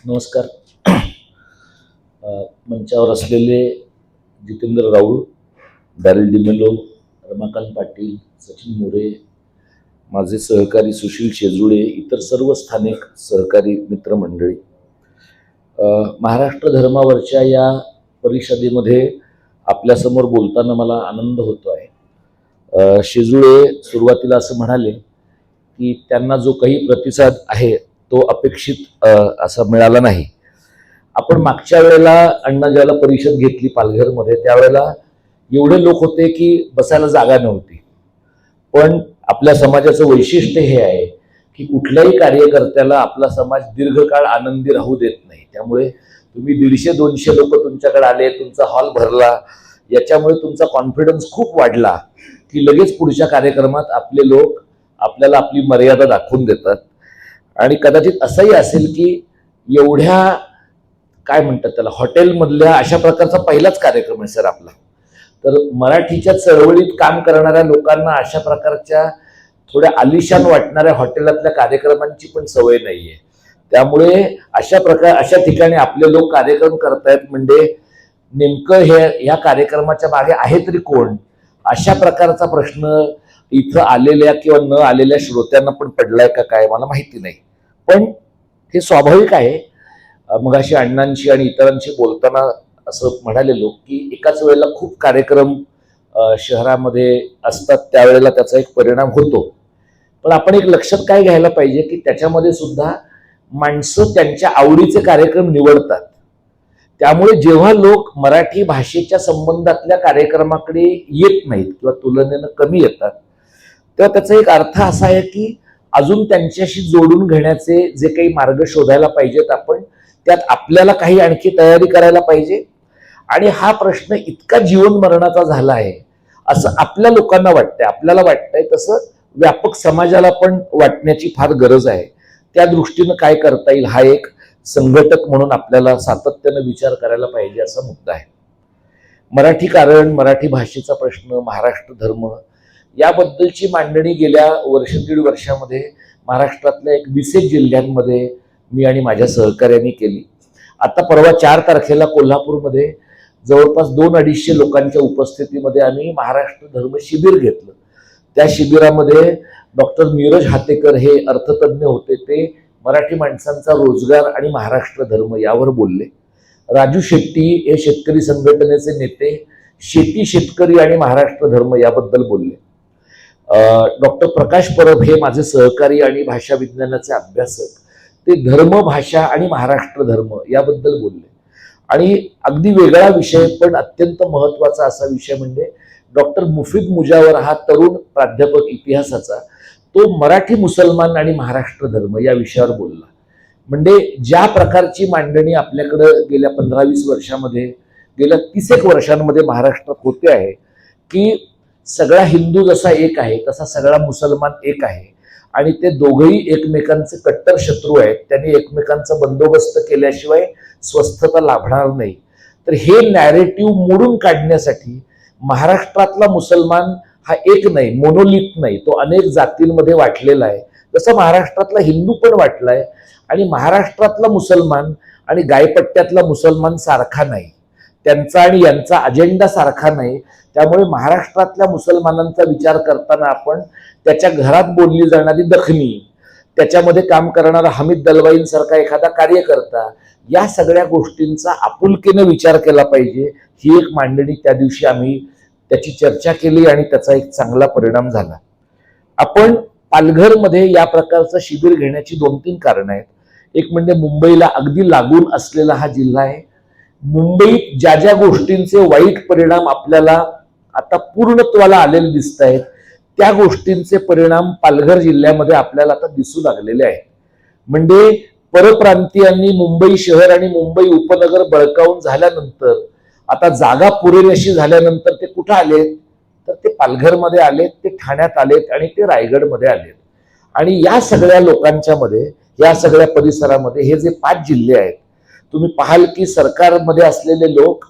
नमस्कार. मंचावर असलेले जितेंद्र राऊळ, डॅरेल डिमेलो, रमाकांत पाटील, सचिन मोरे, माझे सहकारी सुशील शेजुळे, इतर सर्व स्थानिक सहकारी मित्रमंडळी, महाराष्ट्र धर्मावरच्या या परिषदेमध्ये आपल्यासमोर बोलताना मला आनंद होतो आहे. शेजुळे सुरुवातीला असं म्हणाले की त्यांना जो काही प्रतिसाद आहे तो अपेक्षित असा मिळाला नाही. आपण मागच्या वेळेला अण्णा ज्याला परिषद घेतली पालघरमध्ये त्यावेळेला एवढे लोक होते की बसायला जागा नव्हती. पण आपल्या समाजाचं वैशिष्ट्य हे आहे की कुठल्याही कार्यकर्त्याला आपला समाज दीर्घकाळ आनंदी राहू देत नाही. त्यामुळे तुम्ही 150-200 लोक तुमच्याकडे आले, तुमचा हॉल भरला, याच्यामुळे तुमचा कॉन्फिडन्स खूप वाढला की लगेच पुढच्या कार्यक्रमात आपले लोक आपल्याला आपली मर्यादा दाखवून देतात. आणि कदाचित असंही असेल की एवढ्या काय म्हणतात त्याला हॉटेलमधल्या अशा प्रकारचा पहिलाच कार्यक्रम आहे सर आपला. तर मराठीच्या चळवळीत काम करणाऱ्या लोकांना अशा प्रकारच्या थोड्या आलिशान वाटणाऱ्या हॉटेलातल्या कार्यक्रमांची पण सवय नाहीये. त्यामुळे अशा ठिकाणी आपले लोक कार्यक्रम करतायत म्हणजे नेमकं ह्या कार्यक्रमाच्या मागे आहे तरी कोण, अशा प्रकारचा प्रश्न इथं आलेल्या किंवा न आलेल्या श्रोत्यांना पण पडलाय का काय मला माहिती नाही. पण हे स्वाभाविक आहे. मगाशी अण्णांशी आणि इतरांशी बोलताना असं म्हणालेलो की एकाच वेळेला खूप कार्यक्रम शहरामध्ये असतात, त्यावेळेला त्याचा एक परिणाम होतो. पण आपण एक लक्षात काय घ्यायला पाहिजे की त्याच्यामध्ये सुद्धा माणसं त्यांच्या आवडीचे कार्यक्रम निवडतात. त्यामुळे जेव्हा लोक मराठी भाषेच्या संबंधातल्या कार्यक्रमाकडे येत नाहीत किंवा तुलनेनं कमी येतात, तेव्हा त्याचा एक अर्थ असा आहे की अजून त्यांच्याशी जोडून घेण्याचे जे काही मार्ग शोधायला पाहिजेत आपण, त्यात आपल्याला काही आणखी तयारी करायला पाहिजे. आणि हा प्रश्न इतका जीवन मरणाचा झाला आहे असं आपल्या लोकांना वाटतंय, आपल्याला वाटतंय, तसं व्यापक समाजाला पण वाटण्याची फार गरज आहे. त्या दृष्टीनं काय करता येईल हा एक संघटक म्हणून आपल्याला सातत्यानं विचार करायला पाहिजे असा मुद्दा आहे. मराठी कारण, मराठी भाषेचा प्रश्न, महाराष्ट्र धर्म याबद्दलची मांडणी गेल्या 1-1.5 वर्षामध्ये महाराष्ट्रातल्या 21 जिल्ह्यांमध्ये मी आणि माझ्या सहकार्यांनी केली. आता परवा 4 तारखेला कोल्हापूरमध्ये जवळपास 200-250 लोकांच्या उपस्थितीमध्ये आम्ही महाराष्ट्र धर्म शिबिर घेतलं. त्या शिबिरामध्ये डॉक्टर नीरज हातेकर हे अर्थतज्ञ होते, ते मराठी माणसांचा रोजगार आणि महाराष्ट्र धर्म यावर बोलले. राजू शेट्टी हे शेतकरी संघटनेचे नेते शेती, शेतकरी आणि महाराष्ट्र धर्म याबद्दल बोलले. डॉक्टर प्रकाश परब हे माझे सहकारी आणि भाषा विज्ञानाचे अभ्यासक, ते धर्म, भाषा आणि महाराष्ट्र धर्म याबद्दल बोलले. आणि अगदी वेगळा विषय पण अत्यंत महत्वाचा असा विषय म्हणजे डॉक्टर मुफीद मुजावर हा तरुण प्राध्यापक इतिहासाचा, तो मराठी, मुसलमान आणि महाराष्ट्र धर्म या विषयावर बोलला. म्हणजे ज्या प्रकारची मांडणी आपल्याकडे गेल्या 15-20 वर्षामध्ये, गेल्या 30 वर्षांमध्ये महाराष्ट्रात होते आहे की सगळा हिंदू जसा एक आहे तसा सगळा मुसलमान एक आहे आणि ते दोघंही एकमेकांचे कट्टर शत्रू आहेत, त्यांनी एकमेकांचा बंदोबस्त केल्याशिवाय स्वस्थता लाभणार नाही. तर हे नॅरेटिव्ह मोडून काढण्यासाठी महाराष्ट्रातला मुसलमान हा एक नाही, मोनोलिथ नाही, तो अनेक जातींमध्ये वाटलेला आहे. जसं महाराष्ट्रातला हिंदू पण वाटलाय. आणि महाराष्ट्रातला मुसलमान आणि गायपट्ट्यातला मुसलमान सारखा नाही, त्यांचा आणि यांचा अजेंडा सारखा नाही. त्यामुळे महाराष्ट्रातल्या मुसलमानांचा विचार करताना आपण त्याच्या घरात बोलली जाणारी दखनी, त्याच्यामध्ये काम करणारा हमीद दलवाईंसारखा एखादा कार्यकर्ता, या सगळ्या गोष्टींचा आपुलकीने विचार केला पाहिजे. ही एक मांडणी त्या दिवशी आम्ही त्याची चर्चा केली आणि त्याचा एक चांगला परिणाम झाला. आपण पालघरमध्ये या प्रकारचं शिबिर घेण्याची 2-3 कारणं आहेत. एक म्हणजे मुंबईला अगदी लागून असलेला हा जिल्हा आहे. मुंबईत ज्या ज्या गोष्टींचे वाईट परिणाम आपल्याला आता पूर्णत्वाला आलेले दिसत आहेत, त्या गोष्टींचे परिणाम पालघर जिल्ह्यामध्ये आपल्याला आता दिसू लागलेले आहेत. म्हणजे परप्रांतीयांनी मुंबई शहर आणि मुंबई उपनगर बळकावून झाल्यानंतर, आता जागा पुरेशी झाल्यानंतर ते कुठं आलेत, तर ते पालघरमध्ये आलेत, ते ठाण्यात आलेत आणि ते रायगडमध्ये आलेत. आणि या सगळ्या लोकांच्या मध्ये, या सगळ्या परिसरामध्ये हे जे 5 जिल्हे आहेत, तुम्ही पाहाल की सरकारमध्ये असलेले लोक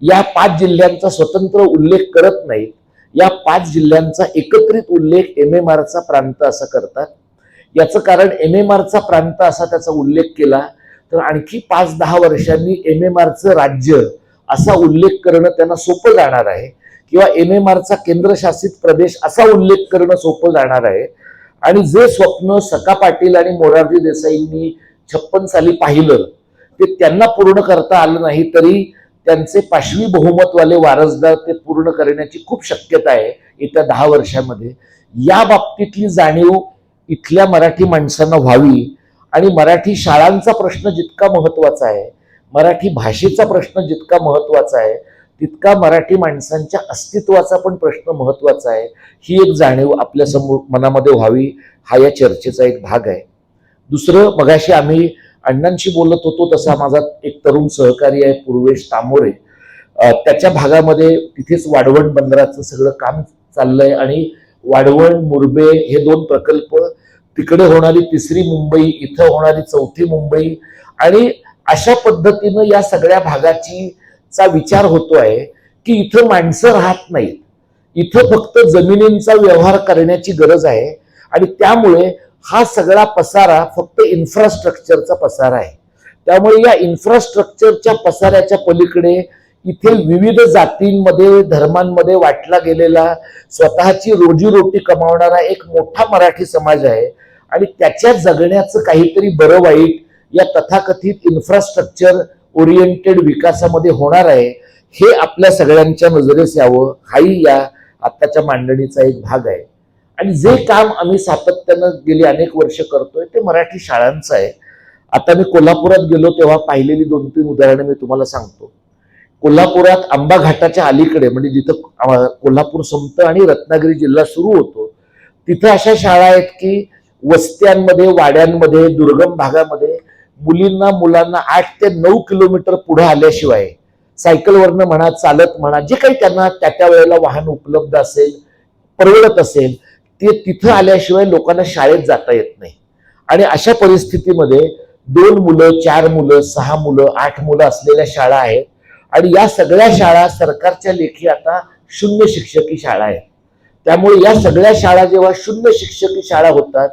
या 5 जिल्ह्यांचा स्वतंत्र उल्लेख करत नाहीत. या 5 जिल्ह्यांचा एकत्रित उल्लेख MMRचा प्रांत असा करतात. याचं कारण MMRचा प्रांत असा त्याचा उल्लेख केला तर आणखी 5-10 वर्षांनी MMRचं राज्य असा उल्लेख करणं त्यांना सोपं जाणार आहे, किंवा MMRचा केंद्रशासित प्रदेश असा उल्लेख करणं सोपं जाणार आहे. आणि जे स्वप्न सखा पाटील आणि मोरारजी देसाईंनी 56 साली पाहिलं ते त्यांना पूर्ण करता आलं नाही, तरी त्यांचे पाशवी बहुमतवाले वारसदार ते पूर्ण करण्याची खूप शक्यता आहे येत्या 10 वर्षामध्ये. या बाबतीतली जाणीव इथल्या मराठी माणसांना व्हावी. आणि मराठी शाळांचा प्रश्न जितका महत्वाचा आहे, मराठी भाषेचा प्रश्न जितका महत्वाचा आहे, तितका मराठी माणसांच्या अस्तित्वाचा पण प्रश्न महत्वाचा आहे. ही एक जाणीव आपल्या समोर मनामध्ये व्हावी, हा या चर्चेचा एक भाग आहे. दुसरं, मगाशी आम्ही अण्णांशी बोलत होतो तसा माझा एक तरुण सहकारी आहे पूर्वेश तामोरे, त्याच्या भागामध्ये तिथेच वाढवण बंदराचं सगळं काम चाललंय आणि वाढवण मुरबे हे 2 प्रकल्प, तिकडे होणारी 3री मुंबई, इथं होणारी 4थी मुंबई, आणि अशा पद्धतीनं या सगळ्या भागाचा विचार होतोय की इथं माणसं राहत नाहीत, इथं फक्त जमिनींचा व्यवहार करण्याची गरज आहे. आणि त्यामुळे हा सगळा पसारा फक्त इन्फ्रास्ट्रक्चरचा पसारा आहे. त्यामुळे या इन्फ्रास्ट्रक्चरच्या पसाऱ्याच्या पलीकडे इथे विविध जातींमध्ये धर्मांमध्ये वाटला गेलेला स्वतःची रोजीरोटी कमावणारा एक मोठा मराठी समाज आहे. आणि त्याच्या जगण्याचं काहीतरी बरं वाईट या तथाकथित इन्फ्रास्ट्रक्चर ओरिएंटेड विकासामध्ये होणार आहे, हे आपल्या सगळ्यांच्या नजरेस यावं, हाही या आत्ताच्या मांडणीचा एक भाग आहे. आणि जे काम आम्ही सातत्यानं गेली अनेक वर्ष करतोय ते मराठी शाळांचं आहे. आता मी कोल्हापुरात गेलो तेव्हा पाहिलेली 2-3 उदाहरणं मी तुम्हाला सांगतो. कोल्हापुरात आंबा घाटाच्या अलीकडे, म्हणजे जिथं कोल्हापूर संपतं आणि रत्नागिरी जिल्हा सुरू होतो, तिथं अशा शाळा आहेत की वस्त्यांमध्ये, वाड्यांमध्ये, दुर्गम भागामध्ये मुलांना 8 ते 9 किलोमीटर पुढे आल्याशिवाय, सायकलवरनं म्हणा, चालत म्हणा, जे काही त्यांना त्या वेळेला वाहन उपलब्ध असेल, परवडत असेल, ते तिथं आल्याशिवाय लोकांना शाळेत जाता येत नाही. आणि अशा परिस्थितीमध्ये 2 मुलं, 4 मुलं, 6 मुलं, 8 मुलं असलेल्या शाळा आहेत. आणि या सगळ्या शाळा सरकारच्या लेखी आता 0 शिक्षकी शाळा आहेत. त्यामुळे या सगळ्या शाळा जेव्हा 0 शिक्षकी शाळा होतात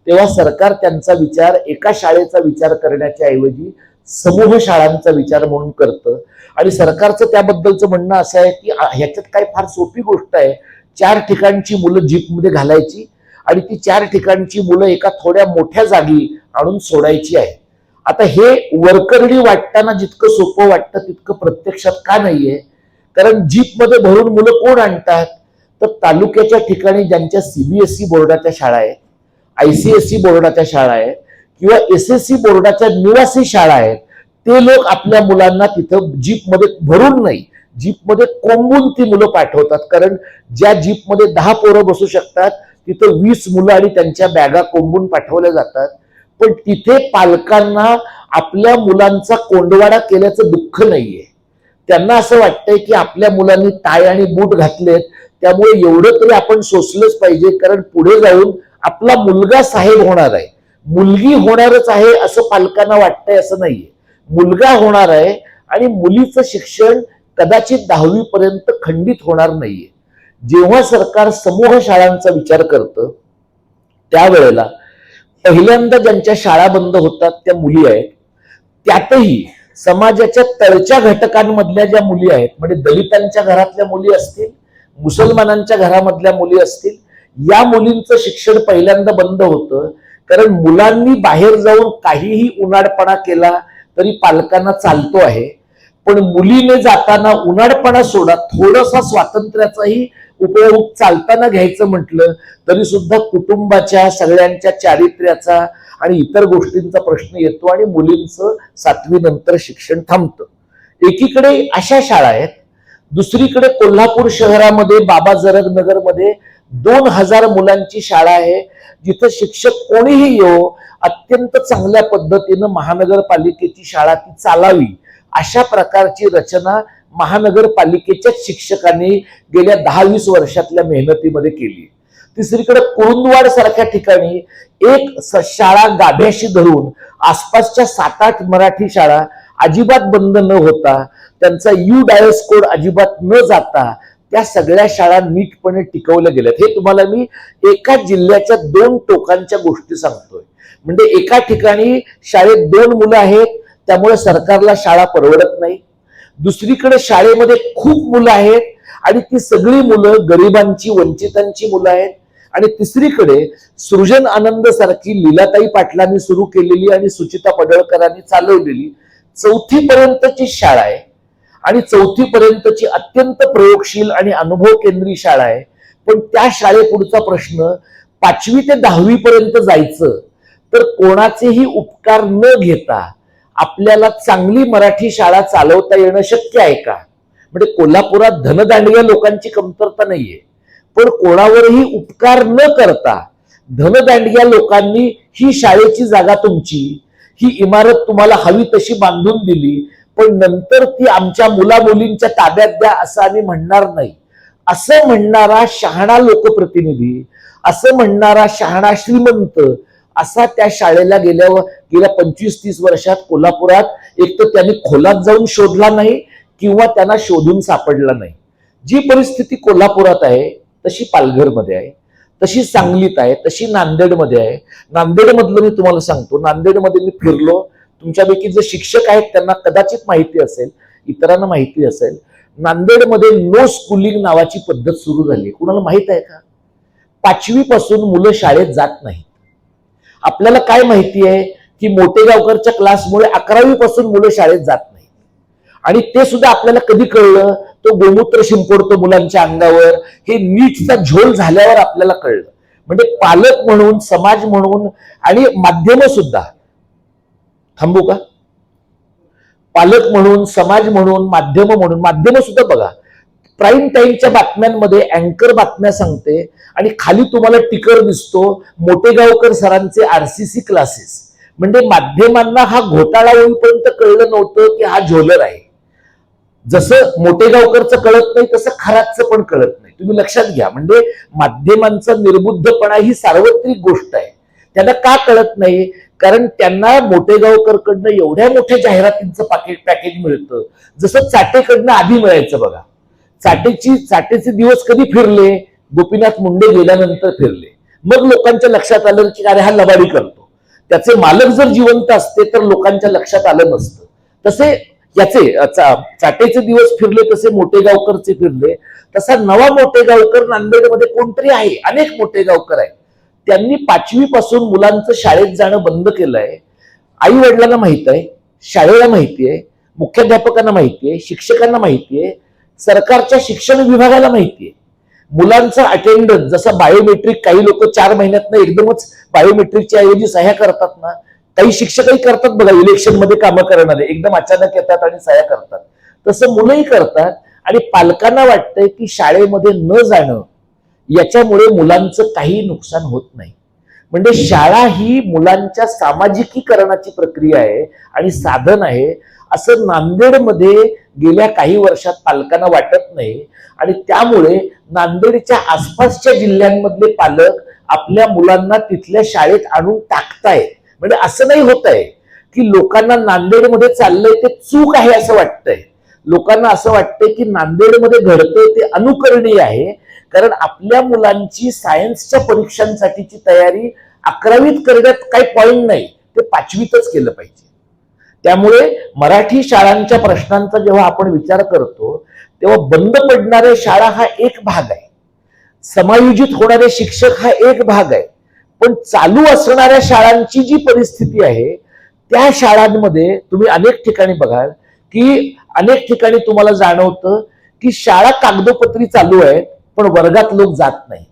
तेव्हा सरकार त्यांचा विचार एका शाळेचा विचार करण्याच्या ऐवजी समूह शाळांचा विचार म्हणून करतं. आणि सरकारचं त्याबद्दलचं म्हणणं असं आहे की ह्याच्यात काय फार सोपी गोष्ट आहे, 4 ठिकाणची मुलं जीपमध्ये घालायची आणि ती 4 ठिकाणची मुलं एका थोड्या मोठ्या जागी आणून सोडायची आहे. आता हे वरकरडी वाटताना जितकं सोपं वाटतं तितकं प्रत्यक्षात का नाहीये? कारण जीपमध्ये भरून मुलं कोण आणतात? तर तालुक्याच्या ठिकाणी ज्यांच्या CBSE बोर्डाच्या शाळा आहेत, ICSE बोर्डाच्या शाळा आहेत किंवा SSC बोर्डाच्या निवासी शाळा आहेत, ते लोक आपल्या मुलांना तिथं जीपमध्ये भरून नाही, जीपमध्ये कोंबून ती मुलं पाठवतात. कारण ज्या जीपमध्ये 10 पोरं बसू शकतात तिथं 20 मुलं आणि त्यांच्या बॅगा कोंबून पाठवल्या जातात. पण तिथे पालकांना आपल्या मुलांचा कोंडवाडा केल्याचं दुःख नाहीये. त्यांना असं वाटतंय की आपल्या मुलांनी टाय आणि बूट घातलेत त्यामुळे एवढं तरी आपण सोसलंच पाहिजे, कारण पुढे जाऊन आपला मुलगा साहेब होणार आहे, मुलगी होणारच आहे असं पालकांना वाटतंय. असं नाहीये, मुलगा होणार आहे आणि मुलीचं शिक्षण कदाचित 10वी पर्यंत खंडित होणार नाहीये. जेव्हा सरकार समूह शाळांचा विचार करतं त्यावेळेला पहिल्यांदा ज्यांच्या शाळा बंद होतात त्या मुली आहेत. त्यातही समाजाच्या तळच्या घटकांमधल्या ज्या मुली आहेत, म्हणजे दलितांच्या घरातल्या मुली असतील, मुसलमानांच्या घरामधल्या मुली असतील, या मुलींचं शिक्षण पहिल्यांदा बंद होतं. कारण मुलांनी बाहेर जाऊन काहीही उन्हाळपणा केला तरी पालकांना चालतो आहे, पण मुलीने जाताना उन्हाळपणा सोडा, थोडासा स्वातंत्र्याचाही उपयोग चालताना घ्यायचं म्हटलं तरी सुद्धा कुटुंबाच्या सगळ्यांच्या चारित्र्याचा आणि इतर गोष्टींचा प्रश्न येतो आणि मुलींचं 7वी नंतर शिक्षण थांबतं. एकीकडे अशा शाळा आहेत, दुसरीकडे कोल्हापूर शहरामध्ये बाबा जरग नगरमध्ये 2000 मुलांची शाळा आहे, जिथं शिक्षक कोणीही येऊ अत्यंत चांगल्या पद्धतीनं महानगरपालिकेची शाळा ती चालावी अशा प्रकारची रचना महानगरपालिकेच्याच शिक्षकांनी गेल्या 10-20 वर्षातल्या मेहनतीमध्ये केली. तिसरीकडे कुरुंदवाड सारख्या ठिकाणी एक शाळा गाभ्याशी धरून आसपासच्या 7-8 मराठी शाळा अजिबात बंद न होता, त्यांचा UDAS कोड अजिबात न जाता त्या सगळ्या शाळा नीटपणे टिकवल्या गेल्यात. हे तुम्हाला मी एका जिल्ह्याच्या 2 टोकांच्या गोष्टी सांगतोय. म्हणजे एका ठिकाणी शाळेत 2 मुलं आहेत त्यामुळे सरकारला शाळा परवडत नाही. दुसरीकडे शाळेमध्ये खूप मुलं आहेत आणि ती सगळी मुलं गरिबांची, वंचितांची मुलं आहेत. आणि तिसरीकडे सृजन आनंद सारखी लीलाताई पाटलांनी सुरू केलेली आणि सुचिता पडळकरांनी चालवलेली 4थी पर्यंतची शाळा आहे आणि 4थी पर्यंतची अत्यंत प्रयोगशील आणि अनुभव केंद्रीय शाळा आहे. पण त्या शाळेपुढचा प्रश्न 5वी ते 10वी पर्यंत जायचं तर कोणाचेही उपकार न घेता आपल्याला चांगली मराठी शाळा चालवता येणं शक्य आहे का? म्हणजे कोल्हापुरात धनदांडग्या लोकांची कमतरता नाहीये, पण कोणावरही उपकार न करता धनदांडग्या लोकांनी ही शाळेची जागा तुमची, ही इमारत तुम्हाला हवी तशी बांधून दिली, पण नंतर ती आमच्या मुला मुलींच्या ताब्यात द्या असं आम्ही म्हणणार नाही, असं म्हणणारा शहाणा लोकप्रतिनिधी, असं म्हणणारा शहाणा श्रीमंत असा त्या शाळेला गेल्या 25-30 वर्षात कोल्हापुरात एक तर त्यांनी खोलात जाऊन शोधला नाही किंवा त्यांना शोधून सापडला नाही. जी परिस्थिती कोल्हापुरात आहे तशी पालघरमध्ये आहे, तशी सांगलीत आहे, तशी नांदेडमध्ये आहे. नांदेडमधलं मी तुम्हाला सांगतो, नांदेडमध्ये मी फिरलो. तुमच्यापैकी जे शिक्षक आहेत त्यांना कदाचित माहिती असेल, इतरांना माहिती असेल. नांदेडमध्ये नो स्कूलिंग नावाची पद्धत सुरू झाली. कुणाला माहित आहे का? 5वी पासून मुलं शाळेत जात नाहीत. आपल्याला काय माहिती आहे की मोठेगावकरच्या क्लासमुळे 11वी पासून मुलं शाळेत जात नाहीत. आणि ते सुद्धा आपल्याला कधी कळलं? तो गोमूत्र शिंपडतो मुलांच्या अंगावर, हे नीटचा झोल झाल्यावर आपल्याला कळलं. म्हणजे पालक म्हणून, समाज म्हणून आणि माध्यम सुद्धा, थांबू का? पालक म्हणून, समाज म्हणून, माध्यम सुद्धा बघा, प्राईम टाईमच्या बातम्यांमध्ये अँकर बातम्या सांगते आणि खाली तुम्हाला टिकर दिसतो मोठेगावकर सरांचे RCC क्लासेस. म्हणजे माध्यमांना हा घोटाळा होईपर्यंत कळलं नव्हतं की हा झोलर आहे. जसं मोठेगावकरचं कळत नाही तसं खरातचं पण कळत नाही. तुम्ही लक्षात घ्या. म्हणजे माध्यमांचा निर्बुद्धपणा ही सार्वत्रिक गोष्ट आहे. त्यांना का कळत नाही? कारण त्यांना मोठेगावकरकडनं एवढ्या मोठ्या जाहिरातींचं पॅकेज मिळतं, जसं चाटेकडनं आधी मिळायचं. बघा, चाटेचे दिवस कधी फिरले? गोपीनाथ मुंडे गेल्यानंतर फिरले. मग लोकांच्या लक्षात आलं की अरे हा लबाडी करतो. त्याचे मालक जर जिवंत असते तर लोकांच्या लक्षात आलं नसतं. तसे याचे चाटेचे दिवस फिरले, तसे मोठेगावकरचे फिरले. तसा नवा मोठेगावकर नांदेडमध्ये कोणतरी आहे, अनेक मोठेगावकर आहेत. त्यांनी 5वी पासून मुलांचं शाळेत जाणं बंद केलंय. आई वडिलांना माहित आहे, शाळेला माहिती आहे, मुख्याध्यापकांना माहिती आहे, शिक्षकांना माहिती आहे, सरकारच्या शिक्षण विभागाला माहिती आहे. मुलांचा अटेंडन्स जसं बायोमेट्रिक, काही लोक 4 महिन्यातनं एकदमच बायोमेट्रिकच्या ऐवजी सह्या करतात ना, काही शिक्षकही करतात बघा, इलेक्शन मध्ये कामं करणारे एकदम अचानक येतात आणि सह्या करतात, तसं मुलंही करतात. आणि पालकांना वाटतंय की शाळेमध्ये न जाणं याच्यामुळे मुलांचं काही नुकसान होत नाही. म्हणजे शाळा ही मुलांच्या सामाजिकीकरणाची प्रक्रिया आहे आणि साधन आहे, असं नांदेडमध्ये गेल्या काही वर्षात पालकांना वाटत नाही. आणि त्यामुळे नांदेडच्या आसपासच्या जिल्ह्यांमधले पालक आपल्या मुलांना तिथल्या शाळेत आणून टाकतायत. म्हणजे असं नाही होत आहे की लोकांना नांदेडमध्ये चाललंय ते चूक आहे असं वाटतंय. लोकांना असं वाटतंय की नांदेडमध्ये घडतंय ते अनुकरणीय आहे, कारण आपल्या मुलांची सायन्सच्या परीक्षांसाठीची तयारी 11वीत करण्यात काही पॉइंट नाही, ते 5वीतच केलं पाहिजे. त्यामुळे मराठी शाळांच्या प्रश्नांचा जेव्हा आपण विचार करतो तेव्हा बंद पडणाऱ्या शाळा हा एक भाग आहे, समायोजित होणारे शिक्षक हा एक भाग आहे, पण चालू असणाऱ्या शाळांची जी परिस्थिती आहे त्या शाळांमध्ये तुम्ही अनेक ठिकाणी बघाल की अनेक ठिकाणी तुम्हाला जाणवतं की शाळा कागदोपत्री चालू आहेत पण वर्गात लोक जात नाही.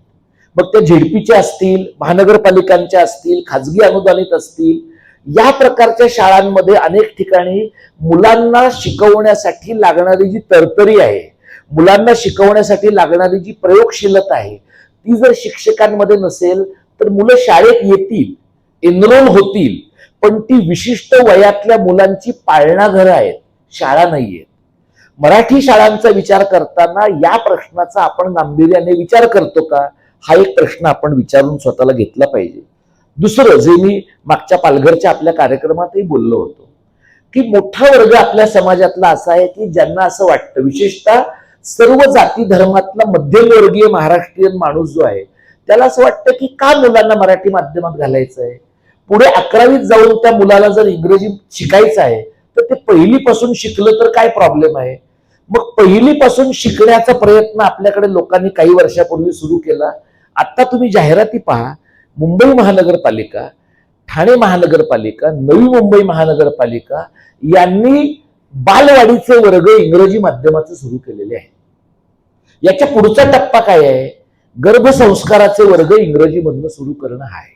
मग त्या झेडपीच्या असतील, महानगरपालिकांच्या असतील, खाजगी अनुदानित असतील, या प्रकारच्या शाळांमध्ये अनेक ठिकाणी मुलांना शिकवण्यासाठी लागणारी जी तरतरी आहे, मुलांना शिकवण्यासाठी लागणारी जी प्रयोगशीलता आहे, ती जर शिक्षकांमध्ये नसेल तर मुलं शाळेत येतील, एनरोल होतील, पण ती विशिष्ट वयातल्या मुलांची पाळणाघरं आहेत, शाळा नाहीये. मराठी शाळांचा विचार करताना या प्रश्नाचा आपण गांभीर्याने विचार करतो का, हा एक प्रश्न आपण विचारून स्वतःला घेतला पाहिजे. दुसरं जे मी मागच्या पालघरच्या आपल्या कार्यक्रमातही बोललो होतो की मोठा वर्ग आपल्या समाजातला असा आहे की ज्यांना असं वाटतं, विशेषतः सर्व जाती धर्मातला मध्यमवर्गीय महाराष्ट्रीयन माणूस जो आहे त्याला असं वाटतं की का मुलांना मराठी माध्यमात घालायचं आहे, पुढे 11वीत जाऊन त्या मुलाला जर इंग्रजी शिकायचं आहे तर ते पहिलीपासून शिकलं तर काय प्रॉब्लेम आहे? मग पहिलीपासून शिकण्याचा प्रयत्न आपल्याकडे लोकांनी काही वर्षापूर्वी सुरू केला. आता तुम्ही जाहिराती पहा, मुंबई महानगरपालिका, ठाणे महानगरपालिका, नवी मुंबई महानगरपालिका यांनी बालवाडीचे वर्ग इंग्रजी माध्यमाचे सुरू केलेले आहे. याच्या पुढचा टप्पा काय आहे? गर्भसंस्काराचे वर्ग इंग्रजीमधनं सुरू करणं आहे.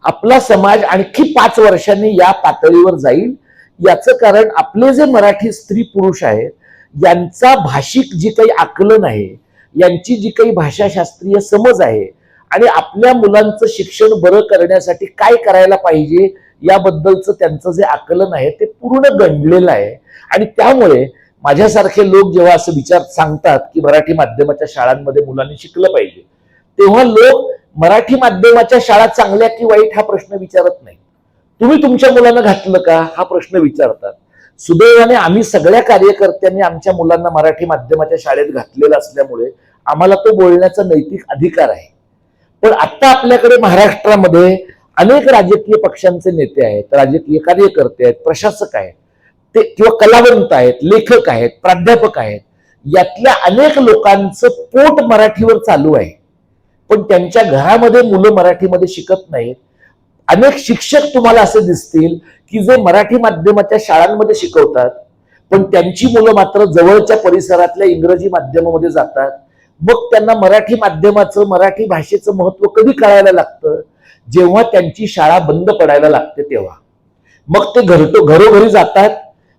आपला समाज आणखी 5 वर्षांनी या पातळीवर जाईल. याचं कारण आपले जे मराठी स्त्री पुरुष आहेत यांचा भाषिक जी काही आकलन आहे, यांची जी काही भाषाशास्त्रीय समज आहे आणि आपल्या मुलांचं शिक्षण बरं करण्यासाठी काय करायला पाहिजे याबद्दलचं त्यांचं जे आकलन आहे ते पूर्ण गंडलेलं आहे. आणि त्यामुळे माझ्यासारखे लोक जेव्हा असं विचार सांगतात की मराठी माध्यमाच्या शाळांमध्ये मुलांनी शिकलं पाहिजे, तेव्हा लोक मराठी माध्यमाच्या शाळा चांगल्या की वाईट हा प्रश्न विचारत नाही. तुम्ही तुमच्या मुलांना घातलं का हा प्रश्न विचारतात. सुदैवाने आम्ही सगळ्या कार्यकर्त्यांनी आमच्या मुलांना मराठी माध्यमाच्या शाळेत घातलेलं असल्यामुळे आम्हाला तो बोलण्याचा नैतिक अधिकार आहे. पण आता आपल्याकडे महाराष्ट्रामध्ये अनेक राजकीय पक्षांचे नेते आहेत, राजकीय कार्यकर्ते आहेत, प्रशासक आहेत, ते किंवा कलावंत आहेत, लेखक आहेत, प्राध्यापक आहेत. यातल्या अनेक लोकांचं पोट मराठीवर चालू आहे, पण त्यांच्या घरामध्ये मुलं मराठीमध्ये शिकत नाहीत. अनेक शिक्षक तुम्हाला असे दिसतील की जे मराठी माध्यमाच्या शाळांमध्ये शिकवतात, पण त्यांची मुलं मात्र जवळच्या परिसरातल्या इंग्रजी माध्यमामध्ये जातात. मग त्यांना मराठी माध्यमाचं, मराठी भाषेचं महत्व कधी कळायला लागतं? जेव्हा त्यांची शाळा बंद पडायला लागते तेव्हा. मग ते घरोघरी जातात,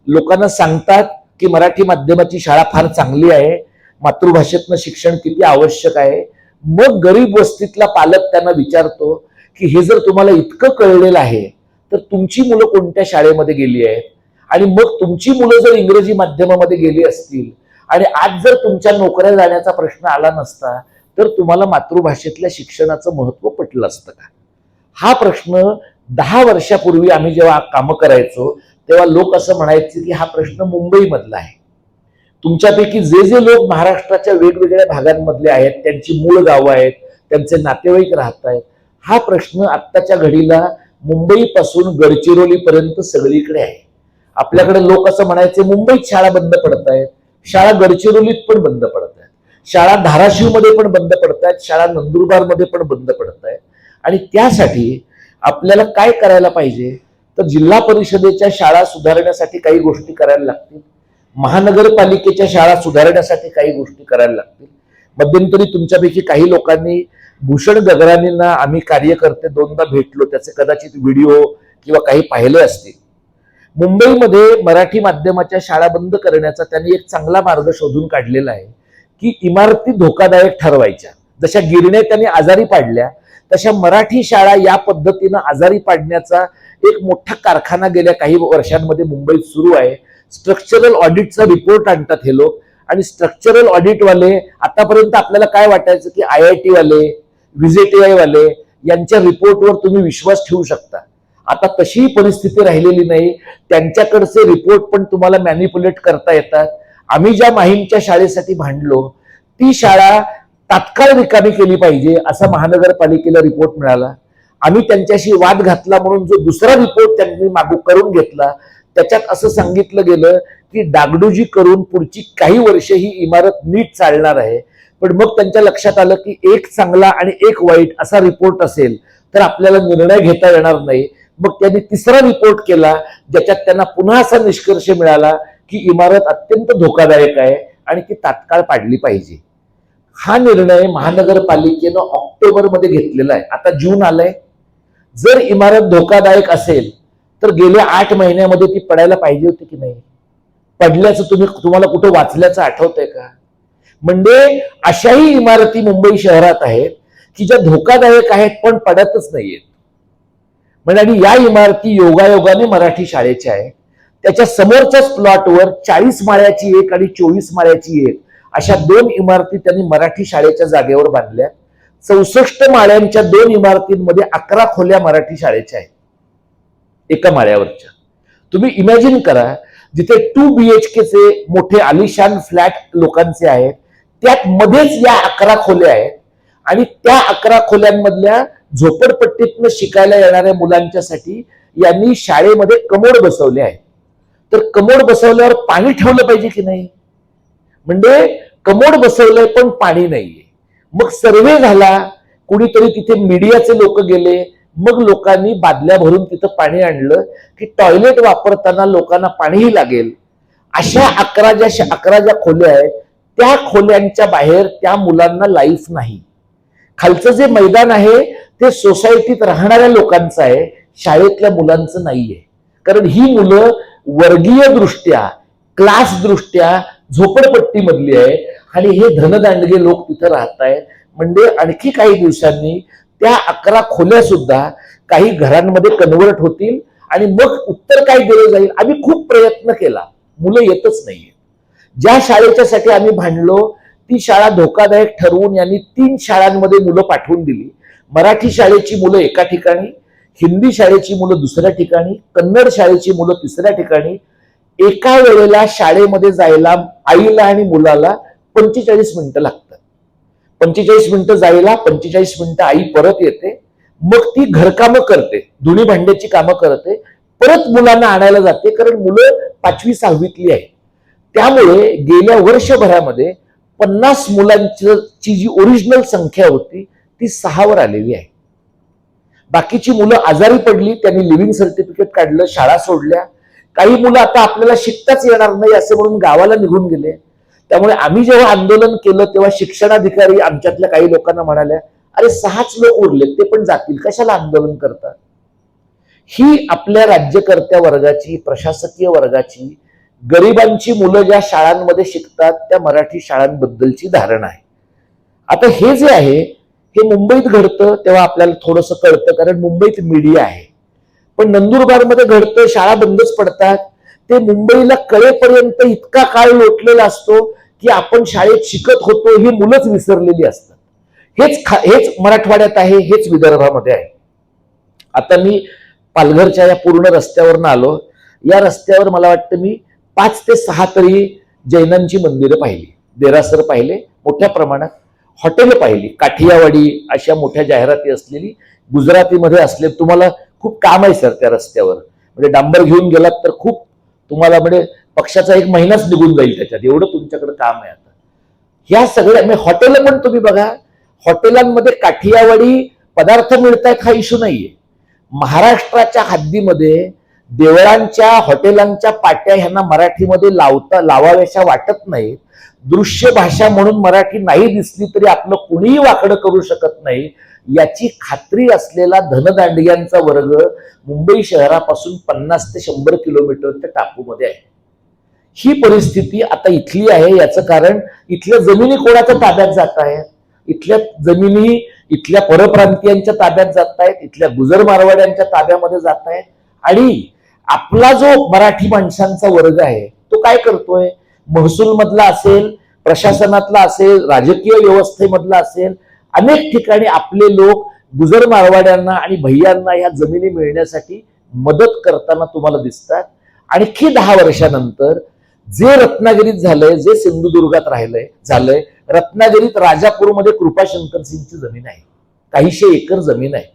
लोकांना सांगतात की मराठी माध्यमाची शाळा फार चांगली आहे, मातृभाषेतनं शिक्षण किती आवश्यक आहे. मग गरीब वस्तीतला पालक त्यांना विचारतो की हे जर तुम्हाला इतकं कळलेलं आहे तर तुमची मुलं कोणत्या शाळेमध्ये गेली आहेत? आणि मग तुमची मुलं जर इंग्रजी माध्यमामध्ये गेली असतील आणि आज जर तुमच्या नोकऱ्या जाण्याचा प्रश्न आला नसता तर तुम्हाला मातृभाषेतल्या शिक्षणाचं महत्व पटलं असतं का? हा प्रश्न 10 वर्षापूर्वी आम्ही जेव्हा कामं करायचो तेव्हा लोक असं म्हणायचे की हा प्रश्न मुंबईमधला आहे. तुमच्यापैकी जे जे लोक महाराष्ट्राच्या वेगवेगळ्या भागांमधले आहेत, त्यांची मूळ गावं आहेत, त्यांचे नातेवाईक राहत आहेत, हा प्रश्न आत्ताच्या घडीला मुंबईपासून गडचिरोलीपर्यंत सगळीकडे आहे. आपल्याकडे लोक असं म्हणायचे मुंबईत शाळा बंद पडत आहेत, शाळा गडचिरोलीत पण बंद पडत आहेत, शाळा धाराशिवमध्ये पण बंद पडत आहेत, शाळा नंदुरबारमध्ये पण बंद पडत आहेत. आणि त्यासाठी आपल्याला काय करायला पाहिजे तर जिल्हा परिषदेच्या शाळा सुधारण्यासाठी काही गोष्टी करायला लागतील, महानगरपालिकेच्या शाळा सुधारण्यासाठी काही गोष्टी करायला लागतील. मध्यंतरी तुमच्यापैकी काही लोकांनी भूषण गगरानींना आम्ही कार्यकर्ते 2दा भेटलो, त्याचे कदाचित व्हिडिओ किंवा काही पाहिले असतील. मुंबईमध्ये मराठी माध्यमाच्या शाळा बंद करण्याचा त्यांनी एक चांगला मार्ग शोधून काढलेला आहे की इमारती धोकादायक ठरवायच्या. जशा गिरण्या त्यांनी आजारी पाडल्या तशा मराठी शाळा या पद्धतीनं आजारी पाडण्याचा एक मोठा कारखाना गेल्या काही वर्षांमध्ये मुंबईत सुरू आहे. स्ट्रक्चरल ऑडिटचा रिपोर्ट आणतात हे लोक आणि स्ट्रक्चरल ऑडिटवाले आतापर्यंत आपल्याला काय वाटायचं की IIT वाले, VJTI वाले यांच्या रिपोर्टवर तुम्ही विश्वास ठेवू शकता. आता तशी परिस्थिती राहिलेली नाही. त्यांच्याकडचे रिपोर्ट पण तुम्हाला मॅनिप्युलेट करता येतात. आम्ही ज्या माहीमच्या शाळेसाठी भांडलो ती शाळा तात्काळ रिकामी केली पाहिजे असा महानगरपालिकेला रिपोर्ट मिळाला. आम्ही त्यांच्याशी वाद घातला म्हणून जो दुसरा रिपोर्ट त्यांनी मागू करून घेतला त्याच्यात असं सांगितलं गेलं की डागडुजी करून पुढची काही वर्ष ही इमारत नीट चालणार आहे. पण मग त्यांच्या लक्षात आलं की एक चांगला आणि एक वाईट असा रिपोर्ट असेल तर आपल्याला निर्णय घेता येणार नाही. मग त्यांनी तिसरा रिपोर्ट केला ज्याच्यात त्यांना पुन्हा असा निष्कर्ष मिळाला की इमारत अत्यंत धोकादायक आहे आणि ती तात्काळ पाडली पाहिजे. हा निर्णय महानगरपालिकेनं ऑक्टोबरमध्ये घेतलेला आहे. आता जून आलंय. जर इमारत धोकादायक असेल तर गेल्या 8 महिन्यामध्ये ती पडायला पाहिजे होती की नाही? पडल्याचं तुम्हाला कुठं वाचल्याचं आठवतंय का? म्हणजे अशाही इमारती मुंबई शहरात आहेत की ज्या धोकादायक आहेत पण पडतच नाहीयेत. म्हणजे आणि या इमारती योगायोगाने मराठी शाळेच्या आहेत. त्याच्या समोरच्याच प्लॉटवर 40 माळ्याची एक आणि 24 माळ्याची एक अशा 2 इमारती त्यांनी मराठी शाळेच्या जागेवर बांधल्या. 64 माळ्यांच्या 2 इमारतींमध्ये 11 खोल्या मराठी शाळेच्या आहेत एका माळ्यावरच्या. तुम्ही इमॅजिन करा, जिथे 2 BHK चे मोठे आलिशान फ्लॅट लोकांचे आहेत त्यात मध्येच या 11 खोल्या आहेत आणि त्या 11 खोल्यांमधल्या झोपडपट्टीतनं शिकायला येणाऱ्या मुलांच्यासाठी यांनी शाळेमध्ये कमोड बसवले आहेत. तर कमोड बसवल्यावर पाणी ठेवलं पाहिजे की नाही? म्हणजे कमोड बसवलंय पण पाणी नाहीये. मग सर्वे झाला, कुणीतरी तिथे मीडियाचे लोक गेले, मग लोकांनी बादल्या भरून तिथं पाणी आणलं की टॉयलेट वापरताना लोकांना पाणीही लागेल. अशा 11 ज्या खोल्या आहेत त्या खोल्यांच्या बाहेर त्या मुलांना लाईफ नाही. खालचं जे मैदान आहे ते सोसायटीत राहणाऱ्या लोकांचं आहे, शाळेतल्या मुलांचं नाहीये. कारण ही मुलं वर्गीय दृष्ट्या, क्लास दृष्ट्या झोपडपट्टीमधली आहे आणि हे धनदांडगे लोक तिथं राहत आहेत. म्हणजे आणखी काही दिवसांनी त्या 11 खोल्या सुद्धा काही घरांमध्ये कन्व्हर्ट होतील आणि मग उत्तर काय दिलं जाईल? आम्ही खूप प्रयत्न केला, मुलं येतच नाहीये. ज्या शाळेच्यासाठी आम्ही भांडलो ती शाळा धोकादायक ठरवून यांनी 3 शाळांमध्ये मुलं पाठवून दिली. मराठी शाळेची मुलं एका ठिकाणी, हिंदी शाळेची मुलं दुसऱ्या ठिकाणी, कन्नड शाळेची मुलं तिसऱ्या ठिकाणी. एका वेळेला शाळेमध्ये जायला आईला आणि मुलाला 45 मिनिटं लागतात. 45 मिनिटं जायला, 45 मिनिटं आई परत येते, मग ती घरकामं करते, धुणी भांड्याची कामं करते, परत मुलांना आणायला जाते, कारण मुलं 5वी 6वीतली आहे. त्यामुळे गेल्या वर्षभरामध्ये 50 मुलांची जी ओरिजिनल संख्या होती ती 6 वर आलेली आहे. बाकीची मुलं आजारी पडली, त्यांनी लिव्हिंग सर्टिफिकेट काढलं, शाळा सोडल्या. काही मुलं आता आपल्याला शिकताच येणार नाही असे म्हणून गावाला निघून गेले. त्यामुळे आम्ही जेव्हा आंदोलन केलं तेव्हा शिक्षणाधिकारी आमच्यातल्या काही लोकांना म्हणाल्या, अरे 6च लोक उरले, ते पण जातील, कशाला आंदोलन करतात? ही आपल्या राज्यकर्त्या वर्गाची, प्रशासकीय वर्गाची, गरिबांची मुलं ज्या शाळांमध्ये शिकतात त्या मराठी शाळांबद्दलची धारणा आहे. आता हे जे आहे हे मुंबईत घडतं तेव्हा आपल्याला थोडंसं कळतं, कारण मुंबईत मीडिया आहे. पण नंदुरबारमध्ये घडतं, शाळा बंदच पडतात. ते मुंबईला कळेपर्यंत इतका काळ लोटलेला असतो की आपण शाळेत शिकत होतो ही मुलंच विसरलेली असतात. हेच मराठवाड्यात आहे, हेच विदर्भामध्ये आहे. आता मी पालघरच्या या पूर्ण रस्त्यावरनं आलो. या रस्त्यावर मला वाटतं मी 5 ते 6 तरी जैनांची मंदिरं पाहिली, देरासर पाहिले, मोठ्या प्रमाणात हॉटेल पाहिली, काठियावाडी अशा मोठ्या जाहिराती असलेली, गुजरातीमध्ये असले. तुम्हाला खूप काम आहे सर त्या रस्त्यावर, म्हणजे डांबर घेऊन गेलात तर खूप तुम्हाला म्हणजे पक्षाचा 1 महिनाच निघून जाईल त्याच्यात, एवढं तुमच्याकडे काम आहे. आता ह्या सगळ्या हॉटेल पण तुम्ही बघा, हॉटेलांमध्ये काठियावाडी पदार्थ मिळतात हा इश्यू नाहीये. महाराष्ट्राच्या हद्दीमध्ये देवळांच्या, हॉटेलांच्या पाट्या ह्यांना मराठीमध्ये लावाव्याशा वाटत नाहीत. दृश्य भाषा म्हणून मराठी नाही दिसली तरी आपलं कुणीही वाकडं करू शकत नाही याची खात्री असलेला धनदांडग्यांचा वर्ग मुंबई शहरापासून 50 ते 100 किलोमीटरच्या टापूमध्ये आहे. ही परिस्थिती आता इथली आहे. याचं कारण इथल्या जमिनी कोणाच्या ताब्यात जात आहेत? इथल्या जमिनी इथल्या परप्रांतीयांच्या ताब्यात जात आहेत, इथल्या गुजर मारवाड्यांच्या ताब्यामध्ये जात आहेत. आणि आपला जो मराठी माणसांचा वर्ग आहे तो काय करतोय? महसूल मधला असेल, प्रशासनातला असेल, राजकीय व्यवस्थेमधला असेल, अनेक ठिकाणी आपले लोक गुजर मारवाड्यांना आणि भैयांना या जमिनी मिळण्यासाठी मदत करताना तुम्हाला दिसतात. आणखी 10 वर्षानंतर जे रत्नागिरीत झालंय, जे सिंधुदुर्गात झालंय, रत्नागिरीत राजापूरमध्ये कृपाशंकर सिंगची जमीन आहे, काहीशे एकर जमीन आहे.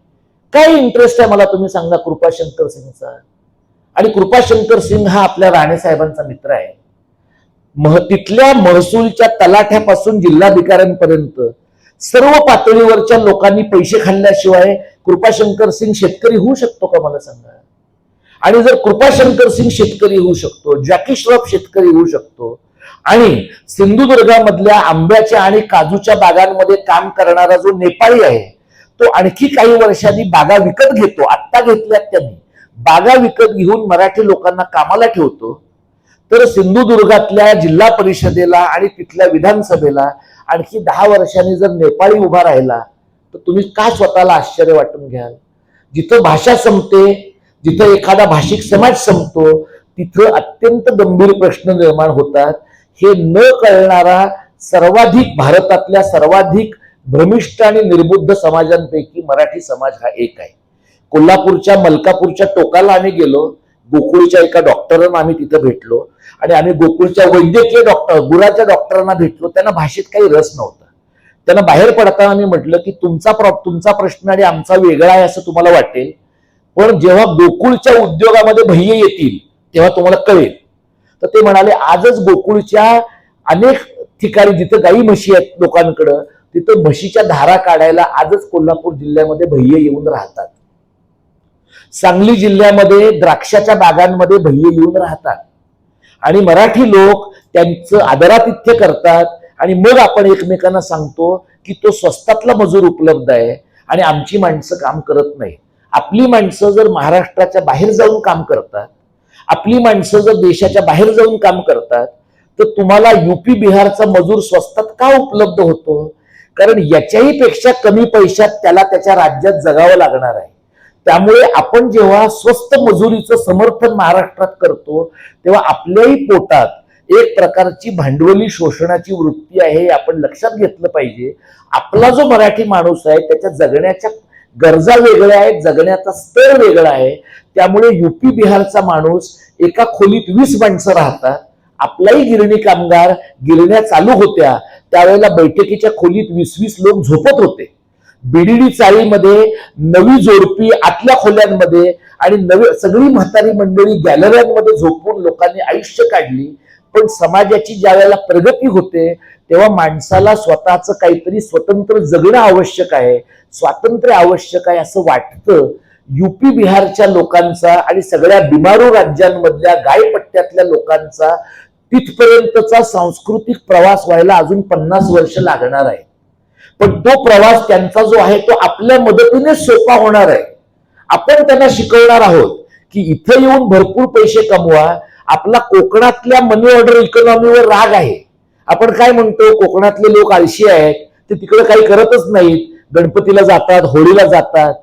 काय इंटरेस्ट आहे मला तुम्ही सांगा कृपाशंकर सिंगचा? आणि कृपाशंकर सिंग हा आपल्या राणेसाहेबांचा मित्र आहे. तिथल्या महसूलच्या तलाठ्यापासून जिल्हाधिकाऱ्यांपर्यंत सर्व पातळीवरच्या लोकांनी पैसे खाल्ल्याशिवाय कृपाशंकर सिंग शेतकरी होऊ शकतो का मला सांगा? आणि जर कृपाशंकर सिंग शेतकरी होऊ शकतो, जॅकी श्रॉफ शेतकरी होऊ शकतो, आणि सिंधुदुर्गामधल्या आंब्याच्या आणि काजूच्या बागांमध्ये काम करणारा जो नेपाळी आहे तो आणखी काही वर्षांनी बागा विकत घेतो, आत्ता घेतल्यात त्यांनी, बागा विकत घेऊन मराठी लोकांना कामाला ठेवतो, तर सिंधुदुर्गातल्या जिल्हा परिषदेला आणि तिथल्या विधानसभेला आणखी 10 वर्षांनी जर नेपाळी उभा राहिला तर तुम्ही का स्वतःला आश्चर्य वाटून घ्याल? जिथं भाषा संपते, जिथं एखादा भाषिक समाज संपतो, तिथं अत्यंत गंभीर प्रश्न निर्माण होतात. हे न कळणारा सर्वाधिक, भारतातल्या सर्वाधिक भ्रमिष्ट आणि निर्बुद्ध समाजांपैकी मराठी समाज हा एक आहे. कोल्हापूरच्या मलकापूरच्या टोकाला आम्ही गेलो, गोकुळच्या एका डॉक्टरांना आम्ही तिथे भेटलो आणि आम्ही गोकुळच्या वैद्यकीय डॉक्टर, गुराच्या डॉक्टरांना भेटलो. त्यांना भाषेत काही रस नव्हता. त्यांना बाहेर पडताना मी म्हटलं की तुमचा प्रश्न आणि आमचा वेगळा आहे असं तुम्हाला वाटेल, पण जेव्हा गोकुळच्या उद्योगामध्ये भैये येतील तेव्हा तुम्हाला कळेल तर ते म्हणाले आजच गोकुळच्या अनेक ठिकाणी जिथं गाई म्हशी आहेत लोकांकडं, तिथं म्हशीच्या धारा काढायला आजच कोल्हापूर जिल्ह्यामध्ये भय्ये येऊन राहतात. सांगली जिल्ह्यामध्ये द्राक्षाच्या बागांमध्ये भय्ये येऊन राहतात आणि मराठी लोक त्यांचं आदरातिथ्य करतात. आणि मग आपण एकमेकांना सांगतो की तो स्वस्तातला मजूर उपलब्ध आहे आणि आमची माणसं काम करत नाही. आपली माणसं जर महाराष्ट्राच्या बाहेर जाऊन काम करतात, आपली माणसं जर देशाच्या बाहेर जाऊन काम करतात, तर तुम्हाला युपी बिहारचा मजूर स्वस्तात का उपलब्ध होतो? कारण याच्याही पेक्षा कमी पैशात त्याला त्याच्या राज्यात जगावं लागणार आहे. त्यामुळे आपण जेव्हा स्वस्त मजुरीचं समर्थन महाराष्ट्रात करतो, तेव्हा आपल्याही पोटात एक प्रकारची भांडवली शोषणाची वृत्ती आहे, हे आपण लक्षात घेतलं पाहिजे. आपला जो मराठी माणूस आहे त्याच्या जगण्याच्या गरजा वेगळ्या आहेत, जगण्याचा स्तर वेगळा आहे. त्यामुळे युपी बिहारचा माणूस एका खोलीत 20 माणसं राहतात. आपलाही गिरणी कामगार गिरण्या चालू होत्या त्यावेळेला बैठकीच्या खोलीत 20-20 लोक झोपत होते. बीडीडी चाळीमध्ये नवी जोडपी आतल्या खोल्यांमध्ये आणि नवी सगळी म्हातारी मंडळी गॅलऱ्यांमध्ये झोपून लोकांनी आयुष्य काढली. पण समाजाची ज्या वेळेला प्रगती होते तेव्हा माणसाला स्वतःचं काहीतरी स्वतंत्र जगणं आवश्यक आहे, स्वातंत्र्य आवश्यक आहे असं वाटतं. युपी बिहारच्या लोकांचा आणि सगळ्या बिमारू राज्यांमधल्या गायपट्ट्यातल्या लोकांचा तिथपर्यंतचा सांस्कृतिक प्रवास व्हायला अजून 50 वर्ष लागणार आहे. पण तो प्रवास त्यांचा जो आहे तो आपल्या मदतीने सोपा होणार आहे. आपण त्यांना शिकवणार आहोत की इथे येऊन भरपूर पैसे कमवा. आपला कोकणातल्या मनी ऑर्डर इकॉनॉमीवर राग आहे. आपण काय म्हणतो, कोकणातले लोक आळशी आहेत, ते तिकडे काही करतच नाहीत, गणपतीला जातात, होळीला जातात.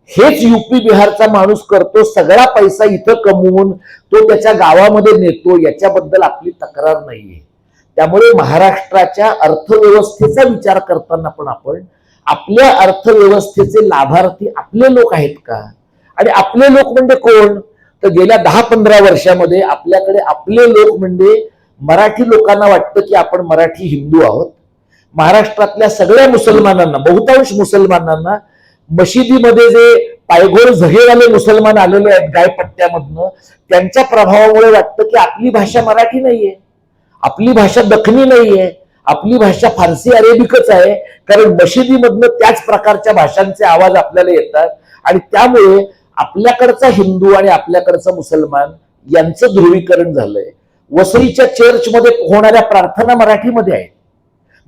हेच युपी बिहारचा माणूस करतो. सगळा पैसा इथं कमवून तो त्याच्या गावामध्ये नेतो. याच्याबद्दल आपली तक्रार नाहीये. त्यामुळे महाराष्ट्राच्या अर्थव्यवस्थेचा विचार करताना पण आपण आपल्या अर्थव्यवस्थेचे लाभार्थी आपले लोक आहेत का? आणि आपले लोक म्हणजे कोण? तर गेल्या 10-15 वर्षामध्ये आपल्याकडे आपले लोक म्हणजे मराठी लोकांना वाटतं की आपण मराठी हिंदू आहोत. महाराष्ट्रातल्या सगळ्या मुसलमानांना, बहुतांश मुसलमानांना मशिदीमध्ये जे पायघोड झगेवाले मुसलमान आलेले आहेत गायपट्ट्यामधनं, त्यांच्या प्रभावामुळे वाटतं की आपली भाषा मराठी नाहीये, आपली भाषा दखनी नाहीये, आपली भाषा फारसी अरेबिकच आहे. कारण मशिदीमधनं त्याच प्रकारच्या भाषांचे आवाज आपल्याला येतात आणि त्यामुळे आपल्याकडचा हिंदू आणि आपल्याकडचा मुसलमान यांचं ध्रुवीकरण झालंय. वसईच्या चर्चमध्ये होणाऱ्या प्रार्थना मराठीमध्ये आहेत.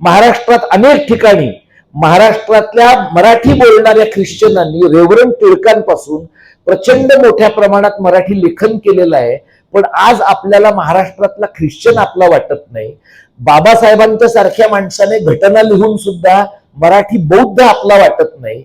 महाराष्ट्रात अनेक ठिकाणी महाराष्ट्रातल्या मराठी बोलणाऱ्या ख्रिश्चनांनी रेव्हरंड टिळकांपासून प्रचंड मोठ्या प्रमाणात मराठी लेखन केलेलं आहे. पण आज आपल्याला महाराष्ट्रातला ख्रिश्चन आपला वाटत नाही. बाबासाहेबांच्या सारख्या माणसाने घटना लिहून सुद्धा मराठी बौद्ध आपला वाटत नाही.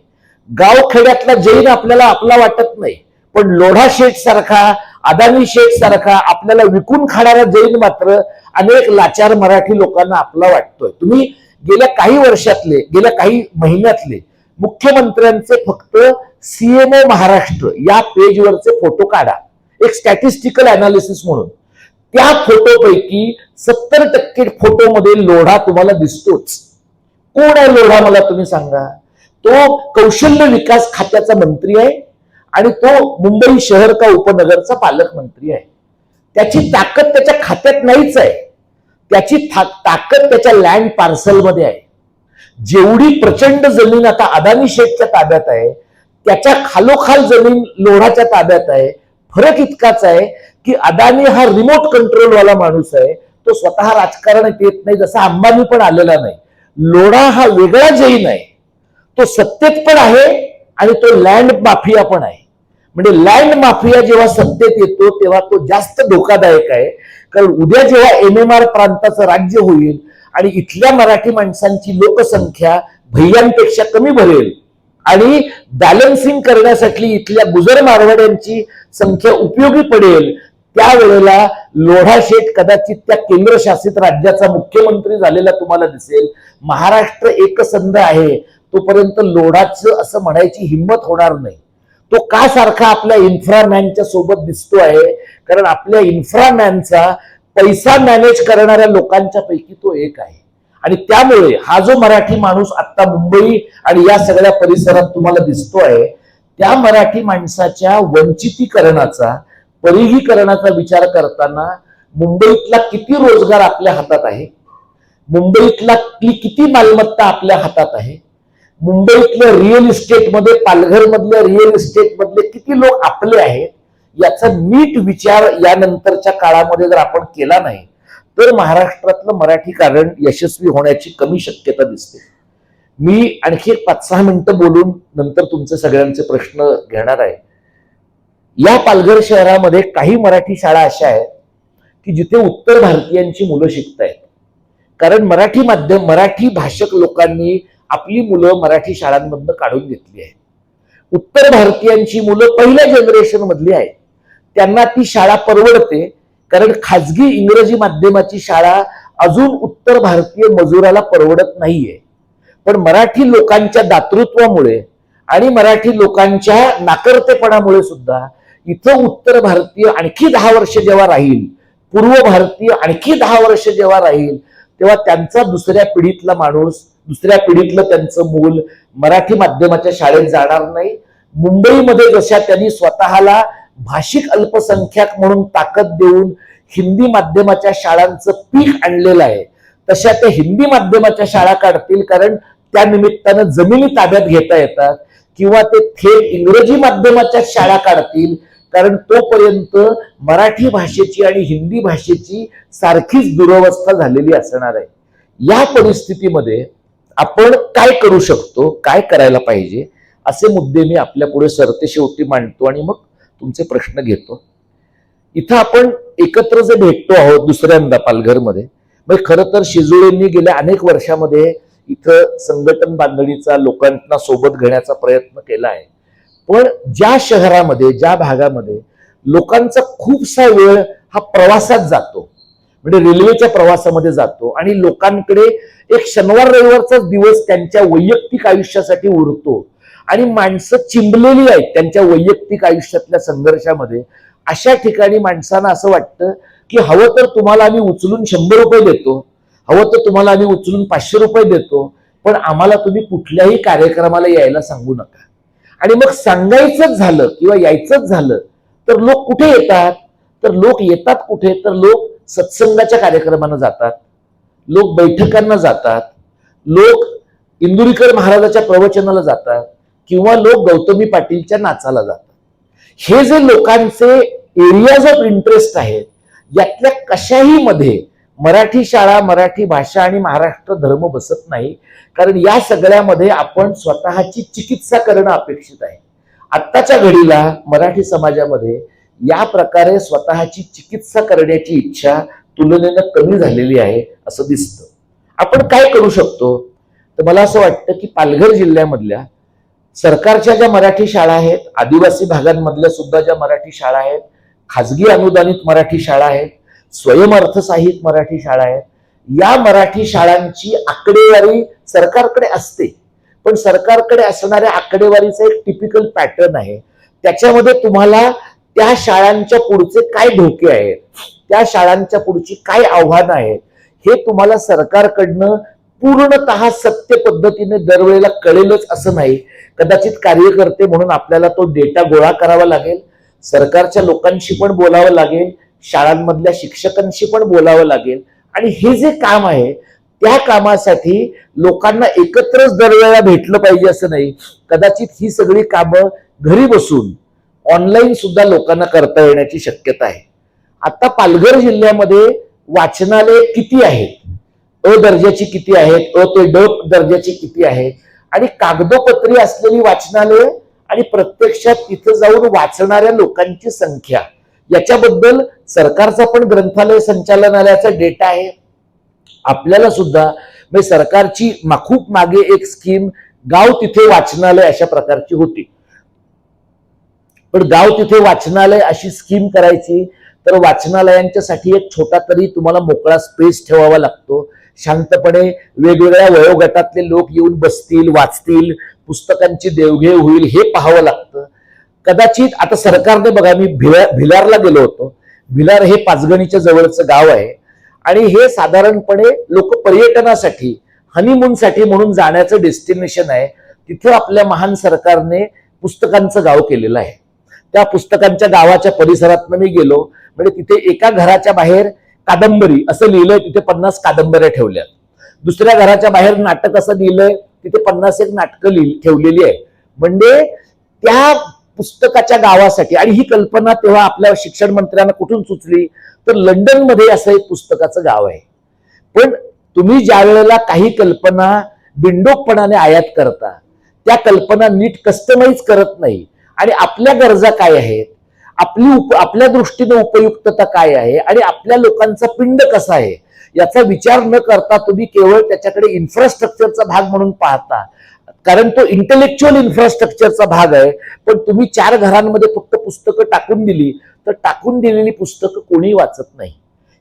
गावखेड्यातला जैन आपल्याला आपला वाटत नाही. पण लोढा शेठ सारखा, अदानी शेठ सारखा आपल्याला विकून खाणारा जैन मात्र अनेक लाचार मराठी लोकांना आपला वाटतोय. तुम्ही गेल्या काही वर्षातले, गेल्या काही महिन्यातले मुख्यमंत्र्यांचे फक्त सीएमओ महाराष्ट्र या पेजवरचे फोटो काढा, एक स्टॅटिस्टिकल अनालिसिस म्हणून. त्या फोटोपैकी 70% फोटोमध्ये लोढा तुम्हाला दिसतोच. कोण आहे लोढा मला तुम्ही सांगा? तो कौशल्य विकास खात्याचा मंत्री आहे आणि तो मुंबई शहर का उपनगरचा पालकमंत्री आहे. त्याची ताकद त्याच्या खात्यात नाहीच आहे, त्याची ताकद त्याच्या लँड पार्सलमध्ये आहे. जेवढी प्रचंड जमीन आता अदानी शेठच्या ताब्यात आहे त्याच्या खालोखाल जमीन लोढाच्या ताब्यात आहे. फरक इतकाच आहे की अदानी हा रिमोट कंट्रोलवाला माणूस आहे, तो स्वतः राजकारणात येत नाही, जसा अंबानी पण आलेला नाही. लोढा हा वेगळा जैन आहे, तो सत्तेत पण आहे आणि तो लँड माफिया पण आहे. म्हणजे लँड माफिया जेव्हा सत्तेत येतो तेव्हा तो जास्त धोकादायक आहे. कारण उद्या जेव्हा MMR प्रांताचं राज्य होईल आणि इथल्या मराठी माणसांची लोकसंख्या भैयांपेक्षा कमी भरेल आणि बॅलन्सिंग करण्यासाठी इथल्या गुजर मारवाड्यांची संख्या उपयोगी पडेल, त्यावेळेला लोढा शेठ कदाचित त्या केंद्रशासित राज्याचा मुख्यमंत्री झालेला तुम्हाला दिसेल. महाराष्ट्र एकसंध आहे तोपर्यंत लोढाचं असं म्हणायची हिंमत होणार नाही. तो का सारखा आपल्या इन्फ्रामॅनच्या सोबत दिसतो आहे? कारण आपल्या इन्फ्रामॅनचा पैसा मॅनेज करणाऱ्या लोकांच्या पैकी तो एक आहे. आणि त्यामुळे हा जो मराठी माणूस आता मुंबई आणि या सगळ्या परिसरात तुम्हाला दिसतोय, त्या मराठी माणसाच्या वंचितीकरणाचा, परिघीकरणाचा विचार करताना मुंबईतला किती रोजगार आपल्या हातात आहे, मुंबईतला किती मालमत्ता आपल्या हातात आहे, मुंबईतल्या रिअल इस्टेटमध्ये, पालघर मधल्या रिअल इस्टेट मधले किती लोक आपले आहेत, याचा नीट विचार यानंतरच्या काळामध्ये जर आपण केला नाही तर महाराष्ट्रातलं मराठीकरण यशस्वी होण्याची कमी शक्यता दिसते. मी आणखी 5-6 मिनिटं बोलून नंतर तुमचे सगळ्यांचे प्रश्न घेणार आहे. या पालघर शहरामध्ये काही मराठी शाळा अशा आहेत की जिथे उत्तर भारतीयांची मुलं शिकतायत, कारण मराठी भाषक लोकांनी आपली मुलं मराठी शाळांमधनं काढून घेतली आहेत. उत्तर भारतीयांची मुलं पहिल्या जनरेशन मधली आहेत, त्यांना ती शाळा परवडते, कारण खाजगी इंग्रजी माध्यमाची शाळा अजून उत्तर भारतीय मजुराला परवडत नाहीये. पण मराठी लोकांच्या दातृत्वामुळे आणि मराठी लोकांच्या नाकर्तेपणामुळे सुद्धा इथं उत्तर भारतीय आणखी 10 वर्ष जेव्हा राहील, पूर्व भारतीय आणखी 10 वर्ष जेव्हा राहील, तेव्हा त्यांचा दुसऱ्या पिढीतला माणूस, दुसऱ्या पिढीतलं त्यांचं मूल मराठी माध्यमाच्या शाळेत जाणार नाही. मुंबईमध्ये जशा त्यांनी स्वतःला भाषिक अल्पसंख्याक म्हणून ताकद देऊन हिंदी माध्यमाच्या शाळांचं पीक आणलेलं आहे, तशा त्या हिंदी माध्यमाच्या शाळा काढतील, कारण त्या निमित्तानं जमिनी ताब्यात घेता येतात, किंवा ते थेट इंग्रजी माध्यमाच्या शाळा काढतील, कारण तोपर्यंत मराठी भाषेची आणि हिंदी भाषेची सारखीच दुरवस्था झालेली असणार आहे. या परिस्थितीमध्ये आपण काय करू शकतो, काय करायला पाहिजे, असे मुद्दे मी आपल्या पुढे सरतेशेवटी मांडतो आणि मग तुमचे प्रश्न घेतो. इथं आपण एकत्र जे भेटतो आहोत दुसऱ्यांदा पालघरमध्ये, म्हणजे खरं तर शिजुळेंनी गेल्या अनेक वर्षामध्ये इथं संघटन बांधणीचा, लोकांना सोबत घेण्याचा प्रयत्न केला आहे. पण ज्या शहरामध्ये, ज्या भागामध्ये लोकांचा खूपसा वेळ हा प्रवासात जातो, म्हणजे रेल्वेच्या प्रवासामध्ये जातो, आणि लोकांकडे एक शनिवार रविवारचाच दिवस त्यांच्या वैयक्तिक आयुष्यासाठी उरतो, आणि माणसं चिंबलेली आहेत त्यांच्या वैयक्तिक आयुष्यातल्या संघर्षामध्ये, अशा ठिकाणी माणसांना असं वाटतं की हवं तर तुम्हाला आम्ही उचलून 100 रुपये देतो, हवं तर तुम्हाला आम्ही उचलून 500 रुपये देतो, पण आम्हाला तुम्ही कुठल्याही कार्यक्रमाला यायला सांगू नका. आणि मग सांगायचंच झालं किंवा यायचंच झालं तर लोक कुठे येतात, तर लोक येतात कुठे, तर लोक सत्संगाच्या कार्यक्रमांना जातात, लोक बैठकांना जातात, लोक इंदुरीकर महाराजाच्या प्रवचनाला जातात, किंवा लोक गौतमी पाटीलच्या नाचाला जातात. हे जे लोकांचे एरियाज ऑफ इंटरेस्ट आहेत, यातल्या कशाही मध्ये मराठी शाळा, मराठी भाषा आणि महाराष्ट्र धर्म बसत नाही, कारण या सगळ्यामध्ये आपण स्वतःची चिकित्सा करणं अपेक्षित आहे. आत्ताच्या घडीला मराठी समाजामध्ये या प्रकारे स्वतःची चिकित्सा करण्याची इच्छा तुलनेनं कमी झालेली आहे असं दिसतं. आपण काय करू शकतो, तर मला असं वाटतं की पालघर जिल्ह्यामधल्या सरकारच्या ज्या मराठी शाळा आहेत, आदिवासी भागांमधल्या सुद्धा ज्या मराठी शाळा आहेत, खाजगी अनुदानित मराठी शाळा आहेत, स्वयंअर्थसहाय्यित मराठी शाळा आहेत, या मराठी शाळांची आकडेवारी सरकारकडे असते. पण सरकारकडे असणाऱ्या आकडेवारीचा एक टिपिकल पॅटर्न आहे. त्याच्यामध्ये तुम्हाला त्या शाळांच्या पुढचे काय धोके आहेत, त्या शाळांच्या पुढची काय आव्हानं आहेत, हे तुम्हाला सरकारकडनं पूर्णतः सत्य पद्धतीने दरवेळेला कळेलच असं नाही. कदाचित कार्यकर्ते म्हणून आपल्याला तो डेटा गोळा करावा लागेल, सरकारच्या लोकांशी पण बोलावं लागेल, शाळांमधल्या शिक्षकांशी पण बोलावं लागेल, आणि हे जे काम आहे त्या कामासाठी लोकांना एकत्रच दरवेळेला भेटलं पाहिजे असं नाही. कदाचित ही सगळी कामं घरी बसून ऑनलाईन सुद्धा लोकांना करता येण्याची शक्यता आहे. आता पालघर जिल्ह्यामध्ये वाचनालय किती आहेत, अ दर्जाची किती आहेत, अ ते ड दर्जाची किती आहेत, आणि कागदोपत्री असलेली वाचनालय आणि प्रत्यक्षात तिथं जाऊन वाचणाऱ्या लोकांची संख्या, याच्याबद्दल सरकारचा पण ग्रंथालय संचालनालयाचा डेटा आहे. आपल्याला सुद्धा म्हणजे सरकारची खूप मागे एक स्कीम गाव तिथे वाचनालय अशा प्रकारची होती. पण गाव तिथे वाचनालय अशी स्कीम करायची तर वाचनालयांच्यासाठी एक छोटा तरी तुम्हाला मोकळा स्पेस ठेवावा लागतो. शांतपणे वेगवेगळ्या वयोगटातले लोक येऊन बसतील, वाचतील, पुस्तकांची देवघेव होईल हे पाहावं लागतं. कदाचित आता सरकारने बघा, मी भिलारला गेलो होतो. भिलार हे पाचगणीच्या जवळचं गाव आहे, आणि हे साधारणपणे लोक पर्यटनासाठी, हनीमूनसाठी म्हणून जाण्याचं डेस्टिनेशन आहे. तिथं आपल्या महान सरकारने पुस्तकांचं गाव केलेलं आहे. त्या पुस्तकांच्या गावाच्या परिसरात मी गेलो, म्हणजे तिथे एका घराच्या बाहेर कादंबरी असं लिहिलंय, तिथे 50 कादंबऱ्या ठेवल्यात. दुसऱ्या घराच्या बाहेर नाटक असं लिहिलंय, तिथे 50 एक नाटकं ठेवलेली आहे. म्हणजे त्या पुस्तकाच्या गावासाठी. आणि ही कल्पना तेव्हा आपल्या शिक्षण मंत्र्यांना कुठून सुचली, तर लंडनमध्ये असं एक पुस्तकाचं गाव आहे. पण तुम्ही ज्या वेळेला काही कल्पना बिंडोकपणाने आयात करता, त्या कल्पना नीट कस्टमाइज करत नाही आणि आपल्या गरजा काय आहेत, आपल्या दृष्टीने उपयुक्तता काय आहे आणि आपल्या लोकांचा पिंड कसा आहे याचा विचार न करता तुम्ही केवळ त्याच्याकडे इन्फ्रास्ट्रक्चरचा भाग म्हणून पाहता. कारण तो इंटेलेक्च्युअल इन्फ्रास्ट्रक्चरचा भाग आहे. पण तुम्ही 4 घरांमध्ये फक्त पुस्तकं टाकून दिली तर टाकून दिलेली पुस्तकं कोणी वाचत नाही.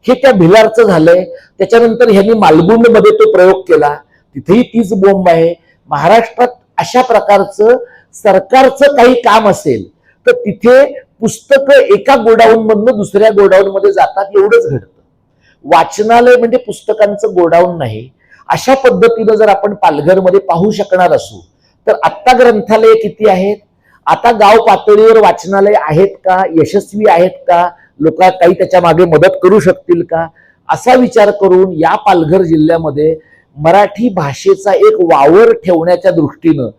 हे त्या भिलारचं झालंय. त्याच्यानंतर ह्यांनी मालगुंडमध्ये तो प्रयोग केला, तिथेही तीच बोंब आहे. महाराष्ट्रात अशा प्रकारचं सरकारचं काही काम असेल तर तिथे पुस्तकं एका गोडाऊन मधनं दुसऱ्या गोडाऊन मध्ये जातात, एवढंच घडतं. वाचनालय म्हणजे पुस्तकांचं गोडाऊन नाही. अशा पद्धतीनं जर आपण पालघरमध्ये पाहू शकणार असू तर आत्ता ग्रंथालय किती आहेत, आता गाव पातळीवर वाचनालय आहेत का, यशस्वी आहेत का, लोक काही त्याच्या मागे मदत करू शकतील का, असा विचार करून या पालघर जिल्ह्यामध्ये मराठी भाषेचा एक वावर ठेवण्याच्या दृष्टीनं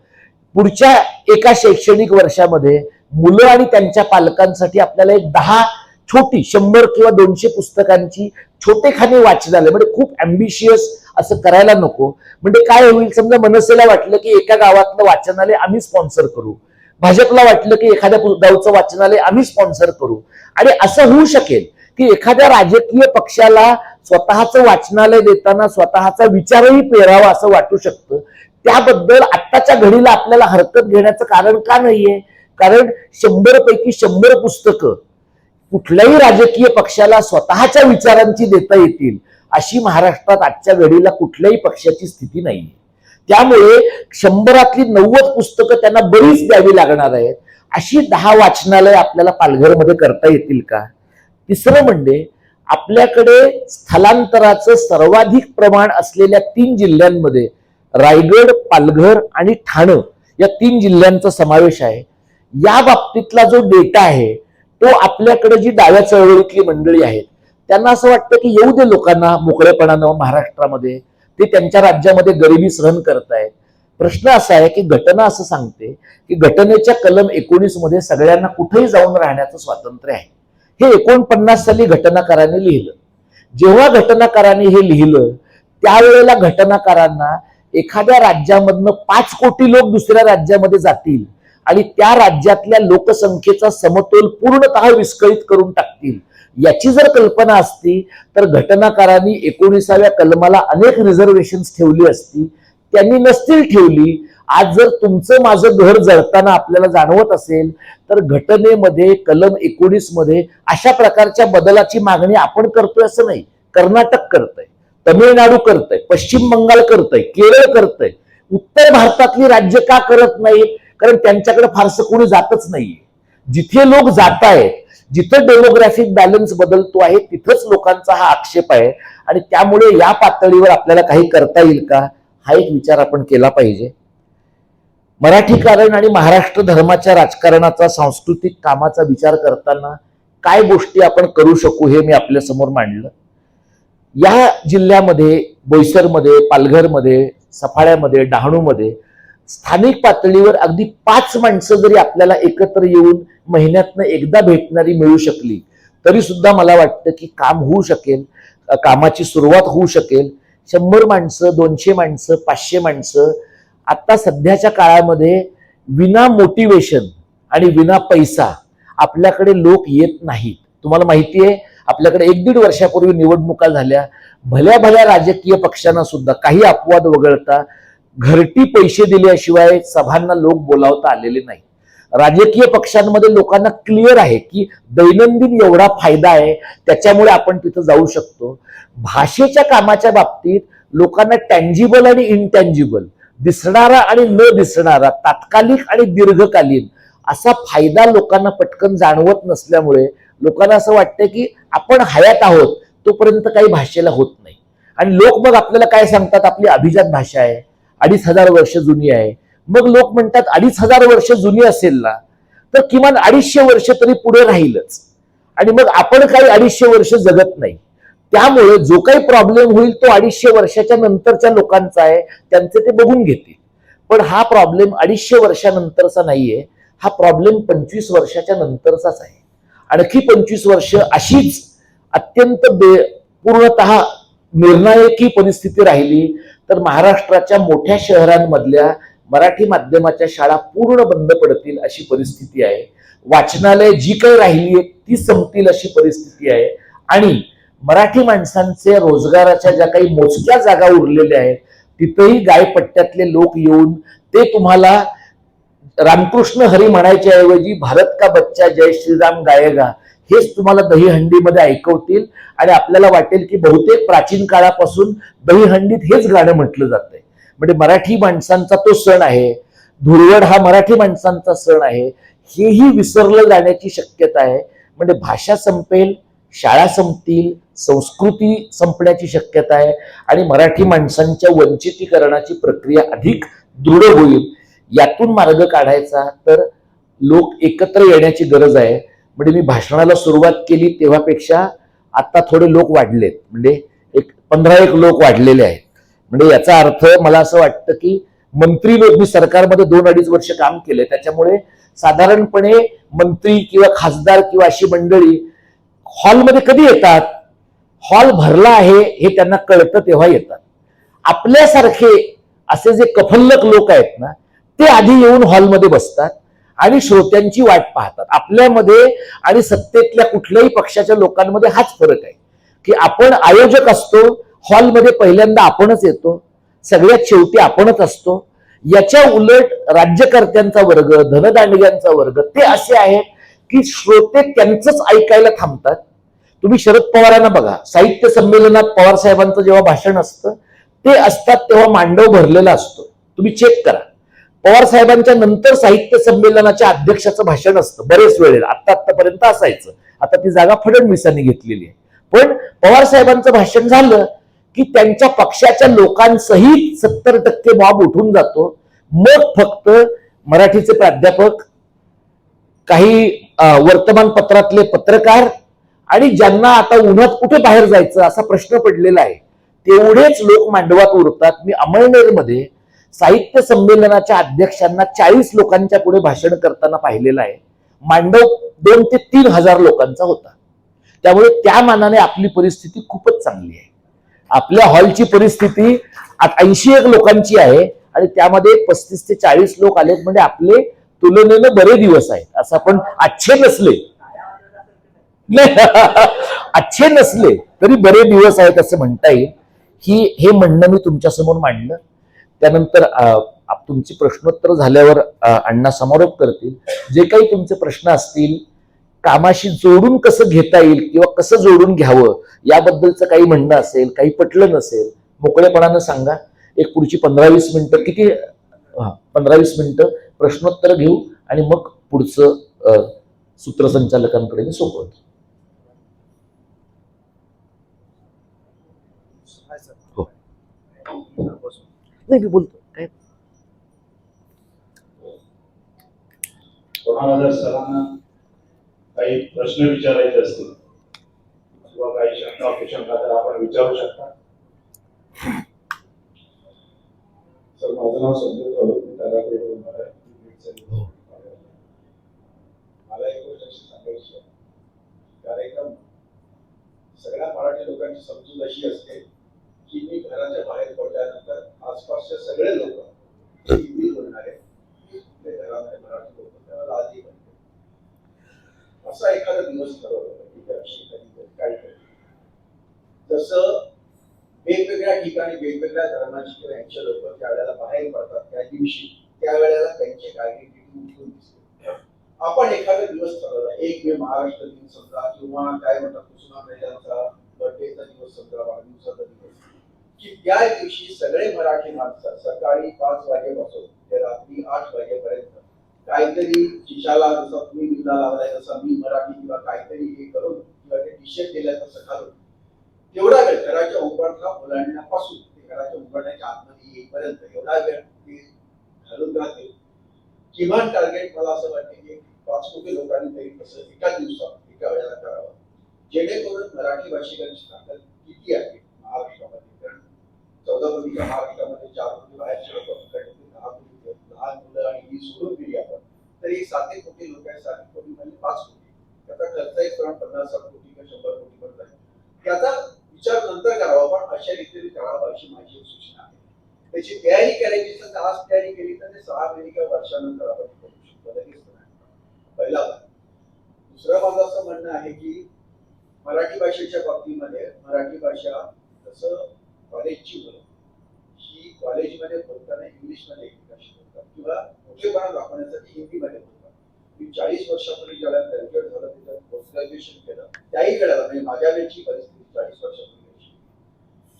पुढच्या एका शैक्षणिक वर्षामध्ये मुलं आणि त्यांच्या पालकांसाठी आपल्याला एक 10 छोटी 100 किंवा 200 पुस्तकांची छोटेखानी वाचनालय, म्हणजे खूप अँबिशियस असं करायला नको. म्हणजे काय होईल, समजा मनसेला वाटलं की एका गावातलं वाचनालय आम्ही स्पॉन्सर करू, भाजपला वाटलं की एखाद्या गावचं वाचनालय आम्ही स्पॉन्सर करू, आणि असं होऊ शकेल की एखाद्या राजकीय पक्षाला स्वतःचं वाचनालय देताना स्वतःचा विचारही पेरावा असं वाटू शकतं. त्याबद्दल आत्ताच्या घडीला आपल्याला हरकत घेण्याचं कारण का नाहीये, कारण 100 पैकी 100 पुस्तकं कुठल्याही राजकीय पक्षाला स्वतःच्या विचारांची देता येतील अशी महाराष्ट्रात आजच्या घडीला कुठल्याही पक्षाची स्थिती नाहीये. त्यामुळे 100रातली 90 पुस्तकं त्यांना बरीच द्यावी लागणार आहेत. अशी 10 वाचनालय आपल्याला पालघरमध्ये करता येतील का. तिसरं म्हणजे आपल्याकडे स्थलांतराचं सर्वाधिक प्रमाण असलेल्या 3 जिल्ह्यांमध्ये रायगड, पालघर आणि ठाणे या 3 जिल्ह्यांचा समावेश आहे. या बाबतीतला जो डेटा आहे तो आपल्याकडे जी डाव्या चळवळीतली मंडळी आहेत त्यांना असं वाटतं की येऊ दे लोकांना मोकळेपणानं महाराष्ट्रामध्ये, ते त्यांच्या राज्यामध्ये गरिबी सहन करतायत. प्रश्न असा आहे की घटना असं सांगते की घटनेच्या कलम 19 मध्ये सगळ्यांना कुठेही जाऊन राहण्याचं स्वातंत्र्य आहे. हे 49 साली घटनाकारांनी लिहिलं. जेव्हा घटनाकारांनी हे लिहिलं त्यावेळेला घटनाकारांना एखाद्या राज्यामधनं 5 कोटी लोक दुसऱ्या राज्यामध्ये जातील आणि त्या राज्यातल्या लोकसंख्येचा समतोल पूर्णतः विस्कळीत करून टाकतील याची जर कल्पना असती तर घटनाकारांनी 19व्या कलमाला अनेक रिझर्वेशन्स ठेवली असती. त्यांनी नसतील ठेवली. आज जर तुमचं माझं घर जळताना आपल्याला जाणवत असेल तर घटनेमध्ये कलम 19 मध्ये अशा प्रकारच्या बदलाची मागणी आपण करतोय असं नाही. कर्नाटक करतंय, तमिळनाडू करतंय, पश्चिम बंगाल करतंय, केरळ करतंय. उत्तर भारतातली राज्य का करत नाहीत, कारण त्यांच्याकडे फारसं कोणी जातच नाहीये. जिथे लोक जात आहेत, जिथे डेमोग्राफिक बॅलन्स बदलतो आहे तिथंच लोकांचा हा आक्षेप आहे. आणि त्यामुळे या पातळीवर आपल्याला काही करता येईल का हा एक विचार आपण केला पाहिजे. मराठीकरण आणि महाराष्ट्र धर्माच्या राजकारणाचा सांस्कृतिक कामाचा विचार करताना काय गोष्टी आपण करू शकू हे मी आपल्या समोर मांडलं. या जिल्ह्यामध्ये बोईसरमध्ये, पालघरमध्ये, सफाळ्यामध्ये, डहाणूमध्ये स्थानिक पातळीवर अगदी 5 माणसं जरी आपल्याला एकत्र येऊन महिन्यातनं एकदा भेटणारी मिळू शकली तरी सुद्धा मला वाटतं की काम होऊ शकेल, कामाची सुरुवात होऊ शकेल. 100 माणसं, 200 माणसं, 500 माणसं आता सध्याच्या काळामध्ये विना मोटिवेशन आणि विना पैसा आपल्याकडे लोक येत नाहीत. तुम्हाला माहिती आहे आपल्याकडे 1-1.5 वर्षापूर्वी निवडणुका झाल्या. भल्या भल्या राजकीय पक्षांना सुद्धा काही अपवाद वगळता घरटी पैसे दिल्याशिवाय सभांना लोक बोलावता आलेले नाही. राजकीय पक्षांमध्ये लोकांना क्लिअर आहे की दैनंदिन एवढा फायदा आहे त्याच्यामुळे आपण तिथं जाऊ शकतो. भाषेच्या कामाच्या बाबतीत लोकांना टँजिबल आणि इनटँजिबल, दिसणारा आणि न दिसणारा, तात्कालिक आणि दीर्घकालीन असा फायदा लोकांना पटकन जाणवत नसल्यामुळे लोकांना असं वाटतं की आपण हयात आहोत तोपर्यंत काही भाषेला होत नाही. आणि लोक मग आपल्याला काय सांगतात, आपली अभिजात भाषा आहे, 2500 वर्ष जुनी आहे. मग लोक म्हणतात 2500 वर्ष जुनी असेल ना तर किमान 250 वर्ष तरी पुढे राहीलच. आणि मग आपण काही 250 वर्ष जगत नाही. त्यामुळे जो काही प्रॉब्लेम होईल तो 250 वर्षाच्या नंतरच्या लोकांचा आहे, त्यांचे ते बघून घेतील. पण हा प्रॉब्लेम 250 वर्षानंतरचा नाहीये, हा प्रॉब्लेम 25 वर्षाच्या नंतरचाच आहे. आणखी 25 वर्ष अशीच अत्यंत पूर्णतः निर्णायकी परिस्थिती राहिली तर महाराष्ट्राच्या मोठ्या शहरांमधल्या मराठी माध्यमाच्या शाळा पूर्ण बंद पडतील अशी परिस्थिती आहे. वाचनालय जी काही राहिली आहेत ती संपतील अशी परिस्थिती आहे. आणि मराठी माणसांचे रोजगाराच्या ज्या काही मोजक्या जागा उरलेल्या आहेत तिथेही गायपट्ट्यातले लोक येऊन ते तुम्हाला रामकृष्ण हरी म्हणायच्या ऐवजी भारत का बच्चा जय श्रीराम गायेगा हेच तुम्हाला दहीहंडीमध्ये ऐकवतील. आणि आपल्याला वाटेल की बहुतेक प्राचीन काळापासून दहीहंडीत हेच गाणं म्हटलं जातंय. म्हणजे मराठी माणसांचा तो सण आहे, धुळवड हा मराठी माणसांचा सण आहे, हेही विसरलं जाण्याची शक्यता आहे. म्हणजे भाषा संपेल, शाळा संपतील, संस्कृती संपण्याची शक्यता आहे आणि मराठी माणसांच्या वंचितीकरणाची प्रक्रिया अधिक दृढ होईल. यातून मार्ग काढायचा तर लोक एकत्र येण्याची गरज आहे. म्हणजे मी भाषणाला सुरुवात केली तेव्हापेक्षा आता थोडे लोक वाढलेत, म्हणजे 15 लोक वाढलेले आहेत. म्हणजे याचा अर्थ मला असं वाटतं की मंत्री लोक, मी सरकारमध्ये 2-2.5 वर्ष काम केले, त्याच्यामुळे साधारणपणे मंत्री किंवा खासदार किंवा अशी मंडळी हॉलमध्ये कधी येतात, हॉल भरला आहे हे त्यांना कळतं तेव्हा येतात. आपल्यासारखे असे जे कफल्लक लोक आहेत ना ते आधी येऊन हॉलमध्ये बसतात आणि श्रोत्यांची वाट पाहतात. आपल्यामध्ये आणि सत्तेतल्या कुठल्याही पक्षाच्या लोकांमध्ये हाच फरक आहे की आपण आयोजक असतो, हॉलमध्ये पहिल्यांदा आपणच येतो, सगळ्यात शेवटी आपणच असतो. याच्या उलट राज्यकर्त्यांचा वर्ग, धनदांडग्यांचा वर्ग ते असे आहेत की श्रोते त्यांचंच ऐकायला थांबतात. तुम्ही शरद पवारांना बघा, साहित्य संमेलनात पवार साहेबांचं जेव्हा भाषण असतं ते असतात तेव्हा मांडव भरलेला असतो, तुम्ही चेक करा. पवार साहेबांच्या नंतर साहित्य संमेलनाच्या अध्यक्षाचं भाषण असतं बरेच वेळेला, आतापर्यंत असायचं, आता ती जागा फडणवीसांनी घेतलेली आहे. पण पवार साहेबांचं भाषण झालं की त्यांच्या पक्षाच्या लोकांसहित 70% मॉब उठून जातो. मग फक्त मराठीचे प्राध्यापक, काही वर्तमानपत्रातले पत्रकार आणि ज्यांना आता उन्हात कुठे बाहेर जायचं असा प्रश्न पडलेला आहे तेवढेच लोक मांडवात उरतात. मी अमळनेरमध्ये साहित्य संमेलनाच्या अध्यक्षांना 40 लोकांच्या पुढे भाषण करताना पाहिलेलं आहे. मांडव 2 ते 3 हजार लोकांचा होता. त्यामुळे त्या मानाने आपली परिस्थिती खूपच चांगली आहे. आपल्या हॉलची परिस्थिती 81 लोकांची आहे आणि त्यामध्ये 35 ते 40 लोक आलेत, म्हणजे आपले तुलनेनं बरे दिवस आहेत. असं आपण अच्छे नसले अच्छे नसले तरी बरे दिवस आहेत असं म्हणता येईल. हे म्हणणं मी तुमच्या समोर मांडलं. त्यानंतर तुमची प्रश्नोत्तर झाल्यावर अण्णा समारोप करतील. जे काही तुमचे प्रश्न असतील, कामाशी जोडून कसं घेता येईल किंवा कसं जोडून घ्यावं याबद्दलचं काही म्हणणं असेल, काही पटलं नसेल, मोकळेपणानं सांगा. एक पुढची 15-20 मिनिटं, किती 15-20 मिनिटं प्रश्नोत्तर घेऊ आणि मग पुढचं सूत्रसंचालकांकडे मी सोपवतो. नाही, मी बोलतो काय. कोणाला जर सरांना काही प्रश्न विचारायचे असतील किंवा काही शंका अपेक्षा तर आपण विचारू शकता. सर, माझं नाव संजय थोडं, मी तारापूरवरून आहे. मला एक गोष्ट अशी सांगायची आहे, कार्यक्रम सगळ्या मराठी लोकांची समजूत अशी असते की मी घराच्या बाहेर पडल्यानंतर आसपासचे सगळे लोक हिंदी बोलणारे, घरामध्ये मराठी लोक त्याला आधी म्हणते. असा एखादा दिवस ठरवला की त्या दिवशी कधी काय करते. जसं वेगवेगळ्या ठिकाणी वेगवेगळ्या धर्माची किंवा यांचे लोक ज्या वेळेला बाहेर पडतात त्या दिवशी त्यावेळेला त्यांची आयडेंटिटी उठून दिसते. आपण एखादा दिवस ठरवला, 1 मे महाराष्ट्र दिन समजा, किंवा काय म्हणतात कुसुमा मेहरांचा बर्थडेचा दिवस समजा, वाढदिवसाचा दिवस, की त्या दिवशी सगळे मराठी माणसं सकाळी 5 वाजेपासून ते रात्री 8 वाजेपर्यंत काहीतरी खिशाला, जसं तुम्ही बिल्ला लावलाय तसं मी मराठी किंवा काहीतरी हे करून किंवा ते टी-शर्ट दिलं तसं घालून तेवढा वेळ घराच्या उंबरठा ओलांडण्यापासून ते घराच्या उंबरठ्याच्या आतमध्ये येईपर्यंत एवढा वेळ ते घालून राहते. किमान टार्गेट मला असं वाटतं की 5 कोटी लोकांनी तरी तसं एका दिवसात एका वेळेला करावं, जेणेकरून मराठी भाषिकांची ताकद किती आहे महाराष्ट्रामध्ये, कारण 14 कोटीच्या महाराष्ट्रामध्ये 4 कोटी बाहेरचे लोक, 10 कोटी लहान मुलं आणि ही सोडून दिली आपण तरी 7 कोटी लोक आहेत. 7 कोटी म्हणजे 5 कोटी. त्याचा खर्च आहे साधारण 50-60 कोटी किंवा 100 कोटी पर्यंत आहे. त्याचा विचार नंतर करावा, पण अशा रीतीने करावा अशी माझी एक सूचना आहे. त्याची तयारी करायची तर आज तयारी केली तर ते 6 महिने किंवा वर्षानंतर आपण करू शकतो, लगेच नाही. पहिला भाग. दुसरं माझं असं म्हणणं आहे की मराठी भाषेच्या बाबतीमध्ये मराठी भाषा जसं कॉलेजची मुलं ही कॉलेजमध्ये बोलताना इंग्लिशमध्ये एकमेकांशी बोलतात किंवा मोठेपणा दाखवण्यासाठी हिंदीमध्ये बोलतात. मी 40 वर्षापूर्वी ज्याला ग्रॅज्युएट झालं त्याच्यात पोस्ट ग्रॅज्युएशन केलं त्याही वेळेला म्हणजे माझ्या वेळची परिस्थिती 40 वर्षापूर्वी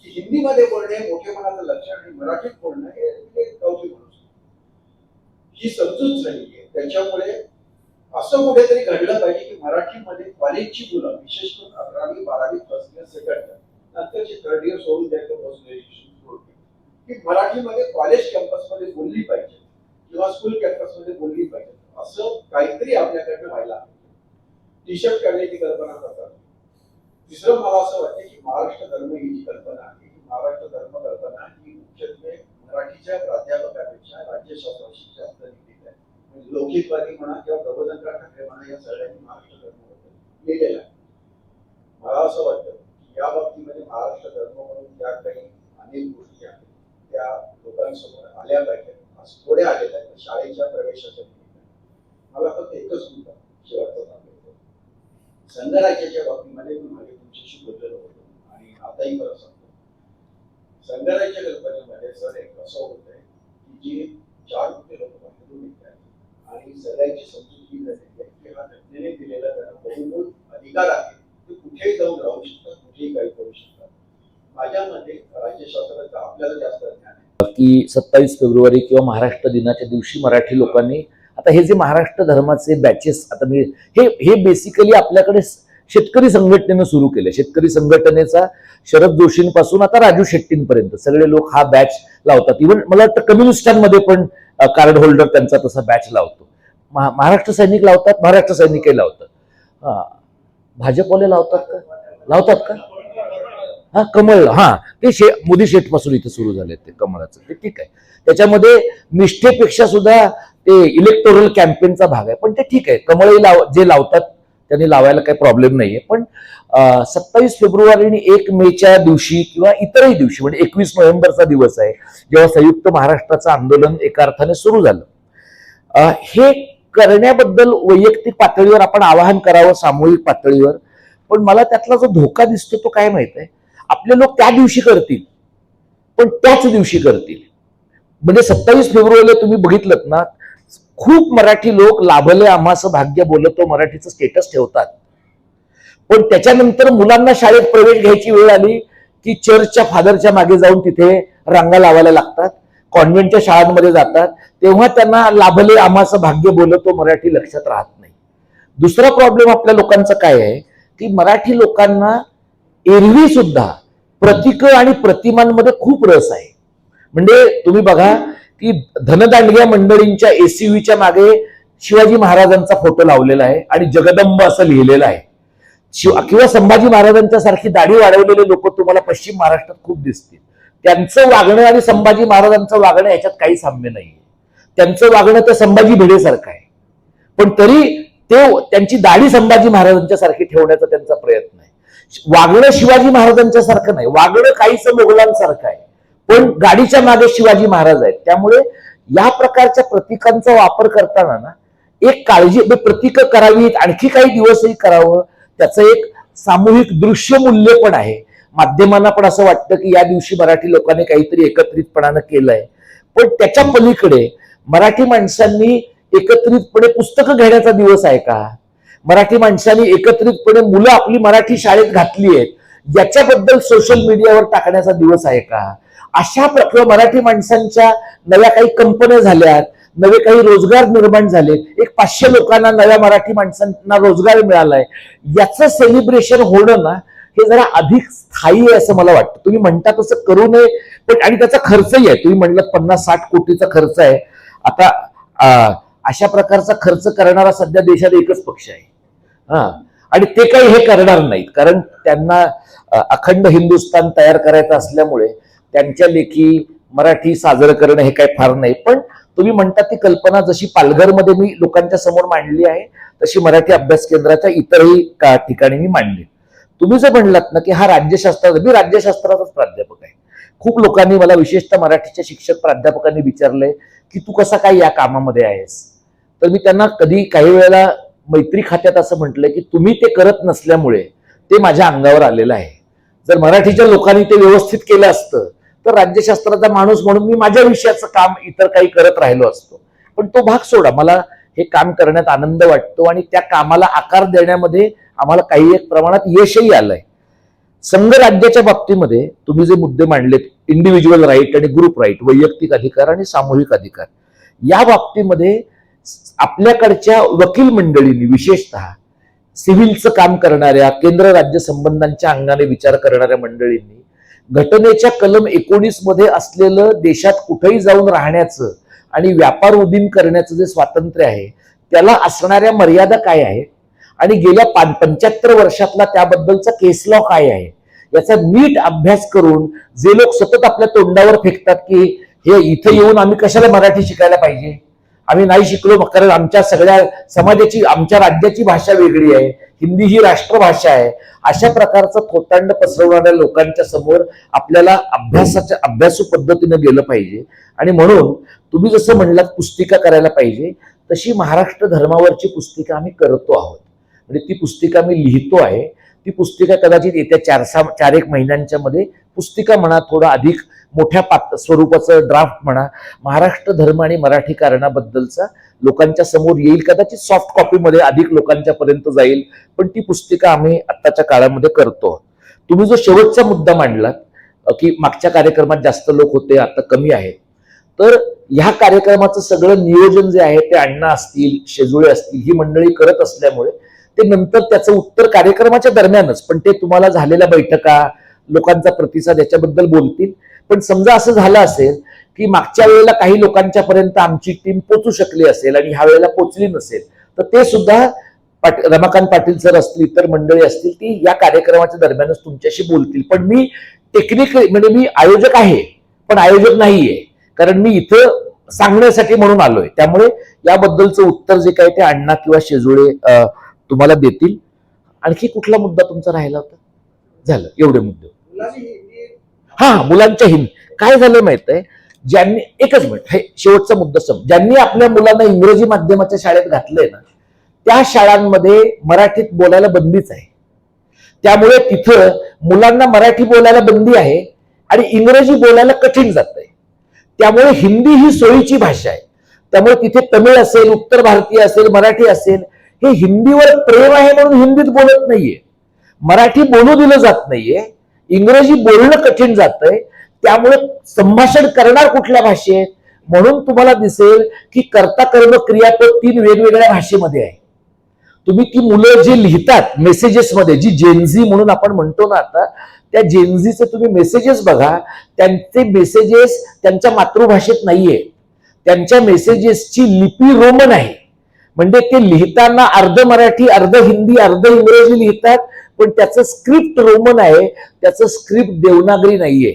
की हिंदीमध्ये बोलणे मोठेपणाचं लक्षण आणि मराठीत बोलणं हे कौतुक म्हणून ही समजूत झाली आहे. त्याच्यामुळे असं कुठेतरी घडलं पाहिजे की मराठीमध्ये कॉलेजची मुलं विशेष करून 11वी 12वी फर्स्ट इयर सेकंड इयर नंतरची थर्ड इयर सोडून द्यायचं पोस्ट ग्रॅज्युएशन सोडून की मराठीमध्ये कॉलेज कॅम्पसमध्ये बोलली पाहिजे किंवा स्कूल कॅम्पसमध्ये बोलली पाहिजे असं काहीतरी आपल्याकडनं व्हायला हवं. टी शर्ट करण्याची कल्पना करतात. तिसरं मला असं वाटतं की महाराष्ट्र धर्म ही जी कल्पना आहे ही महाराष्ट्र धर्म कल्पना ही मुख्यत्वे मराठीच्या प्राध्यापकापेक्षा राज्यशास्त्राशी जास्त निगडीत आहे. म्हणजे लौकिकवादी म्हणा किंवा प्रबोधनकार ठाकरे म्हणा या सगळ्यांनी महाराष्ट्र धर्माबद्दल लिहिलेलं आहे. मला असं वाटतं की या बाबतीमध्ये महाराष्ट्र धर्म म्हणून ज्या काही अनेक गोष्टी आहेत त्या लोकांसमोर आल्या पाहिजेत. आज थोड्या आलेल्या आहेत शाळेच्या प्रवेशाच्या निमित्ताने. मला फक्त एकच मुद्दा शेवटचा सांगायचा. संघराज्याच्या बाबतीमध्ये मी मागे तुमच्याशी बोललेलो होतो आणि आताही परत सांगतो. संघराज्य कल्पनेमध्ये सर एक असं होतंय की जे 4 कोटी लोक बाहेरून येत आहेत आणि सगळ्यांची समजूत ही झालेली आहे की हा घटनेने दिलेला त्यांना बहुमूल अधिकार आहे. ते कुठेही जाऊन राहू शकतात, कुठेही काही करू शकतात. माझ्या मते राज्यशास्त्राचं आपल्याला जास्त ज्ञान आहे की 27 फेब्रुवारी किंवा महाराष्ट्र दिनाच्या दिवशी मराठी लोकांनी आता हे जे महाराष्ट्र धर्माचे बॅचेस आता मी हे बेसिकली आपल्याकडे शेतकरी संघटनेनं सुरू केले. शेतकरी संघटनेचा शरद जोशींपासून आता राजू शेट्टींपर्यंत सगळे लोक हा बॅच लावतात. इव्हन मला वाटतं कम्युनिस्टांमध्ये पण कार्ड होल्डर त्यांचा तसा बॅच लावतो. महाराष्ट्र सैनिक लावतात, महाराष्ट्र सैनिकही लावतात. भाजपवाले लावतात का हा कमळ ते मोदी शेठ पासून इथे सुरू झाले ते कमळाचं ते ठीक आहे. त्याच्यामध्ये निष्ठेपेक्षा सुद्धा ते इलेक्टोरल कॅम्पेनचा भाग आहे पण ते ठीक आहे. कमळही जे लावतात त्यांनी लावायला काही प्रॉब्लेम नाहीये. पण 27 फेब्रुवारी आणि 1 मेच्या दिवशी किंवा इतरही दिवशी म्हणजे 21 नोव्हेंबरचा दिवस आहे जेव्हा संयुक्त महाराष्ट्राचं आंदोलन एका अर्थाने सुरू झालं. हे करण्याबद्दल वैयक्तिक पातळीवर आपण आवाहन करावं सामूहिक पातळीवर. पण मला त्यातला जो धोका दिसतो तो काय माहित आहे, आपले लोक त्या दिवशी करतील पण त्याच दिवशी करतील. म्हणजे 27 फेब्रुवारीला तुम्ही बघितलं ना खूप मराठी लोक लाभले आम्हास भाग्य बोलतो मराठीचं स्टेटस ठेवतात. पण त्याच्यानंतर मुलांना शाळेत प्रवेश घ्यायची वेळ आली की चर्चच्या फादरच्या मागे जाऊन तिथे रांगा लावायला लागतात. कॉन्व्हेंटच्या शाळांमध्ये जातात तेव्हा त्यांना लाभले आम्हास भाग्य बोलतो मराठी लक्षात राहत नाही. दुसरा प्रॉब्लेम आपल्या लोकांचा काय आहे की मराठी लोकांना एरवी सुद्धा प्रतीक आणि प्रतिमांमध्ये खूप रस आहे. म्हणजे तुम्ही बघा की धनदांडग्या मंडळींच्या एसयूव्हीच्या मागे शिवाजी महाराजांचा फोटो लावलेला आहे आणि जगदंब असं लिहिलेलं आहे. किंवा संभाजी महाराजांच्या सारखी दाढी वाढवलेले लोक तुम्हाला पश्चिम महाराष्ट्रात खूप दिसतील. त्यांचं वागणं आणि संभाजी महाराजांचं वागणं याच्यात काही साम्य नाहीये. त्यांचं वागणं तर संभाजी भिडेसारखं आहे पण तरी ते त्यांची दाढी संभाजी महाराजांच्या सारखी ठेवण्याचा त्यांचा प्रयत्न आहे. वागणं शिवाजी महाराजांच्या सारखं नाही, वागणं काहीसं मोगलांसारखं आहे पण गाडीच्या मागे शिवाजी महाराज आहेत. त्यामुळे या प्रकारच्या प्रतीकांचा वापर करताना ना एक काळजी प्रतीक करावीत, आणखी काही दिवसही करावं. त्याचं एक सामूहिक दृश्य मूल्य पण आहे. माध्यमांना पण असं वाटतं की या दिवशी मराठी लोकांनी काहीतरी एकत्रितपणानं केलंय. पण त्याच्या पलीकडे मराठी माणसांनी एकत्रितपणे पुस्तकं घेण्याचा दिवस आहे का? मराठी माणसांनी एकत्रितपणे मुलं आपली मराठी शाळेत घातली आहेत याच्याबद्दल सोशल मीडियावर टाकण्याचा दिवस आहे का? अशा प्रकारे मराठी माणसांच्या नव्या काही कंपन्या झाल्यात, नवे काही रोजगार निर्माण झाले, एक 500 लोकांना नव्या मराठी माणसांना रोजगार मिळालाय, याचं सेलिब्रेशन होणं ना हे जरा अधिक स्थायी आहे असं मला वाटतं. तुम्ही म्हणता तसं करू नये पण आणि त्याचा खर्चही आहे. तुम्ही म्हणलात 50-60 कोटीचा खर्च आहे. आता अशा प्रकारचा खर्च करणारा सध्या देशात एकच पक्ष आहे आणि ते काही हे करणार नाहीत, कारण त्यांना अखंड हिंदुस्थान तयार करायचं असल्यामुळे त्यांच्या लेखी मराठी साजरं करणं हे काही फार नाही. पण तुम्ही म्हणता ती कल्पना जशी पालघरमध्ये मी लोकांच्या समोर मांडली आहे तशी मराठी अभ्यास केंद्राच्या इतरही ठिकाणी मी मांडली. तुम्ही जर म्हणलात ना की हा राज्यशास्त्राचा, मी राज्यशास्त्राचाच प्राध्यापक आहे. खूप लोकांनी मला, विशेषतः मराठीच्या शिक्षक प्राध्यापकांनी विचारलंय की तू कसा काय या कामामध्ये आहेस. तर मी त्यांना कधी काही वेळेला मैत्री खात्यात असं म्हटलंय की तुम्ही ते करत नसल्यामुळे ते माझ्या अंगावर आलेलं आहे. जर मराठीच्या लोकांनी ते व्यवस्थित केलं असतं तर राज्यशास्त्राचा माणूस म्हणून मी माझ्या विषयाचं काम इतर काही करत राहिलो असतो. पण तो भाग सोडा, मला हे काम करण्यात आनंद वाटतो आणि त्या कामाला आकार देण्यामध्ये आम्हाला काही एक प्रमाणात यशही आलंय. संघराज्याच्या बाबतीमध्ये तुम्ही जे मुद्दे मांडलेत, इंडिव्हिज्युअल राईट आणि ग्रुप राईट, वैयक्तिक अधिकार आणि सामूहिक अधिकार, या बाबतीमध्ये आपल्याकडच्या वकील मंडळींनी, विशेषतः सिव्हिलचं काम करणाऱ्या, केंद्र राज्य संबंधांच्या अंगाने विचार करणाऱ्या मंडळींनी घटनेच्या कलम 19 मध्ये असलेलं देशात कुठेही जाऊन राहण्याचं आणि व्यापार उदीम करण्याचं जे स्वातंत्र्य आहे त्याला असणाऱ्या मर्यादा काय आहेत आणि गेल्या 75 वर्षातला त्याबद्दलचा केस लॉ काय आहे याचा नीट अभ्यास करून जे लोक सतत आपल्या तोंडावर फेकतात की हे इथे येऊन आम्ही कशाला मराठी शिकायला पाहिजे, आम्ही नाही शिकलो कारण आमच्या सगळ्या समाजाची, आमच्या राज्याची भाषा वेगळी आहे, हिंदी ही राष्ट्रभाषा आहे, अशा प्रकारचं थोतांड पसरवणाऱ्या लोकांच्या समोर आपल्याला अभ्यासू पद्धतीने गेलं पाहिजे. आणि म्हणून तुम्ही जसं म्हणलात पुस्तिका करायला पाहिजे, तशी महाराष्ट्र धर्मावरची पुस्तिका आम्ही करतो आहोत. म्हणजे ती पुस्तिका मी लिहितो आहे. ती पुस्तिका कदाचित येत्या 4-1 महिन्यांच्या मध्ये पुस्तिका म्हणा, थोडं अधिक मोठ्या स्वरूपाचं ड्राफ्ट म्हणा, महाराष्ट्र धर्म आणि मराठी कारणाबद्दलचा लोकांच्या समोर येईल. कदाचित सॉफ्ट कॉपीमध्ये अधिक लोकांच्या पर्यंत जाईल, पण ती पुस्तिका आम्ही आत्ताच्या काळामध्ये करतो. तुम्ही जो शेवटचा मुद्दा मांडलात की मागच्या कार्यक्रमात जास्त लोक होते, आता कमी आहेत, तर ह्या कार्यक्रमाचं सगळं नियोजन जे आहे ते अण्णा असतील, शेजुळे असतील, ही मंडळी करत असल्यामुळे ते नंतर त्याचं उत्तर कार्यक्रमाच्या दरम्यानच, पण ते तुम्हाला झालेल्या बैठका, लोकांचा प्रतिसाद याच्याबद्दल बोलतील. पण समजा असं झालं असेल की मागच्या वेळेला काही लोकांच्या पर्यंत आमची टीम पोचू शकली असेल आणि ह्या वेळेला पोचली नसेल, तर ते सुद्धा रमाकांत पाटील सर असतील, इतर मंडळी असतील, ती या कार्यक्रमाच्या दरम्यानच तुमच्याशी बोलतील. पण मी टेक्निकली, म्हणजे मी आयोजक आहे पण आयोजक नाहीये, कारण मी इथं सांगण्यासाठी म्हणून आलोय. त्यामुळे याबद्दलचं उत्तर जे काय ते अण्णा किंवा शेजुळे तुम्हाला देतील. आणखी कुठला मुद्दा तुमचा राहिला होता? झालं, एवढे मुद्दे. हा, मुलांच्या काय झालं माहित आहे, ज्यांनी, एकच मिनिट, हे शेवटचा मुद्दा ज्यांनी आपल्या मुलांना इंग्रजी माध्यमाच्या शाळेत घातलंय ना, त्या शाळांमध्ये मराठीत बोलायला बंदीच आहे. त्यामुळे तिथं मुलांना मराठी बोलायला बंदी आहे आणि इंग्रजी बोलायला कठीण जात आहे. त्यामुळे हिंदी ही सोयीची भाषा आहे. त्यामुळे तिथे तमिळ असेल, उत्तर भारतीय असेल, मराठी असेल, हे हिंदीवर प्रेम आहे म्हणून हिंदीत बोलत नाहीये, मराठी बोलू दिलं जात नाहीये, इंग्रजी बोलणं कठीण जातंय. त्यामुळे संभाषण करणार कुठल्या भाषेत, म्हणून तुम्हाला दिसेल की कर्ता कर्म क्रियापद 3 वेगवेगळ्या भाषेमध्ये आहे. तुम्ही ती मुलं जे लिहितात मेसेजेस मध्ये, जी जेनझी म्हणून आपण म्हणतो ना आता, त्या जेनझीचे तुम्ही मेसेजेस बघा, त्यांचे मेसेजेस त्यांच्या मातृभाषेत नाहीये, त्यांच्या मेसेजेसची लिपी रोमन आहे. म्हणजे ते लिहिताना अर्ध मराठी, अर्ध हिंदी, अर्ध इंग्रजी लिहितात, पण त्याचं स्क्रिप्ट रोमन आहे, त्याचं स्क्रिप्ट देवनागरी नाहीये.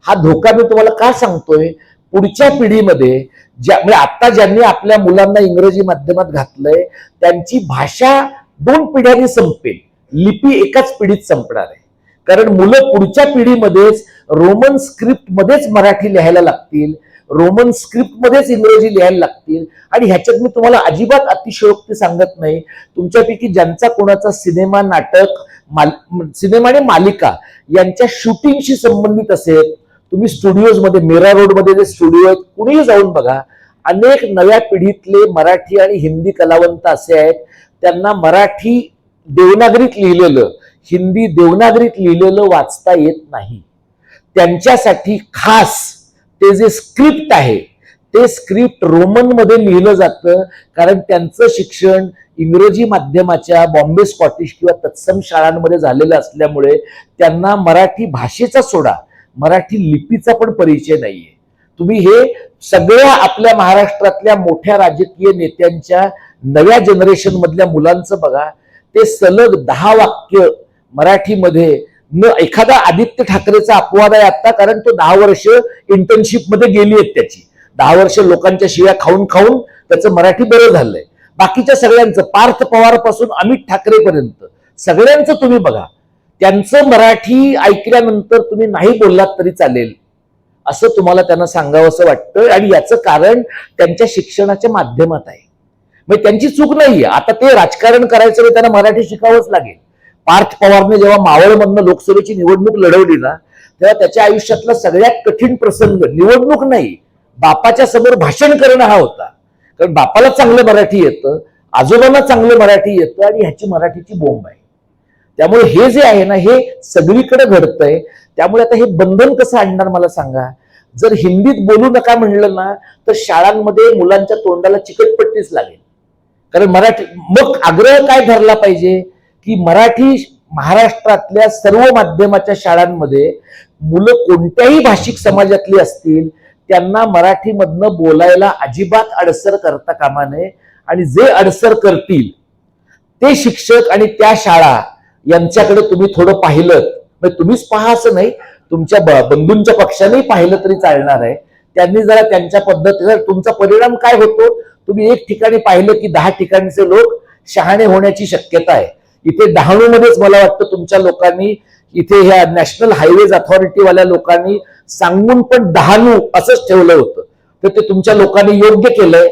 हा धोका मी तुम्हाला का सांगतोय, पुढच्या पिढीमध्ये म्हणजे आता ज्यांनी आपल्या मुलांना इंग्रजी माध्यमात घातलंय त्यांची भाषा 2 पिढ्यांनी संपेल, लिपी एकाच पिढीत संपणार आहे. कारण मुलं पुढच्या पिढीमध्येच रोमन स्क्रिप्ट मध्येच मराठी लिहायला लागतील, रोमन स्क्रिप्ट मध्येच इंग्रजी लिहायला लागतील. आणि ह्याच्यात मी तुम्हाला अजिबात अतिशयोक्ती सांगत नाही. तुमच्यापैकी ज्यांचा कोणाचा सिनेमा, नाटक, सिनेमा आणि मालिका यांच्या शूटिंगशी संबंधित असेल, तुम्ही स्टुडिओज मध्ये, मीरा रोड मध्ये जे स्टुडिओ आहेत, कुणीही जाऊन बघा, अनेक नव्या पिढीतले मराठी आणि हिंदी कलावंत असे आहेत, त्यांना मराठी देवनागरीत लिहिलेलं, हिंदी देवनागरीत लिहिलेलं वाचता येत नाही. त्यांच्यासाठी खास ते जे स्क्रिप्ट आहे ते स्क्रिप्ट रोमन मध्ये लिहिलं जातं, कारण त्यांचं शिक्षण इंग्रजी माध्यमाच्या बॉम्बे स्कॉटिश किंवा तत्सम शाळांमध्ये झालेलं असल्यामुळे त्यांना मराठी भाषेचा सोडा, मराठी लिपीचा पण परिचय नाहीये. तुम्ही हे सगळ्या आपल्या महाराष्ट्रातल्या मोठ्या राजकीय नेत्यांच्या नव्या जनरेशन मधल्या मुलांचं बघा, ते सलग 10 वाक्य मराठीमध्ये न एखादा आदित्य ठाकरेचा अपवाद आहे आता, कारण तो 10 वर्ष इंटर्नशिप मध्ये गेली आहेत त्याची. 10 वर्ष लोकांच्या शिव्या खाऊन खाऊन त्याचं मराठी बरं झालंय. बाकीच्या सगळ्यांचं, पार्थ पवार पासून अमित ठाकरे पर्यंत सगळ्यांचं तुम्ही बघा, त्यांचं मराठी ऐकल्यानंतर तुम्ही नाही बोललात तरी चालेल असं तुम्हाला त्यांना सांगावंसं वाटतं. आणि याचं कारण त्यांच्या शिक्षणाच्या माध्यमात आहे. म्हणजे त्यांची चूक नाहीये. आता ते राजकारण करायचं तर त्यांना मराठी शिकावंच लागेल. पार्थ पवारने जेव्हा मावळमधनं लोकसभेची निवडणूक लढवली ना, तेव्हा त्याच्या आयुष्यातला सगळ्यात कठीण प्रसंग निवडणूक नाही, बापाच्या समोर भाषण करणं हा होता. कारण बापाला चांगलं मराठी येतं, आजोबांना चांगलं मराठी येतं आणि ह्याची मराठीची बोंब आहे. त्यामुळे हे जे आहे ना, हे सगळीकडे घडतंय. त्यामुळे आता हे बंधन कसं आणणार मला सांगा. जर हिंदीत बोलू नका म्हणलं ना, तर शाळांमध्ये मुलांच्या तोंडाला चिकटपट्टीच लागेल. कारण मराठी, मग आग्रह काय धरला पाहिजे की मराठी महाराष्ट्रातल्या सर्व माध्यमाच्या शाळांमध्ये मुलं कोणत्याही भाषिक समाजातली असतील त्यांना मराठीमधनं बोलायला अजिबात अडसर करता कामा नये. आणि जे अडसर करतील ते शिक्षक आणि त्या शाळा यांच्याकडे तुम्ही थोडं पाहिलं, म्हणजे तुम्हीच पहा असं नाही, तुमच्या बंधूंच्या पक्षानेही पाहिलं तरी चालणार आहे. त्यांनी जरा त्यांच्या पद्धतीने, तुमचा परिणाम काय होतो, तुम्ही एक ठिकाणी पाहिलं की 10 ठिकाणचे लोक शहाणे होण्याची शक्यता आहे. इथे डहाणूमध्येच मला वाटतं तुमच्या लोकांनी, इथे ह्या नॅशनल हायवेज अथॉरिटीवाल्या लोकांनी सांगून पण डहाणू असंच ठेवलं होतं, तर ते तुमच्या लोकांनी योग्य केलंय.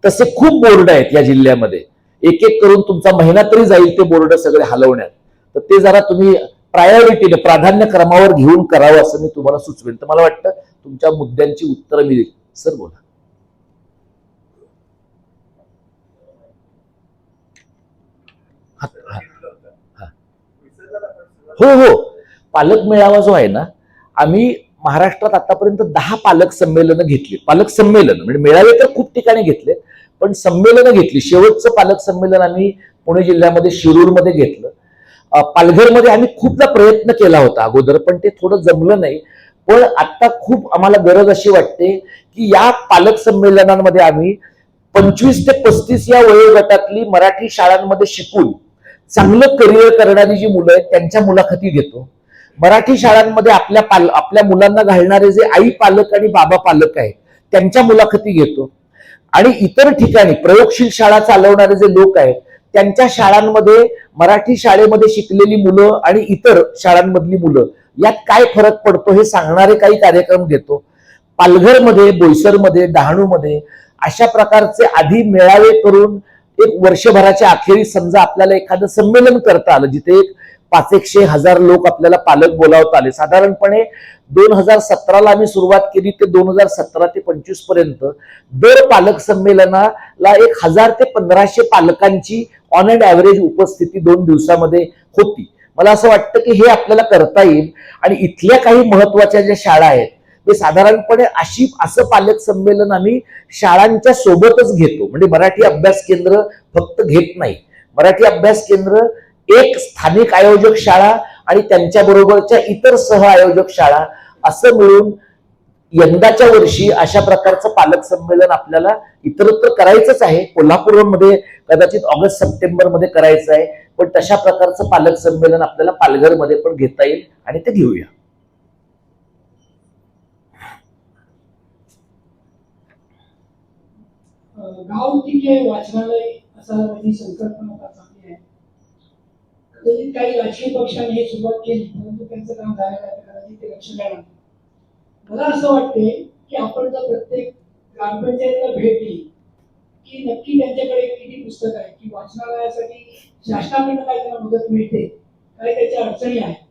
तसे खूप बोर्ड आहेत या जिल्ह्यामध्ये, एक एक करून तुमचा महिना तरी जाईल ते बोर्ड सगळे हलवण्यात. तर ते जरा तुम्ही प्रायोरिटीने, प्राधान्य क्रमावर घेऊन करावं असं मी तुम्हाला सुचवेन. तर मला वाटतं तुमच्या मुद्द्यांची उत्तरं मी देईल. सर बोला. हो हो, पालक मेळावा जो आहे ना, आम्ही महाराष्ट्रात आतापर्यंत 10 पालक संमेलनं घेतली. पालक संमेलन म्हणजे मेळावे तर खूप ठिकाणी घेतले, पण संमेलनं घेतली. शेवटचं पालक संमेलन आम्ही पुणे जिल्ह्यामध्ये शिरूरमध्ये घेतलं. पालघरमध्ये आम्ही खूपदा प्रयत्न केला होता अगोदर, पण ते थोडं जमलं नाही. पण आता खूप आम्हाला गरज अशी वाटते की या पालक संमेलनांमध्ये आम्ही 25 ते 35 या वयोगटातली मराठी शाळांमध्ये शिकून चांगलं करिअर करणारी जी मुलं आहेत त्यांच्या मुलाखती घेतो. मराठी शाळांमध्ये आपल्या मुलांना घालणारे जे आई पालक आणि बाबा पालक आहेत त्यांच्या मुलाखती घेतो. आणि इतर ठिकाणी प्रयोगशील शाळा चालवणारे जे लोक आहेत त्यांच्या शाळांमध्ये मराठी शाळेमध्ये शिकलेली मुलं आणि इतर शाळांमधली मुलं यात काय फरक पडतो हे सांगणारे काही कार्यक्रम घेतो. पालघरमध्ये, बोईसरमध्ये, डहाणूमध्ये अशा प्रकारचे आधी मेळावे करून एक वर्षभराच्या अखेरीस समजा आपल्याला एखादं संमेलन करता आलं, जिथे एक 500 1000 लोक आपल्याला पालक बोलावता आले. साधारणपणे 2017ला आम्ही सुरुवात केली ते 2017 ते 25 पर्यंत दर पालक संमेलनाला 1000 ते 1500 पालकांची ऑन अँड ऍव्हरेज उपस्थिती 2 दिवसामध्ये होती. मला असं वाटतं की हे आपल्याला करता येईल. आणि इथल्या काही महत्वाच्या ज्या शाळा आहेत ते साधारणपणे असं पालक संमेलन आम्ही शाळांच्या सोबतच घेतो. म्हणजे मराठी अभ्यास केंद्र फक्त घेत नाही, मराठी अभ्यास केंद्र एक स्थानिक आयोजक शाळा आणि त्यांच्या बरोबरच्या इतर सह आयोजक शाळा असं मिळून यंदाच्या वर्षी अशा प्रकारचं पालक संमेलन आपल्याला इतरत्र करायचंच आहे. कोल्हापूरमध्ये कदाचित ऑगस्ट सप्टेंबर मध्ये करायचं आहे, पण तशा प्रकारचं पालक संमेलन आपल्याला पालघरमध्ये पण घेता येईल आणि ते घेऊया. गाव तिथे वाचनालय असा माझी संकल्पना चांगली आहे. कदाचित काही राजकीय पक्षांनी हे सुरुवात केली, परंतु त्यांचं काम झालेलं आहे, कदाचित ते लक्ष द्यायला. मला असं वाटते की आपण जर प्रत्येक ग्रामपंचायतीला भेट दिली की नक्की त्यांच्याकडे किती पुस्तक आहे, की वाचनालयासाठी शासनाकडून काय त्यांना मदत मिळते, काय त्याच्या अडचणी आहेत,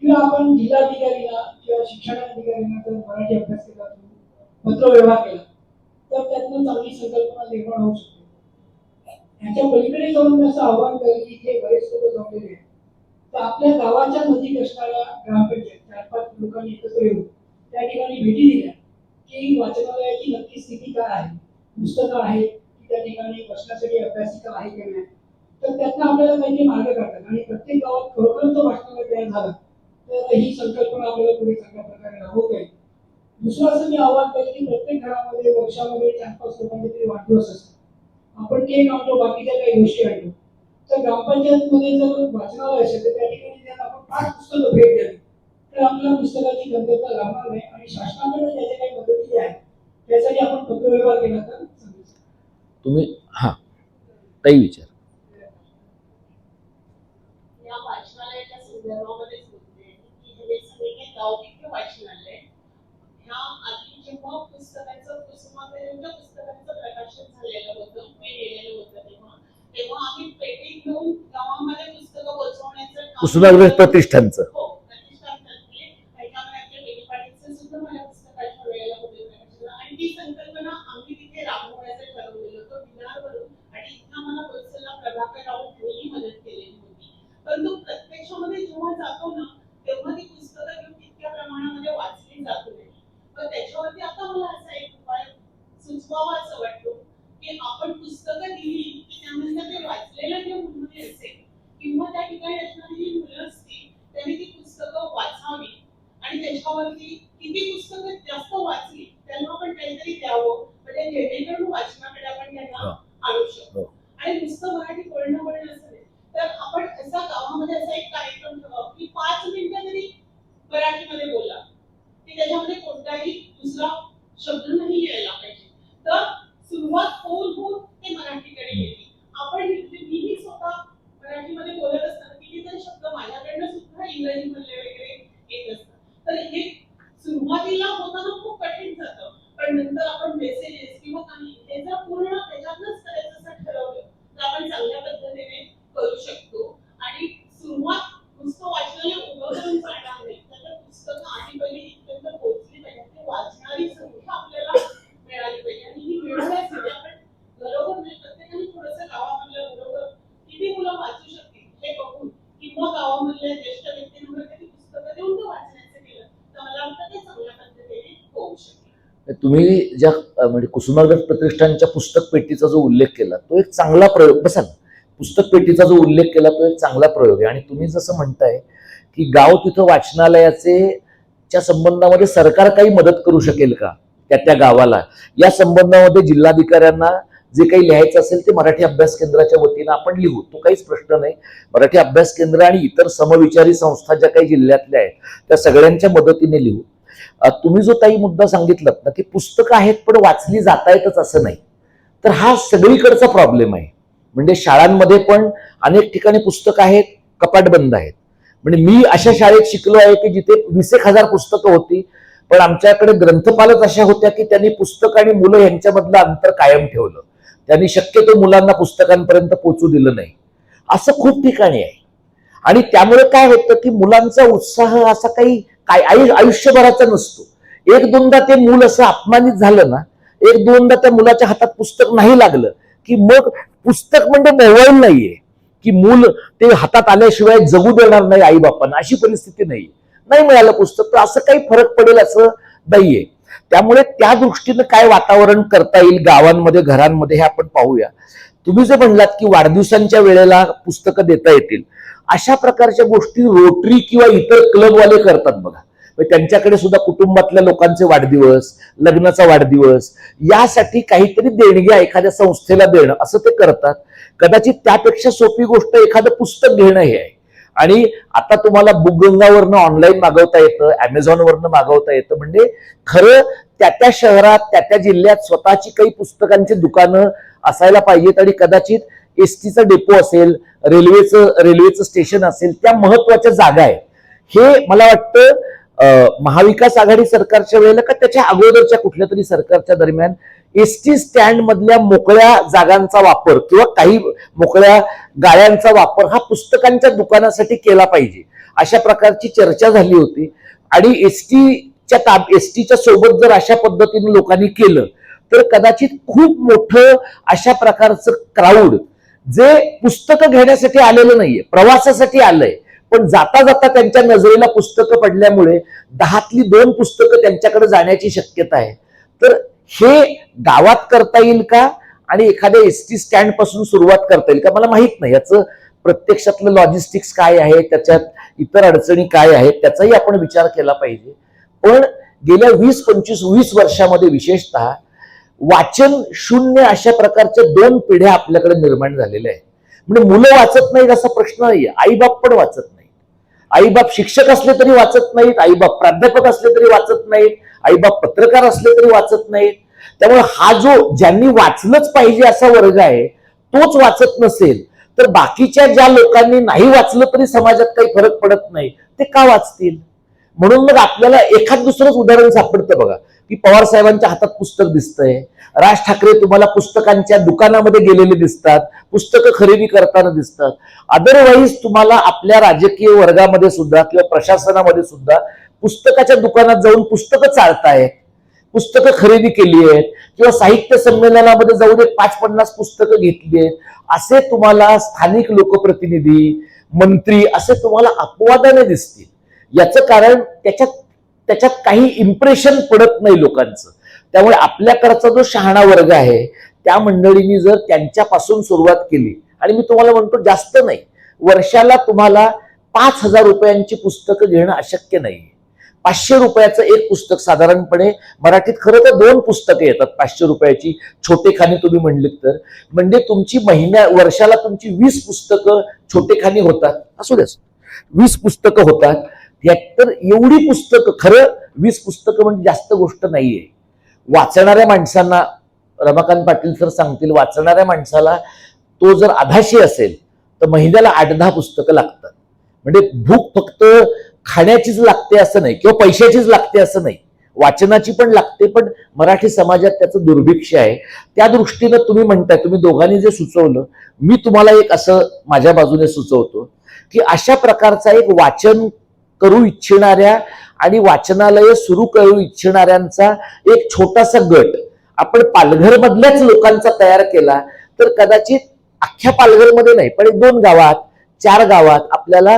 किंवा आपण जिल्हाधिकारीला किंवा शिक्षणाधिकाऱ्यांना जर मराठी अभ्यास केंद्रातून पत्रव्यवहार केला तर त्यातून चांगली संकल्पना निर्माण होऊ शकते. ह्याच्या पलीकडे जाऊन मी असं आव्हान करेल की इथे बरेच लोक जमलेले आहेत, तर आपल्या गावाच्या नजीक असणाऱ्या ग्रामपंचायत 4-5 लोकांनी एकत्र येऊन त्या ठिकाणी भेटी दिल्या की वाचनालयाची नक्की स्थिती काय आहे, पुस्तकं आहेत की त्या ठिकाणी बसण्यासाठी अभ्यासिका आहे की नाही, तर त्यातनं आपल्याला काही मार्ग काढतात. आणि प्रत्येक गावात खरोखरच वाचनालय तयार झालं तर ही संकल्पना आपल्याला पुढे चांगल्या प्रकारे राबवता येईल. दुसरं असं मी आव्हान करेन की प्रत्येक घरामध्ये वर्षामध्ये 4-5 लोकांचे तरी वाढदिवस असतात. आपण केक आणतो, बाकीच्या काही गोष्टी आणतो, तर ग्रामपंचायतमध्ये जर वाचनालय असेल तर त्या ठिकाणी त्यांना आपण 5 पुस्तकं भेट द्यावी, तर आपल्याला पुस्तकाची कमतरता लागणार नाही आणि शासनाकडे त्याच्या काही मदती जी आहे त्यासाठी आपण पत्रव्यवहार केला तर चांगलं. तुम्ही हा ताई विचार. या वाचनालयाच्या संदर्भामध्येच बोलते की हे सगळे गावभिन्न वाचनालय ह्या आधी जेव्हा कुसुमाग्रजांच्या पुस्तकांचं प्रकाशन झालेलं होतं, मी गेलेलं होतं तेव्हा आम्ही पेटी घेऊन गावामध्ये पुस्तकं पोहोचवण्याचं काम कुसुमाग्रज प्रतिष्ठानचं हो प्रतिष्ठानतर्फे त्याच्यामध्ये आपल्या पेटी पाटीलचं सुद्धा माझ्या पुस्तकाच्या वेळेला होते प्रकाशनाला आणि ती संकल्पना आम्ही तिथे राबवण्याचं ठरवलेलं होतं विरारवरून आणि इथं मला वत्सला प्रभाकर राऊत यांनी मदत केलेली होती. परंतु प्रत्यक्षामध्ये जेव्हा जातो ना तेव्हा ती पुस्तकं घेऊन तितक्या प्रमाणामध्ये वाचली जात नाही. पण त्याच्यावरती आता मला असा एक उपाय सुचवावा असं वाटतो की आपण पुस्तकं दिली की त्यानंतर ते वाचलेलं जे मुलं असेल किंवा त्या ठिकाणी असणारी जी मुलं असतील त्यांनी ती पुस्तकं वाचावी आणि त्याच्यावरती किती पुस्तकं जास्त वाचली त्यांना आपण काहीतरी द्यावं म्हणजे जेणेकरून वाचनाकडे आपण त्यांना आणू शकतो. आणि नुसतं मराठी बोलणं असं नाही तर आपण असा गावामध्ये असा एक कार्यक्रम ठेवावा की 5 मिनिटं तरी मराठीमध्ये बोला की त्याच्यामध्ये कोणताही दुसरा शब्द नाही यायला पाहिजे. तर सुरुवात होऊन ते मराठीकडे येते. आपण मीही स्वतः मराठीमध्ये बोलत असताना कितीतरी शब्द माझ्याकडनं सुद्धा इंग्रजीमधले वगैरे येत असतात. तर हे सुरुवातीला होताना खूप कठीण जातं पण नंतर आपण मेसेजेस किंवा काही हे जर पूर्ण त्याच्यातच करायचं असं ठरवलं तर आपण चांगल्या पद्धतीने करू शकतो. आणि सुरुवात नुसतं वाचनालय उभं करून चालणार नाही तर पुस्तकं आधी पहिली इथपर्यंत पोहोचली पाहिजे ते वाचणारी संख्या आपल्याला मिळाली पाहिजे आणि ही मिळवण्यासाठी आपण बरोबर म्हणजे प्रत्येकाने थोडंसं गावामधल्या बरोबर किती मुलं वाचू शकतील हे बघून किंवा गावामधल्या ज्येष्ठ व्यक्तींवर कधी पुस्तकं देऊन ते वाचण्याचं केलं तर मला वाटतं ते चांगल्या पद्धतीने होऊ शकेल. तुम्ही ज्या म्हणजे कुसुमाग्रज प्रतिष्ठानच्या पुस्तक पेटीचा जो उल्लेख केला तो एक चांगला प्रयोग. बसा ना, पुस्तक पेटीचा जो उल्लेख केला तो एक चांगला प्रयोग आहे. आणि तुम्ही जसं म्हणताय की गाव तिथं वाचनालयाचे च्या संबंधामध्ये सरकार काही मदत करू शकेल का त्या गावाला, या संबंधामध्ये जिल्हाधिकाऱ्यांना जे काही लिहायचं असेल ते मराठी अभ्यास केंद्राच्या वतीनं आपण लिहू, तो काहीच प्रश्न नाही. मराठी अभ्यास केंद्र आणि इतर समविचारी संस्था ज्या काही जिल्ह्यातल्या आहेत त्या सगळ्यांच्या मदतीने लिहू. तुम्ही जो काही मुद्दा सांगितलात ना की पुस्तकं आहेत पण वाचली जातायतच असं नाही, तर हा सगळीकडचा प्रॉब्लेम आहे. म्हणजे शाळांमध्ये पण अनेक ठिकाणी पुस्तकं आहेत, कपाट बंद आहेत. म्हणजे मी अशा शाळेत शिकलो आहे की जिथे 20,000 पुस्तकं होती पण आमच्याकडे ग्रंथपालच अशा होत्या की त्यांनी पुस्तक आणि मुलं यांच्यामधलं अंतर कायम ठेवलं. त्यांनी शक्यतो मुलांना पुस्तकांपर्यंत पोहोचू दिलं नाही. असं खूप ठिकाणी आहे. आणि त्यामुळे काय होतं की मुलांचा उत्साह असा काही आयुष्यभराचा नसतो. एक दोनदा ते मूल असं अपमानित झालं ना, एक दोनदा त्या मुलाच्या हातात पुस्तक नाही लागलं की मग पुस्तक म्हणजे मोबाईल नाहीये की मूल ते हातात आल्याशिवाय जगू देणार नाही आई बापांना, अशी परिस्थिती नाही मिळालं पुस्तक तर असं काही फरक पडेल असं नाहीये. त्यामुळे त्या दृष्टीनं काय वातावरण करता येईल गावांमध्ये घरांमध्ये हे आपण पाहूया. तुम्ही जे म्हणलात की वाढदिवसांच्या वेळेला पुस्तकं देता येतील, अशा प्रकारच्या गोष्टी रोटरी किंवा इतर क्लबवाले करतात बघा. त्यांच्याकडे सुद्धा कुटुंबातल्या लोकांचे वाढदिवस, लग्नाचा वाढदिवस यासाठी काहीतरी देणग्या एखाद्या संस्थेला देणं असं ते करतात. कदाचित त्यापेक्षा सोपी गोष्ट एखादं पुस्तक घेणं हे आहे. आणि आता तुम्हाला बुकगंगावरनं ऑनलाईन मागवता येतं, अमेझॉनवरनं मागवता येतं. म्हणजे खरं त्या शहरात त्या जिल्ह्यात स्वतःची काही पुस्तकांची दुकानं असायला पाहिजेत आणि कदाचित एसटीचा डेपो असेल, रेल्वेचं स्टेशन असेल, त्या महत्वाच्या जागा आहेत. हे मला वाटतं महाविकास आघाडी सरकारच्या वेळेला का त्याच्या अगोदरच्या कुठल्या तरी सरकारच्या दरम्यान एसटी स्टँड मधल्या मोकळ्या जागांचा वापर किंवा काही मोकळ्या गाळ्यांचा वापर हा पुस्तकांच्या दुकानासाठी केला पाहिजे अशा प्रकारची चर्चा झाली होती. आणि एसटीच्या सोबत जर अशा पद्धतीने लोकांनी केलं तर कदाचित खूप मोठं अशा प्रकारचं क्राऊड जे पुस्तकं घेण्यासाठी आलेलं नाहीये, प्रवासासाठी आलंय, पण जाता जाता त्यांच्या नजरेला पुस्तकं पडल्यामुळे 10तली 2 पुस्तकं त्यांच्याकडे जाण्याची शक्यता आहे. तर हे गावात करता येईल का आणि एखाद्या एसटी स्टँड पासून सुरुवात करता येईल का मला माहित नाही. याचं प्रत्यक्षातलं लॉजिस्टिक्स काय आहे, त्याच्यात इतर अडचणी काय आहेत त्याचाही आपण विचार केला पाहिजे. पण गेल्या 20-25-20 वर्षामध्ये विशेषतः वाचन शून्य अशा प्रकारच्या 2 पिढ्या आपल्याकडे निर्माण झालेल्या आहेत. म्हणजे मुलं वाचत नाहीत असा प्रश्न नाहीये, आईबाप पण वाचत नाहीत. आईबाप शिक्षक असले तरी वाचत नाहीत, आईबाप प्राध्यापक असले तरी वाचत नाहीत, आईबाप पत्रकार असले तरी वाचत नाहीत. त्यामुळे हा जो ज्यांनी वाचलंच पाहिजे असा वर्ग आहे तोच वाचत नसेल तर बाकीच्या ज्या लोकांनी नाही वाचलं तरी समाजात काही फरक पडत नाही ते का वाचतील? म्हणून मग आपल्याला एखाद दुसरंच उदाहरण सापडतं बघा, की पवार साहेबांच्या हातात पुस्तक दिसतंय, राज ठाकरे तुम्हाला पुस्तकांच्या दुकानामध्ये गेलेले दिसतात, पुस्तकं खरेदी करताना दिसतात. अदरवाईज तुम्हाला आपल्या राजकीय वर्गामध्ये सुद्धा किंवा प्रशासनामध्ये सुद्धा पुस्तकाच्या दुकानात जाऊन पुस्तकं चालतायत, पुस्तकं खरेदी केली आहेत किंवा साहित्य संमेलनामध्ये जाऊन एक 5-50 पुस्तकं घेतली आहेत, असे तुम्हाला स्थानिक लोकप्रतिनिधी, मंत्री असे तुम्हाला अपवादाने दिसतील. याचं कारण त्याच्यात काही इम्प्रेशन पडत नाही लोकांचं. त्यामुळे आपल्याकडचा जो शहाणा वर्ग आहे त्या मंडळींनी जर त्यांच्यापासून सुरुवात केली, आणि मी तुम्हाला म्हणतो जास्त नाही, वर्षाला तुम्हाला 5,000 रुपयांची पुस्तकं घेणं अशक्य नाही. 500 रुपयाचं एक पुस्तक साधारणपणे मराठीत खरं तर 2 पुस्तकं येतात 500 रुपयाची, छोटेखानी तुम्ही म्हणलीत तर, म्हणजे तुमची वर्षाला तुमची 20 पुस्तकं छोटेखानी होतात. असू द्या, 20 पुस्तकं होतात. तर एवढी पुस्तकं, खरं 20 पुस्तकं म्हणजे जास्त गोष्ट नाहीये. वाचणाऱ्या माणसांना, रमाकांत पाटील सर सांगतील, वाचणाऱ्या माणसाला तो जर आधाशी असेल तर महिन्याला 8-10 पुस्तकं लागतात. म्हणजे भूक फक्त खाण्याचीच लागते असं नाही किंवा पैशाचीच लागते असं नाही, वाचनाची पण लागते. पण मराठी समाजात त्याचं दुर्भिक्ष आहे. त्या दृष्टीनं तुम्ही म्हणताय, तुम्ही दोघांनी जे सुचवलं, मी तुम्हाला एक असं माझ्या बाजूने सुचवतो की अशा प्रकारचा एक वाचन करू इच्छिणाऱ्या आणि वाचनालय सुरू करू इच्छिणाऱ्यांचा एक छोटासा गट आपण पालघर मधल्याच लोकांचा तयार केला तर कदाचित अख्ख्या पालघरमध्ये नाही पण 1-2 गावात, 4 गावात आपल्याला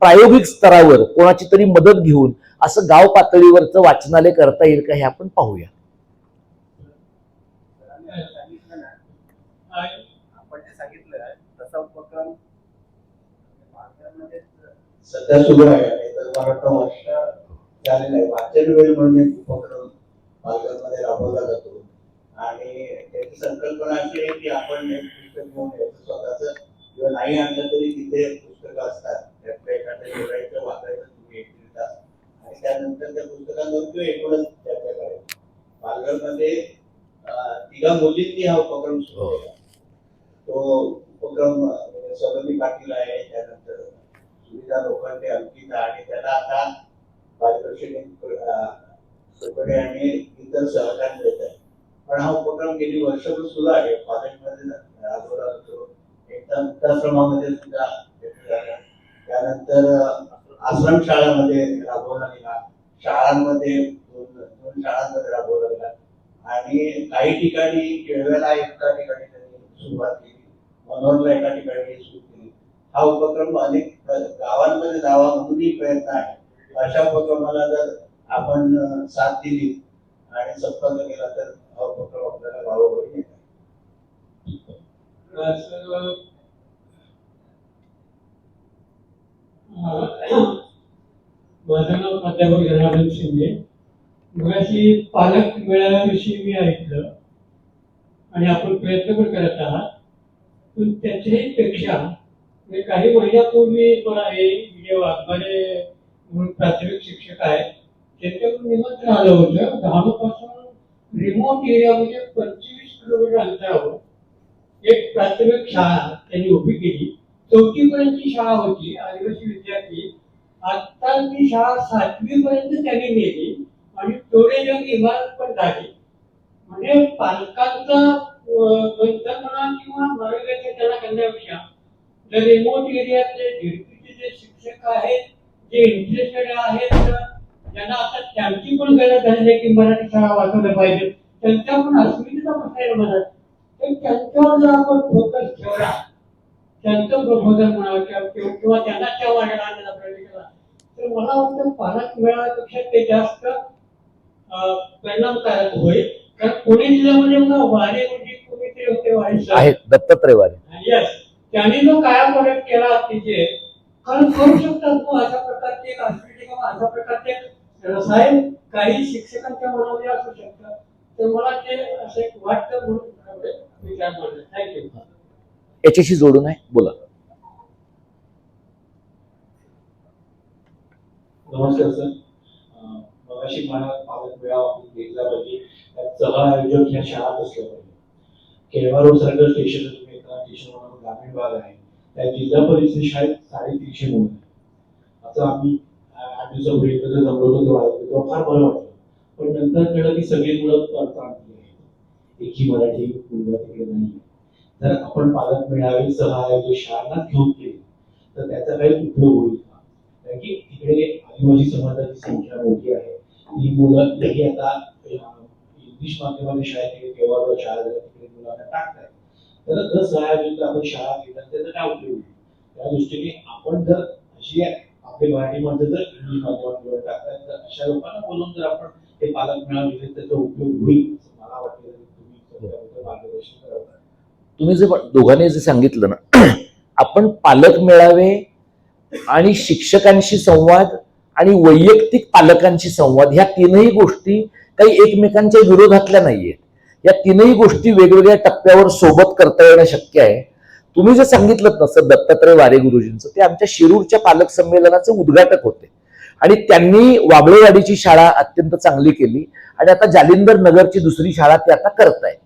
प्रायोगिक स्तरावर कोणाची तरी मदत घेऊन असं गाव पातळीवरचं वाचनालय करता येईल का हे आपण पाहूया. आपण जे सांगितलं तसा उपक्रम सध्या सुरू आहे. तर मला वाटतं वर्ष झालेलं आहे. वाचन वेळ म्हणून एक उपक्रम पालघरमध्ये राबवला जातो आणि त्याची संकल्पना अशी आहे की आपण एक पुस्तक घेऊन यायचं स्वतःच, किंवा नाही आणलं तरी तिथे पुस्तकं असतात, त्यातलं एखादं निवडायचं, वाचायचं तुम्ही 1-1.5 तास आणि त्यानंतर त्या पुस्तकांवर किंवा एकूणच चर्चा करायची. पालघरमध्ये 3 मुलींनी हा उपक्रम सुरू केला. तो उपक्रम सलोनी पाटील आहे, त्यानंतर सुविधा लोखंडे, अंकिता, आणि त्याला आता पारितोषिक आणि इतर सहकार्य देत आहे. पण हा उपक्रम गेली वर्षभर सुरू आहे. कॉलेजमध्ये राबवला जातो, एकदा वृद्धाश्रमामध्ये सुद्धा झाला, त्यानंतर आश्रम शाळांमध्ये राबवला गेला, शाळांमध्ये 2 शाळांमध्ये राबवला गेला आणि काही ठिकाणी केळव्याला एका ठिकाणी त्यांनी सुरुवात केली, मनोरला एका ठिकाणी सुरू केली. हा उपक्रम अनेक गावांमध्ये जावा म्हणूनही प्रयत्न आहे. अशा उपक्रमाला जर आपण साथ दिली आणि संपर्क केला तर हा उपक्रम आपल्याला गावोगावी येत आहे. माझं नाव प्राध्यापक जनार्दन शिंदे. मगाशी पालक मेळाव्याविषयी मी ऐकलं आणि आपण प्रयत्न पण करत आहात, पण त्याच्याही पेक्षा काही महिन्यापूर्वी मला हे विजय वाघमारे म्हणून प्राथमिक शिक्षक आहेत, त्यांच्याकडून निमंत्रण आलं होतं. डहाणूपासून रिमोट एरियामध्ये 25 किलोमीटर अंतरावर एक प्राथमिक शाळा त्यांनी उभी केली. 4थी पर्यंतची शाळा होती, आदिवासी विद्यार्थी. आता ती शाळा 7वी पर्यंत त्यांनी नेली आणि टोळेजंग इमारत पण झाली. म्हणजे पालकांचा म्हणा किंवा मार्गदर्शन त्याला करण्यापेक्षा जर रिमोट एरियातले झेडपीचे जे शिक्षक आहेत, जे इंटरेस्टेड आहेत, ज्यांना आता त्यांची पण गरज आहे की मराठी शाळा वाचवल्या पाहिजे, त्यांच्या पण अस्मितेचा प्रश्न आहे मला, तर त्यांच्यावर जर आपण फोकस ठेवला, त्यांचं प्रबोधन म्हणा किंवा त्यांना त्या वाढला आणण्याचा प्रयत्न केला तर मला वाटतं पालक मेळाव्यापेक्षा ते जास्त परिणामकारक होईल. कारण पुणे जिल्ह्यामध्ये मला वारे म्हणजे कोणीतरी होते आहेत दत्तात्रय वारे, त्यांनी जो काया प्रोजेक्ट केला तिथे, कारण करू शकतात तो अशा प्रकारचे एक अस्मिते किंवा अशा प्रकारचे व्यवसाय काही शिक्षकांच्या मनामध्ये असू शकतात. तर मला ते असं एक वाटतं म्हणून विचार करतो. थँक्यू. याच्याशी जोडून आहे. बोला. नमस्कार सर. मगाशी मनात पालक मेळावा आपण घेतला पाहिजे, त्यात सहआयोजक ह्या शाळात असल्या पाहिजे. केळवा रोड सारखं स्टेशन तुम्ही स्टेशन म्हणून ग्रामीण भाग आहे, त्या जिल्हा परिषद शाळेत 350 मुलं आहेत. असं आम्ही 8 दिवसापूर्वी एकत्र जमलो होतो तेव्हा फार बरं वाटलं. पण नंतर कळलं की सगळी मुलं प्रांतीय आहेत, एकही मराठी मुलगा तिकडे नाही. जर आपण पालक मेळावे सहआयोजक शाळांना घेऊन केले तर त्याचा काही उपयोग होईल का? कारण की तिकडे आदिवासी समाजाची संख्या मोठी आहे. ही मुलं ही आता इंग्लिश माध्यमाच्या शाळेत केव्हा शाळा तिकडे मुलांना टाकतात. तर जर सहआयोजक आपण शाळा घेतात त्याचा काय उपयोग होईल? त्या दृष्टीने आपण जर अशी आपले मराठी माणसं जर इंग्लिश माध्यमात टाकतात तर अशा लोकांना बोलून जर आपण हे पालक मेळावे घेतले त्याचा उपयोग होईल असं मला वाटतं. तुम्ही मार्गदर्शन करावं. तुम्ही जे दोघांनी जे सांगितलं ना, आपण पालक मेळावे आणि शिक्षकांशी संवाद आणि वैयक्तिक पालकांशी संवाद ह्या तीनही गोष्टी काही एकमेकांच्या विरोधातल्या नाहीयेत. या तीनही गोष्टी वेगवेगळ्या टप्प्यावर सोबत करता येणं शक्य आहे. तुम्ही जे सांगितलं ना सर दत्तात्रय वारे गुरुजींचं, ते आमच्या शिरूरच्या पालक संमेलनाचे उद्घाटक होते आणि त्यांनी वाबळेवाडीची शाळा अत्यंत चांगली केली आणि आता जालिंदर नगरची दुसरी शाळा ते आता करतायत.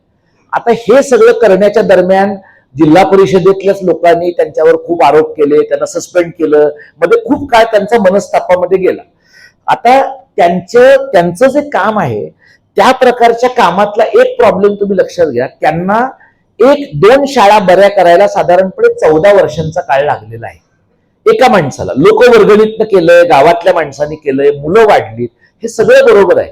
आता हे सगळं करण्याच्या दरम्यान जिल्हा परिषदेतल्याच लोकांनी त्यांच्यावर खूप आरोप केले, त्यांना सस्पेंड केलं, मध्ये खूप काळ त्यांचा मनस्तापामध्ये गेला. आता त्यांचं जे काम आहे त्या प्रकारच्या कामातला एक प्रॉब्लेम तुम्ही लक्षात घ्या, त्यांना 1-2 शाळा बऱ्या करायला साधारणपणे 14 वर्षांचा काळ लागलेला आहे एका माणसाला. लोकवर्गणीतनं केलंय, गावातल्या माणसांनी केलंय, मुलं वाढलीत, हे सगळं बरोबर आहे.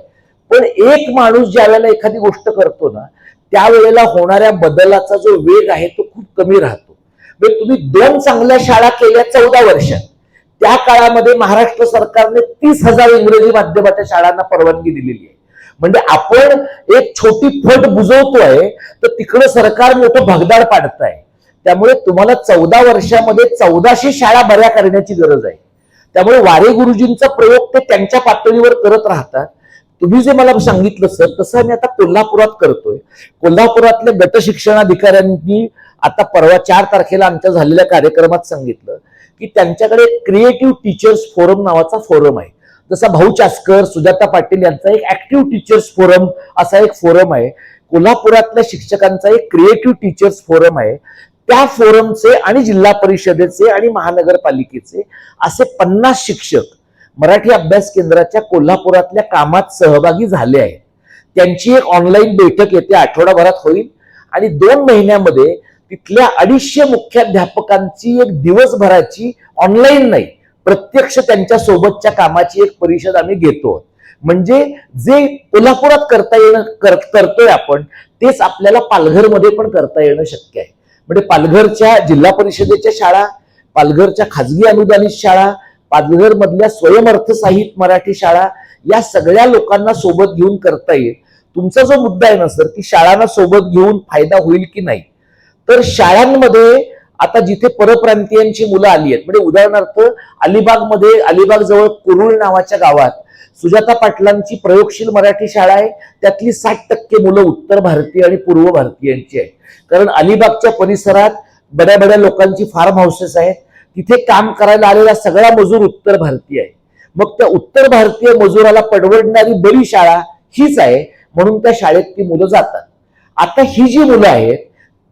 पण एक माणूस ज्या वेळेला एखादी गोष्ट करतो ना त्यावेळेला होणाऱ्या बदलाचा जो वेग आहे तो खूप कमी राहतो. म्हणजे तुम्ही 2 चांगल्या शाळा केल्या 14 वर्षात, त्या काळामध्ये महाराष्ट्र सरकारने 30,000 इंग्रजी माध्यमाच्या शाळांना परवानगी दिलेली आहे. म्हणजे आपण एक छोटी फट बुजवतोय तर तिकडं सरकार मोठं भगदाड पाडत आहे. त्यामुळे तुम्हाला 14 वर्षामध्ये 1400 शाळा बऱ्या करण्याची गरज आहे. त्यामुळे वारे गुरुजींचा प्रयोग ते त्यांच्या पातळीवर करत राहतात. तुम्ही जे मला सांगितलं सर तसं आम्ही आता कोल्हापुरात करतोय. कोल्हापुरातल्या गट शिक्षणाधिकाऱ्यांनी आता परवा 4 तारखेला आमच्या झालेल्या कार्यक्रमात सांगितलं की त्यांच्याकडे क्रिएटिव्ह टीचर्स फोरम नावाचा फोरम आहे. जसा भाऊ चास्कर, सुजाता पाटील यांचा एक ऍक्टिव्ह टीचर्स फोरम असा एक फोरम आहे. कोल्हापुरातल्या शिक्षकांचा एक क्रिएटिव्ह टीचर्स फोरम आहे. त्या फोरमचे आणि जिल्हा परिषदेचे आणि महानगरपालिकेचे असे 50 शिक्षक मराठी अभ्यास केंद्राच्या कोल्हापुरातल्या कामात सहभागी झाले आहेत. त्यांची एक ऑनलाईन बैठक येते आठवडाभरात होईल आणि 2 महिन्यामध्ये तिथल्या 250 मुख्याध्यापकांची एक दिवसभराची ऑनलाईन नाही प्रत्यक्ष त्यांच्या सोबतच्या कामाची एक परिषद आम्ही घेतो. म्हणजे जे कोल्हापुरात करतोय आपण तेच आपल्याला पालघरमध्ये पण करता येणं शक्य आहे. म्हणजे पालघरच्या जिल्हा परिषदेच्या शाळा, पालघरच्या खाजगी अनुदानित शाळा, पालघर मधल्या स्वयंअर्थसहित मराठी शाळा या सगळ्या लोकांना सोबत घेऊन करता येईल. तुमचा जो मुद्दा आहे ना सर की शाळांना सोबत घेऊन फायदा होईल की नाही, तर शाळांमध्ये आता जिथे परप्रांतीयांची मुलं आली आहेत, म्हणजे उदाहरणार्थ अलिबागमध्ये, अलिबाग जवळ कुरुळ नावाच्या गावात सुजाता पाटलांची प्रयोगशील मराठी शाळा आहे. त्यातली 60% मुलं उत्तर भारतीय आणि पूर्व भारतीयांची आहे. कारण अलिबागच्या परिसरात बड्या बड्या लोकांची फार्म हाऊसेस आहेत. तिथे काम करायला आलेला सगळा मजूर उत्तर भारतीय आहे. मग त्या उत्तर भारतीय मजुराला परवडणारी बरी शाळा हीच आहे, म्हणून त्या शाळेत ती मुलं जातात. आता ही जी मुलं आहेत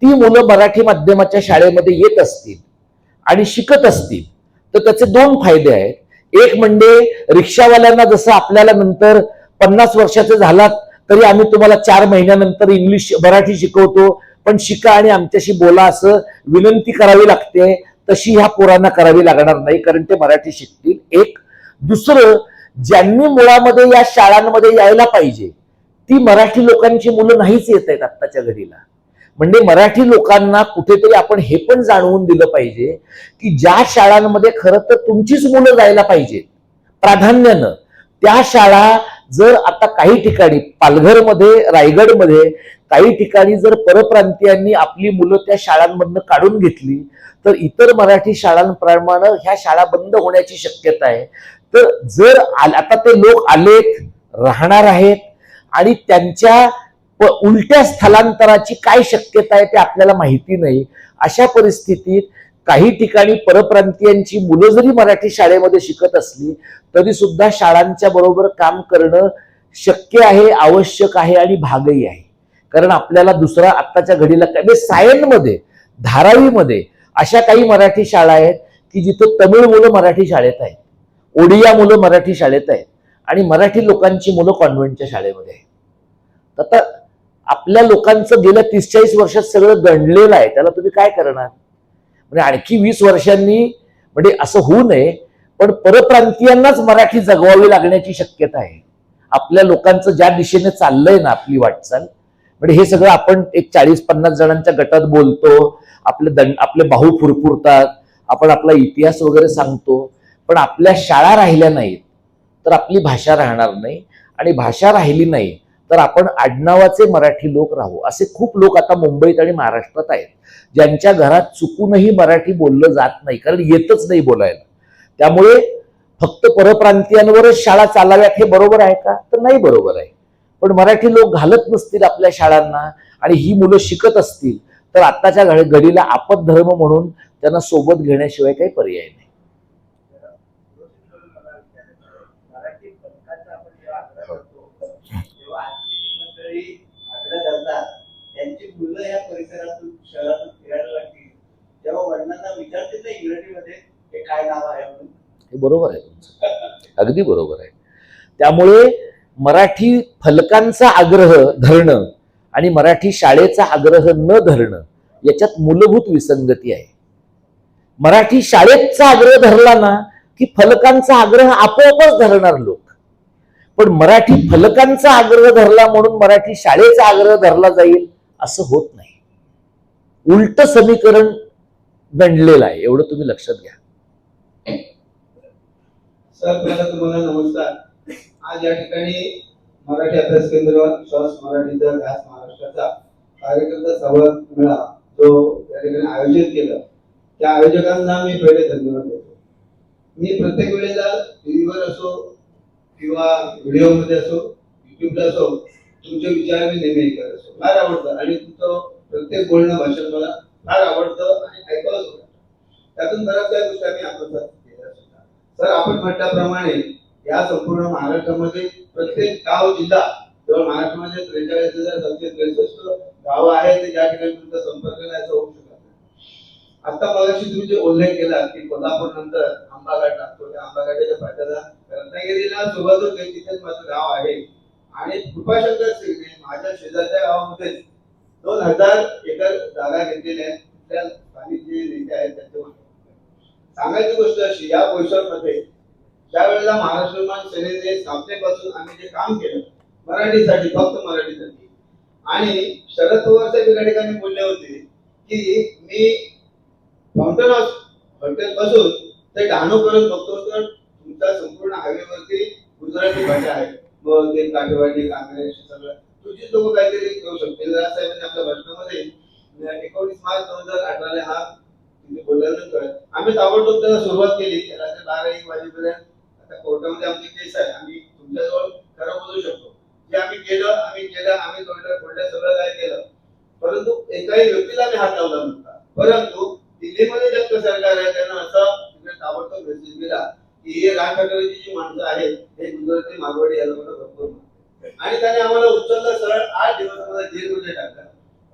ती मुलं मराठी माध्यमाच्या शाळेमध्ये येत असतील आणि शिकत असतील तर त्याचे 2 फायदे आहेत. एक म्हणजे रिक्षावाल्यांना जसं आपल्याला नंतर 50 वर्षाचे झालात तरी आम्ही तुम्हाला 4 महिन्यानंतर इंग्लिश मराठी शिकवतो, पण शिका आणि आमच्याशी बोला असं विनंती करावी लागते, तशी ह्या पोरांना करावी लागणार नाही, कारण ते मराठी शिकतील. एक. दुसरं, ज्यांनी मुळामध्ये या शाळांमध्ये यायला पाहिजे ती मराठी लोकांची मुलं नाहीच येत आहेत आत्ताच्या घडीला. म्हणजे मराठी लोकांना कुठेतरी आपण हे पण जाणवून दिलं पाहिजे की ज्या शाळांमध्ये खरं तर तुमचीच मुलं जायला पाहिजे प्राधान्यानं, त्या शाळा जर आता काही ठिकाणी पालघरमध्ये, रायगडमध्ये काही ठिकाणी जर परप्रांतीयांनी आपली मुलं त्या शाळांमधनं काढून घेतली तर इतर मराठी शाळांप्रमाणे ह्या शाळा बंद होण्याची शक्यता आहे. तर जर आता ते लोक आलेत, राहणार आहेत आणि त्यांच्या उलट्या स्थलांतराची काय शक्यता आहे ते आपल्याला माहिती नाही. अशा परिस्थितीत काही ठिकाणी परप्रांतीयांची मुलं जरी मराठी शाळेमध्ये शिकत असली तरी सुद्धा शाळांच्या बरोबर काम करणं शक्य आहे, आवश्यक आहे आणि भागही आहे. कारण आपल्याला दुसरा आत्ताच्या घडीला काय सायनमध्ये, धारावीमध्ये अशा काही मराठी शाळा आहेत की जिथं तमिळ मुलं मराठी शाळेत आहेत, ओडिया मुलं मराठी शाळेत आहेत आणि मराठी लोकांची मुलं कॉन्व्हेंटच्या शाळेमध्ये आहेत. आता आपल्या लोकांचं गेल्या 30-40 वर्षात सगळं गणलेलं आहे, त्याला तुम्ही काय करणार? म्हणजे आणखी 20 वर्षांनी म्हणजे असं होऊ नये, पण परप्रांतीयांनाच मराठी जगवावी लागण्याची शक्यता आहे. आपल्या लोकांचं ज्या दिशेने चाललंय ना आपली वाटचाल, म्हणजे हे सगळं आपण एक 40-50 जणांच्या गटात बोलतो, आपले बाहू फुरफुरतात, आपण आपला इतिहास वगैरे सांगतो, पण आपल्या शाळा राहिल्या नाहीत तर आपली भाषा राहणार नाही, आणि भाषा राहिली नाही तर आपण आडनावाचे मराठी लोक राहू. असे खूप लोक आता मुंबईत आणि महाराष्ट्रात आहेत ज्यांच्या घरात चुकूनही मराठी बोललं जात नाही, कारण येतच नाही बोलायला. त्यामुळे फक्त परप्रांतीयांवरच शाळा चालाव्यात हे बरोबर आहे का? तर नाही बरोबर आहे. पण मराठी लोक घालत नसतील आपल्या शाळांना आणि ही मुलं शिकत असतील तर आत्ताच्या घडीला आपदधर्म म्हणून त्यांना सोबत घेण्याशिवाय काही पर्याय नाही. मराठी पथकाचा आपण जेव्हा आग्रह करतो तेव्हा आजची मंडळी आग्रह करतात त्यांची मुलं या परिसरातून शहरातून फिरायला लागतील तेव्हा वडिलांना विचारतील ना इंग्रजीमध्ये हे काय नाव आहे म्हणून. हे बरोबर आहे तुमचं, अगदी बरोबर आहे. त्यामुळे मराठी फलकांचा आग्रह धरणं आणि मराठी शाळेचा आग्रह न धरणं याच्यात मूलभूत विसंगती आहे. मराठी शाळेचा आग्रह धरला ना की फलकांचा आग्रह आपोआपच धरणार लोक, पण मराठी फलकांचा आग्रह धरला म्हणून मराठी शाळेचा आग्रह धरला जाईल असं होत नाही. उलट समीकरण गणलेलं आहे, एवढं तुम्ही लक्षात घ्या. सर पहिला तुम्हाला नमस्कार. आज या ठिकाणी मराठी अभ्यास केंद्र श्वास मराठीचा ध्यास महाराष्ट्राचा कार्यकर्ता संवाद मेळा जो या ठिकाणी आयोजित केलं त्या आयोजकांना मी पहिले धन्यवाद देतो. मी प्रत्येक वेळेला टीव्हीवर असो किंवा व्हिडिओमध्ये असो युट्यूबला असो तुमचे विचार मी नेहमी ऐकत असतो, फार आवडतं आणि तुमचं प्रत्येक बोलणं भाषण मला फार आवडतं आणि ऐकावंच होतं. त्यातून बऱ्याच काही गोष्टी आम्ही आत्मसात केल्या सुद्धा. सर आपण म्हटल्याप्रमाणे या संपूर्ण महाराष्ट्रामध्ये प्रत्येक गाव जिल्हा जवळ महाराष्ट्रामध्ये 43,763 गावं आहेत ज्या ठिकाणी तुमचा संपर्क नाही असं होऊ शकत नाही. आता मगाशी तुम्ही जे उल्लेख केला की कोल्हापूर नंतर आंबाघाट लागतो, त्या आंबाघाटाच्या पाठ्याला रत्नागिरीला सुरुवात होते, तिथेच माझं गाव आहे. आणि कृपाशंकर सिंगने माझ्या शेजारच्या गावामध्ये 2,000 एकर जागा घेतलेल्या आहेत. तिथल्या स्थानिक जे नेते आहेत त्यांच्या सांगायची गोष्ट अशी, या परिसरामध्ये ज्या वेळेला महाराष्ट्र निर्माण सेनेने स्थापनेपासून आम्ही जे काम केलं मराठीसाठी, फक्त मराठीसाठी, आणि शरद पवार साहेब एका ठिकाणी बोलले होते की मी फाउंटन हाऊस हॉटेल पासून ते डहाणू पर्यंत बघतो तर तुमच्या संपूर्ण हायवेवरती गुजराती भाषा आहे, मग ते काठेवाडी काँग्रेस सगळं तुझी लोक काहीतरी करू शकतील. साहेबांनी आपल्या भाषणामध्ये 19 मार्च 2018 हा तुम्ही बोलल्यानंतर आम्ही ताबडतोब त्याला सुरुवात केली. रात्री 12-1 वाजेपर्यंत आता कोर्टामध्ये आमची केस आहे, आम्ही तुमच्याजवळ खरं बोलू शकतो. जे आम्ही केलं आम्ही थोड्या सगळं काय केलं, परंतु एकाही व्यक्तीला आम्ही हात लावला नव्हता. परंतु दिल्लीमध्ये जे सरकार आहे त्यांना असा तिकडे ताबडतोब मेसेज दिला की हे राज ठाकरेची जी माणसं आहेत हे गुजराती मारवाडी या लोकांना भरपूर, आणि त्याने आम्हाला उचललं, सरळ 8 दिवस आम्हाला जेलमध्ये टाकलं.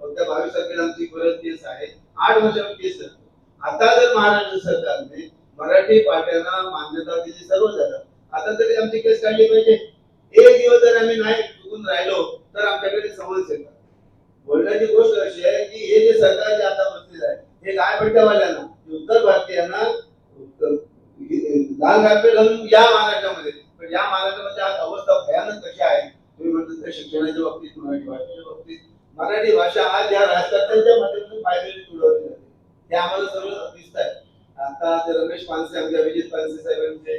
त्या 22 तारखेला आमची परत केस आहे, 8 वर्ष आम्ही केस करतो. आता जर महाराष्ट्र सरकारने मराठी पाट्यांना मान्यता दिली, सर्व झालं, आता तरी आमची केस काढली पाहिजे. एक दिवस जर आम्ही नाही चुकून राहिलो तर आमच्याकडे समज येतात. बोलण्याची गोष्ट अशी आहे की हे जे सरकार जे आता बसलेलं आहे हे गायपट्ट्यावाल्यांना, उत्तर भारतीयांना लाल कार्पेट घालून या महाराष्ट्रामध्ये, पण या महाराष्ट्रामध्ये आज अवस्था भयानक कशी आहे तुम्ही म्हणता. शिक्षणाच्या बाबतीत, मराठी भाषेच्या बाबतीत, मराठी भाषा आज या राजकारण्यांच्या माध्यमातून फायद्याने तुडवली जाते, हे आम्हाला सर्व दिसत आहे. आता ते रमेश पानसे, आमचे अभिजित पानसे साहेबांचे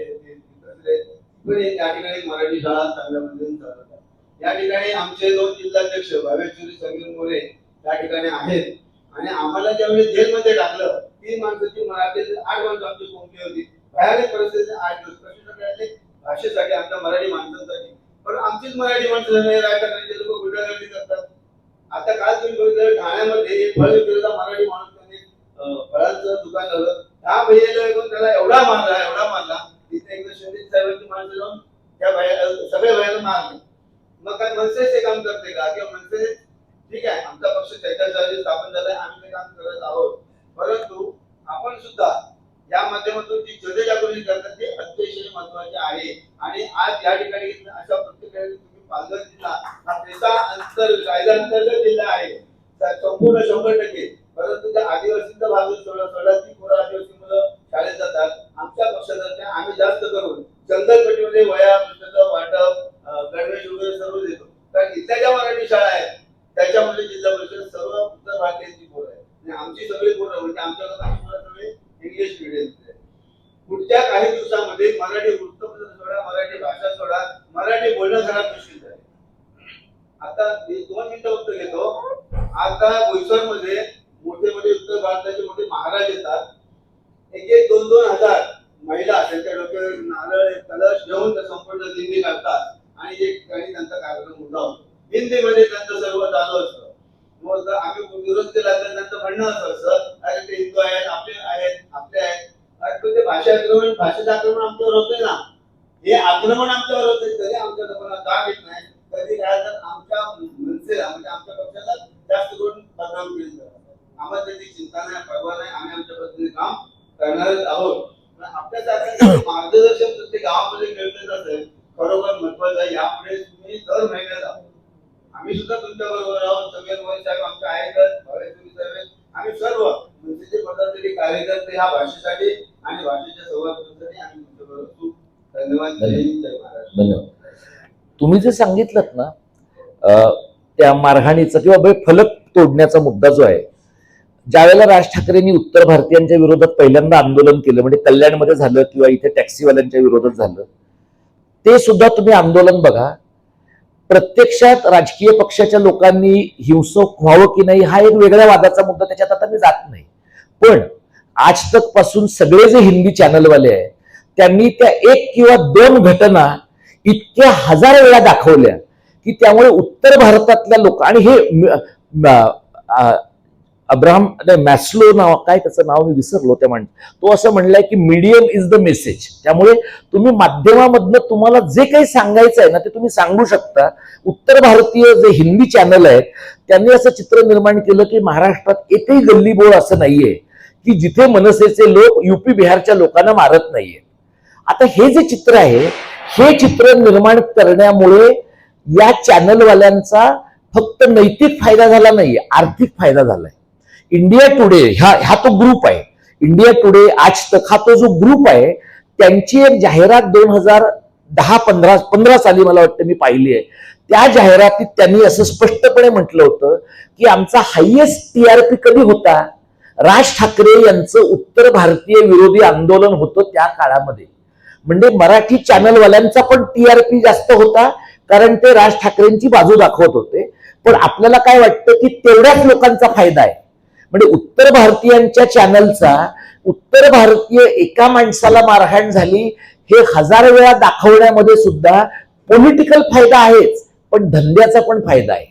पण या ठिकाणी मराठी शाळा चांगल्या पद्धतीने चालवतात. या ठिकाणी आमचे 2 जिल्हाध्यक्ष भावेश्वरी समीर मोरे त्या ठिकाणी आहेत, आणि आम्हाला ज्यावेळी जेलमध्ये टाकलं 3 माणसाची मराठी 8 माणसं आमची कोंबली होती. भयानक परिस्थिती 8 दिवस कशासाठी, भाषेसाठी, आमच्या मराठी माणसांसाठी. पण आमचीच मराठी माणसं राजकारणाचे लोक गुंडागर्दी करतात. ठाण्यामध्ये एक फळ विक्रेता मराठी माणूस त्यांनी फळांचं दुकान लावलं. त्या भैयाला येऊन त्याला एवढा मारला तिथे एकदा शिंदे साहेबांची माणसं जाऊन त्या सगळ्या भैयाला मारले. मग काय मनसे ते काम करते का? किंवा मनसे ठीक आहे आमचा पक्ष त्याच्यासाठी स्थापन झालाय, आम्ही ते काम करत आहोत, परंतु आपण सुद्धा या माध्यमातून जी जनजागृती करतात ते अतिशय महत्वाचे आहे. आणि आज या ठिकाणी अशा प्रत्येकाने तुम्ही पालघर जिल्हा हा कायदा अंतर्गत जिल्हा आहे संपूर्ण 100%, परंतु त्या आदिवासींचा भाग सोडा ती पोरं आदिवासी मुलं शाळेत जातात. आमच्या पक्षातर्फे आम्ही जास्त करून जंगलपट्टीमध्ये वया पुस्तकं वाटप गणवेश वगैरे सर्व देतो. कारण इथल्या ज्या मराठी शाळा आहेत त्याच्यामध्ये जिल्हा परिषद सर्व उत्तर भारतीयांची पोरं आहे आणि आमची सगळी पोरं म्हणजे आमच्या सगळे इंग्लिश मिडियम. पुढच्या काही दिवसामध्ये मराठी वृत्तपत्र सोडा, मराठी भाषा सोडा, मराठी बोलणं घरात मुश्किल झाले. आता 2 मिनिटं फक्त घेतो. आता बोईसरमध्ये मोठे उत्तर भारताचे मोठे महाराज येतात. 1-2 हजार महिला त्यांच्या डोक्यावर नारळ कलश घेऊन त्या संपूर्ण दिंडी काढतात आणि एक ठिकाणी त्यांचा कार्यक्रम मोठा होतो. हिंदीमध्ये त्यांचं सर्व चालू असतं. मग आम्ही विरोध केला तर त्यांचं म्हणणं असं अरे ते हिंदू आहेत, आपले आहेत. अरे ते भाषेचं आक्रमण आमच्यावर होतंय ना, हे आक्रमण आमच्यावर होतंय तरी आमच्या लोकांना जाग येत नाही. कधी काय तर आमच्या मनसेला म्हणजे आमच्या पक्षाला जास्त करून बदनाम केलं जातं. आम्हाला त्याची चिंता नाही, परवा नाही, आम्ही आमच्या पद्धतीने काम करणारच आहोत. आपल्यासारख्या मार्गदर्शन प्रत्येक गावामध्ये मिळत असेल खरोखर महत्वाचं आहे. यापुढे तुम्ही दर महिन्याला आम्ही सुद्धा तुमच्या बरोबर आहोत. समीर मोहित साहेब आमचे आहेतच, भावेश्वरी साहेब, आम्ही सर्व मनसेचे पदाधिकारी कार्यकर्ते ह्या भाषेसाठी आणि भाषेच्या संवर्धनासाठी आम्ही तुमच्या बरोबर. धन्यवाद. जय हिंद, जय महाराष्ट्र. धन्यवाद. तुम्ही जे सांगितलं ना त्या मारहाणीचा किंवा फलक तोडण्याचा मुद्दा जो आहे, ज्यावेळेला राज ठाकरेंनी उत्तर भारतीयांच्या विरोधात पहिल्यांदा आंदोलन केलं म्हणजे कल्याणमध्ये झालं किंवा इथे टॅक्सीवाल्यांच्या विरोधात झालं, ते सुद्धा तुम्ही आंदोलन बघा. प्रत्यक्षात राजकीय पक्षाच्या लोकांनी हिंसक व्हावं की नाही हा एक वेगळ्या वादाचा मुद्दा, त्याच्यात आता मी जात नाही. पण आज तक पासून सगळे जे हिंदी चॅनलवाले आहेत त्यांनी त्या 1 किंवा 2 घटना इतक्या हजार वेळा दाखवल्या की त्यामुळे उत्तर भारतातल्या लोक आणि हे अब्राहम मॅस्लो नाव काय त्याचं नाव मी विसरलो त्या तो असं म्हणलाय की मीडियम इज द मेसेज. त्यामुळे तुम्ही माध्यमामधनं तुम्हाला जे काही सांगायचं आहे ना ते तुम्ही सांगू शकता. उत्तर भारतीय जे हिंदी चॅनल आहेत त्यांनी असं चित्र निर्माण केलं की महाराष्ट्रात एकही गल्लीबोळ असं नाहीये की जिथे मनसेचे लोक UP बिहारच्या लोकांना मारत नाहीये. आता हे जे चित्र आहे हे चित्र निर्माण करण्यामुळे या चॅनलवाल्यांचा फक्त नैतिक फायदा झाला नाहीये, आर्थिक फायदा झालाय. इंडिया टुडे हा तो ग्रुप आहे. इंडिया टुडे, आज तक हा तो जो ग्रुप आहे त्यांची एक जाहिरात 2010-15 साली मला वाटतं मी पाहिली आहे. त्या जाहिरातीत त्यांनी असं स्पष्टपणे म्हटलं होतं की आमचा हायएस्ट TRP कधी होता, राज ठाकरे यांचं उत्तर भारतीय विरोधी आंदोलन होतं त्या काळामध्ये. म्हणजे मराठी चॅनलवाल्यांचा पण TRP जास्त होता कारण ते राज ठाकरेंची बाजू दाखवत होते. पण आपल्याला काय वाटतं की तेवढ्याच लोकांचा फायदा आहे. म्हणजे उत्तर भारतीयांच्या चॅनलचा उत्तर भारतीय एका माणसाला मारहाण झाली हे 1000 वेळा दाखवण्यामध्ये सुद्धा पॉलिटिकल फायदा आहेच, पण धंद्याचा पण फायदा आहे.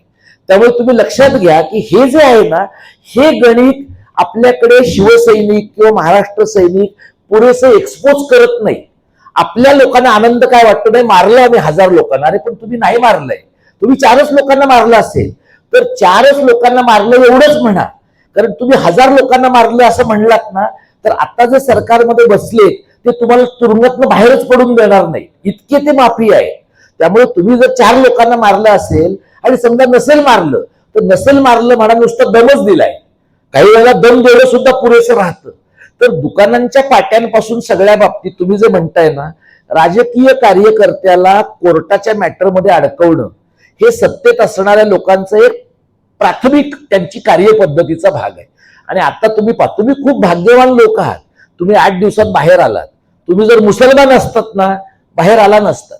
त्यामुळे तुम्ही लक्षात घ्या की हे जे आहे ना हे गणित आपल्याकडे शिवसैनिक किंवा महाराष्ट्र सैनिक पुरेसे एक्सपोज करत नाही. आपल्या लोकांना आनंद काय वाटतो, नाही मारलं आम्ही 1000 लोकांना. अरे पण तुम्ही नाही मारलंय, तुम्ही 4च लोकांना मारलं असेल तर 4च लोकांना मारलं एवढंच म्हणा. कारण तुम्ही 1000 लोकांना मारलं असं म्हणलात ना तर आता जे सरकारमध्ये बसले ते तुम्हाला तुरुंगातनं बाहेरच पडून देणार नाही, इतके ते माफी आहे. त्यामुळे तुम्ही जर 4 लोकांना मारलं असेल आणि समजा नसेल मारलं तर नसेल मारलं म्हणा, नुसतं दमच दिलाय. काही वेळेला दम देणं सुद्धा पुरेसं राहतं. तर दुकानांच्या पाट्यांपासून सगळ्या बाबतीत तुम्ही जे म्हणताय ना राजकीय कार्यकर्त्याला कोर्टाच्या मॅटरमध्ये अडकवणं हे सत्तेत असणाऱ्या लोकांचं एक प्राथमिक त्यांची कार्यपद्धतीचा भाग आहे. आणि आता तुम्ही खूप भाग्यवान लोक आहात, तुम्ही 8 दिवसात बाहेर आलात. तुम्ही जर मुसलमान असतात ना बाहेर आला नसतात.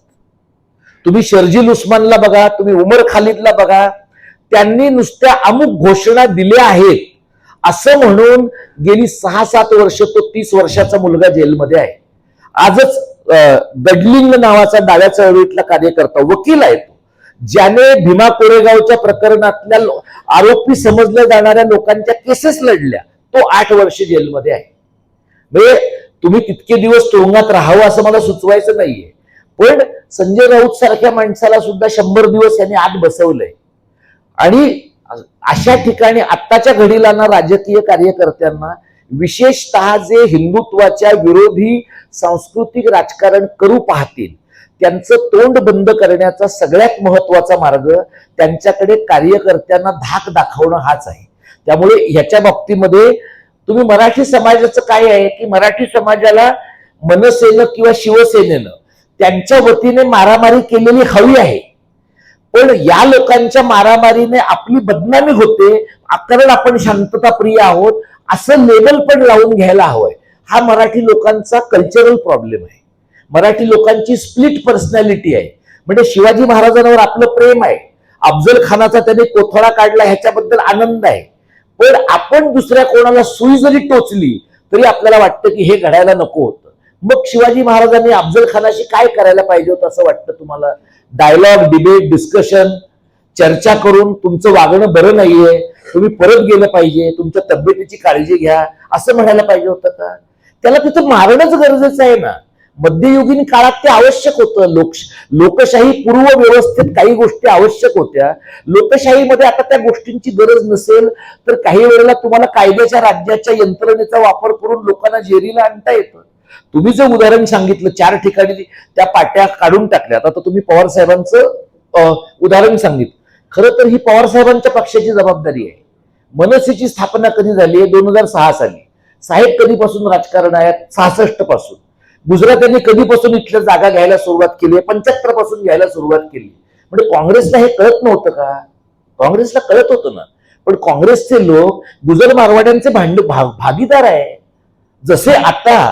तुम्ही शर्जील उस्मानला बघा, तुम्ही उमर खालिदला बघा, त्यांनी नुसत्या अमुक घोषणा दिल्या आहेत असं म्हणून गेली 6-7 वर्ष तो 30 वर्षाचा मुलगा जेलमध्ये आहे. आजच गडलिंग नावाचा डाव्या चळवळीतला कार्यकर्ता वकील आहे तो, ज्याने भीमा कोरेगावच्या प्रकरणातल्या आरोपी समजल्या जाणाऱ्या लोकांच्या केसेस लढल्या, तो 8 वर्ष जेलमध्ये आहे. म्हणजे तुम्ही तितके दिवस तुरुंगात राहावं असं मला सुचवायचं नाहीये, पण संजय राऊत सारख्या माणसाला सुद्धा 100 दिवस यांनी आत बसवलंय. आणि अशा ठिकाणी आत्ताच्या घडीला ना राजकीय कार्यकर्त्यांना, विशेषतः जे हिंदुत्वाच्या विरोधी सांस्कृतिक राजकारण करू पाहतील, त्यांचं तोंड बंद करण्याचा सगळ्यात महत्वाचा मार्ग त्यांच्याकडे कार्यकर्त्यांना धाक दाखवणं हाच आहे. त्यामुळे ह्याच्या बाबतीमध्ये तुम्ही मराठी समाजाचं काय आहे की मराठी समाजाला मनसेनं किंवा शिवसेनेनं त्यांच्या वतीने मारामारी केलेली हवी आहे, पण या लोकांच्या मारामारीने आपली बदनामी होते, कारण आपण शांतताप्रिय आहोत असं लेबल पण लावून घ्यायला हवंय. हा मराठी लोकांचा कल्चरल प्रॉब्लेम आहे. मराठी लोकांची स्प्लिट पर्सनॅलिटी आहे. म्हणजे शिवाजी महाराजांवर आपलं प्रेम आहे, अफजल खानाचा त्याने कोथळा काढला ह्याच्याबद्दल आनंद आहे, पण आपण दुसऱ्या कोणाला सुई जरी टोचली तरी आपल्याला वाटतं की हे घडायला नको होतं. मग शिवाजी महाराजांनी अफजल खानाशी काय करायला पाहिजे होतं असं वाटतं तुम्हाला? डायलॉग, डिबेट, डिस्कशन, चर्चा करून तुमचं वागणं बरं नाहीये, तुम्ही परत गेलं पाहिजे, तुमच्या तब्येतीची काळजी घ्या असं म्हणायला पाहिजे होतं का? त्याला तिथं मारणंच गरजेचं आहे ना. मध्ययुगीन काळात ते आवश्यक होतं. लोकशाही पूर्व व्यवस्थेत काही गोष्टी आवश्यक होत्या. लोकशाहीमध्ये आता त्या गोष्टींची गरज नसेल तर काही वेळेला तुम्हाला कायद्याच्या राज्याच्या यंत्रणेचा वापर करून लोकांना जेरीला आणता येतं. तुम्ही जे उदाहरण सांगितलं, 4 ठिकाणी त्या पाट्या काढून टाकल्यात, आता तुम्ही पवार साहेबांचं उदाहरण सांगितलं. खरं तर ही पवार साहेबांच्या पक्षाची जबाबदारी आहे. मनसेची स्थापना कधी झाली आहे? 2006 साली. साहेब कधीपासून राजकारण आहेत? 66 पासून. गुजरात यांनी कधीपासून इथल्या जागा घ्यायला सुरुवात केली? 75 पासून घ्यायला सुरुवात केली. म्हणजे काँग्रेसला हे कळत नव्हतं का? काँग्रेसला कळत होतं ना, पण काँग्रेसचे लोक गुजर मारवाड्यांचे भागीदार आहे. जसे आता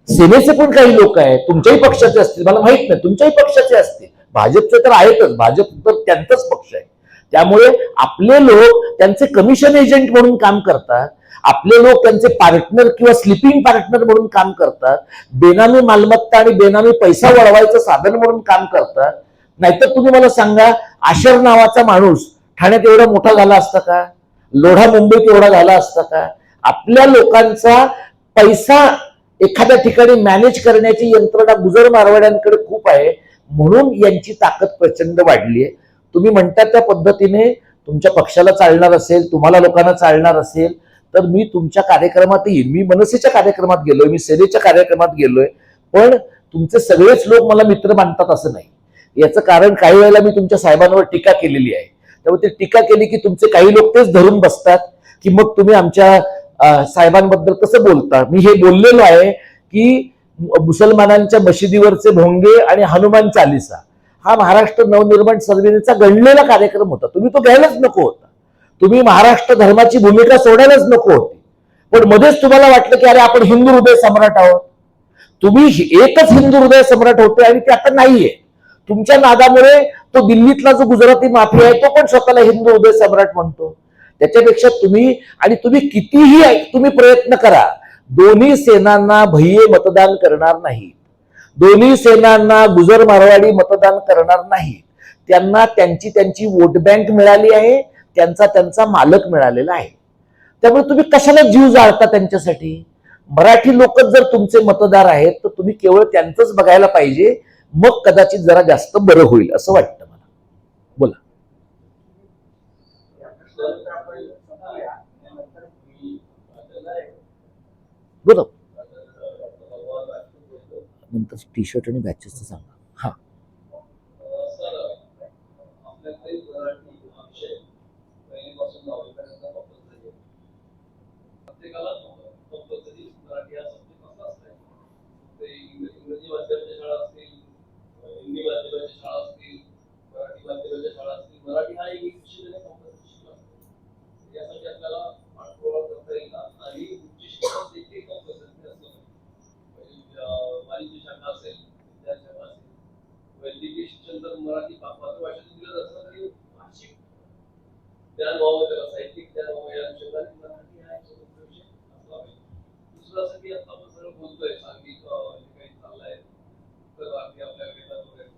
सेनेचे पण काही लोक आहेत, तुमच्याही पक्षाचे असतील, मला माहित नाही, तुमच्याही पक्षाचे असतील, भाजपचे तर आहेतच, भाजप तर त्यांचाच पक्ष आहे. त्यामुळे आपले लोक त्यांचे कमिशन एजंट म्हणून काम करतात, आपले लोक त्यांचे पार्टनर किंवा स्लिपिंग पार्टनर म्हणून काम करतात, बेनामी मालमत्ता आणि बेनामी पैसा वळवायचं साधन म्हणून काम करतात. नाहीतर तुम्ही मला सांगा, आशर नावाचा माणूस ठाण्यात एवढा मोठा झाला असता का? लोढा मुंबईत एवढा झाला असता का? आपल्या लोकांचा पैसा एखाद्या ठिकाणी मॅनेज करण्याची यंत्रणा गुजर मारवाड्यांकडे खूप आहे, म्हणून यांची ताकद प्रचंड वाढली आहे. तुम्ही म्हणता त्या पद्धतीने तुमच्या पक्षाला चालणार असेल, तुम्हाला लोकांना चालणार असेल तर मी तुमच्या कार्यक्रमात येईन. मी मनसेच्या कार्यक्रमात गेलोय, मी सेनेच्या कार्यक्रमात गेलोय, पण तुमचे सगळेच लोक मला मित्र मानतात असं नाही. याचं कारण काही वेळेला मी तुमच्या साहेबांवर टीका केलेली आहे. त्यामुळे ती टीका केली की तुमचे काही लोक तेच धरून बसतात की मग तुम्ही आमच्या साहेबांबद्दल कसं बोलता. मी हे बोललेलो आहे की मुसलमानांच्या मशिदीवरचे भोंगे आणि हनुमान चालिसा हा महाराष्ट्र नवनिर्माण समितीचा गणलेला कार्यक्रम होता. तुम्ही तो घ्यायलाच नको होता. तुम्ही महाराष्ट्र धर्माची भूमिका सोडायलाच नको होती. पण मध्येच तुम्हाला वाटलं की अरे आपण हिंदू हृदय सम्राट आहोत. तुम्ही एकच हिंदू हृदय सम्राट होते आणि ते आता नाहीये. तुमच्या नादामुळे तो दिल्लीतला जो गुजराती माफिया आहे तो पण स्वतःला हिंदू हृदय सम्राट म्हणतो. त्याच्यापेक्षा तुम्ही कितीही प्रयत्न करा, दोन्ही सेनांना भय्ये मतदान करणार नाही, दोन्ही सेनांना गुजर मारवाडी मतदान करणार नाही. त्यांना त्यांची वोट बँक मिळाली आहे, त्यांचा मालक मिळालेला आहे. त्यामुळे तुम्ही कशाला जीव जाळता त्यांच्यासाठी? मराठी लोकच जर तुमचे मतदार आहेत तर तुम्ही केवळ त्यांचंच बघायला पाहिजे, मग कदाचित जरा जास्त बरं होईल असं वाटतं मला. बोला. बोला. नंतर टी शर्ट आणि बॅचेसचं सांगा. हा, इंग्रजी माध्यमाच्या शाळा असतील, हिंदी माध्यमाच्या शाळा असतील, मराठी माध्यमाच्या शाळा असतील, मराठी हा एक विषय कंपल्सरी शिकला. यासाठी आपल्याला पाठपुरावा करता येईल आणि उच्च शिक्षण देखील कंपल्सरी असलं पाहिजे. वाणिज्य शाखा असेल, विज्ञान शाखा असेल, वैद्यकीय शिक्षण जर मराठी मातृभाषेतून दिलं असलं तरी भाषिक ज्ञान व्हावं, त्याला साहित्यिक ज्ञान व्हावं, या अनुषंगाने मराठी हा एक स्वतंत्र विषय असला पाहिजे. दुसरं असं की आता आपण सगळं बोलतोय सांघिक काही चाललंय, तर आपल्या वेळेला वगैरे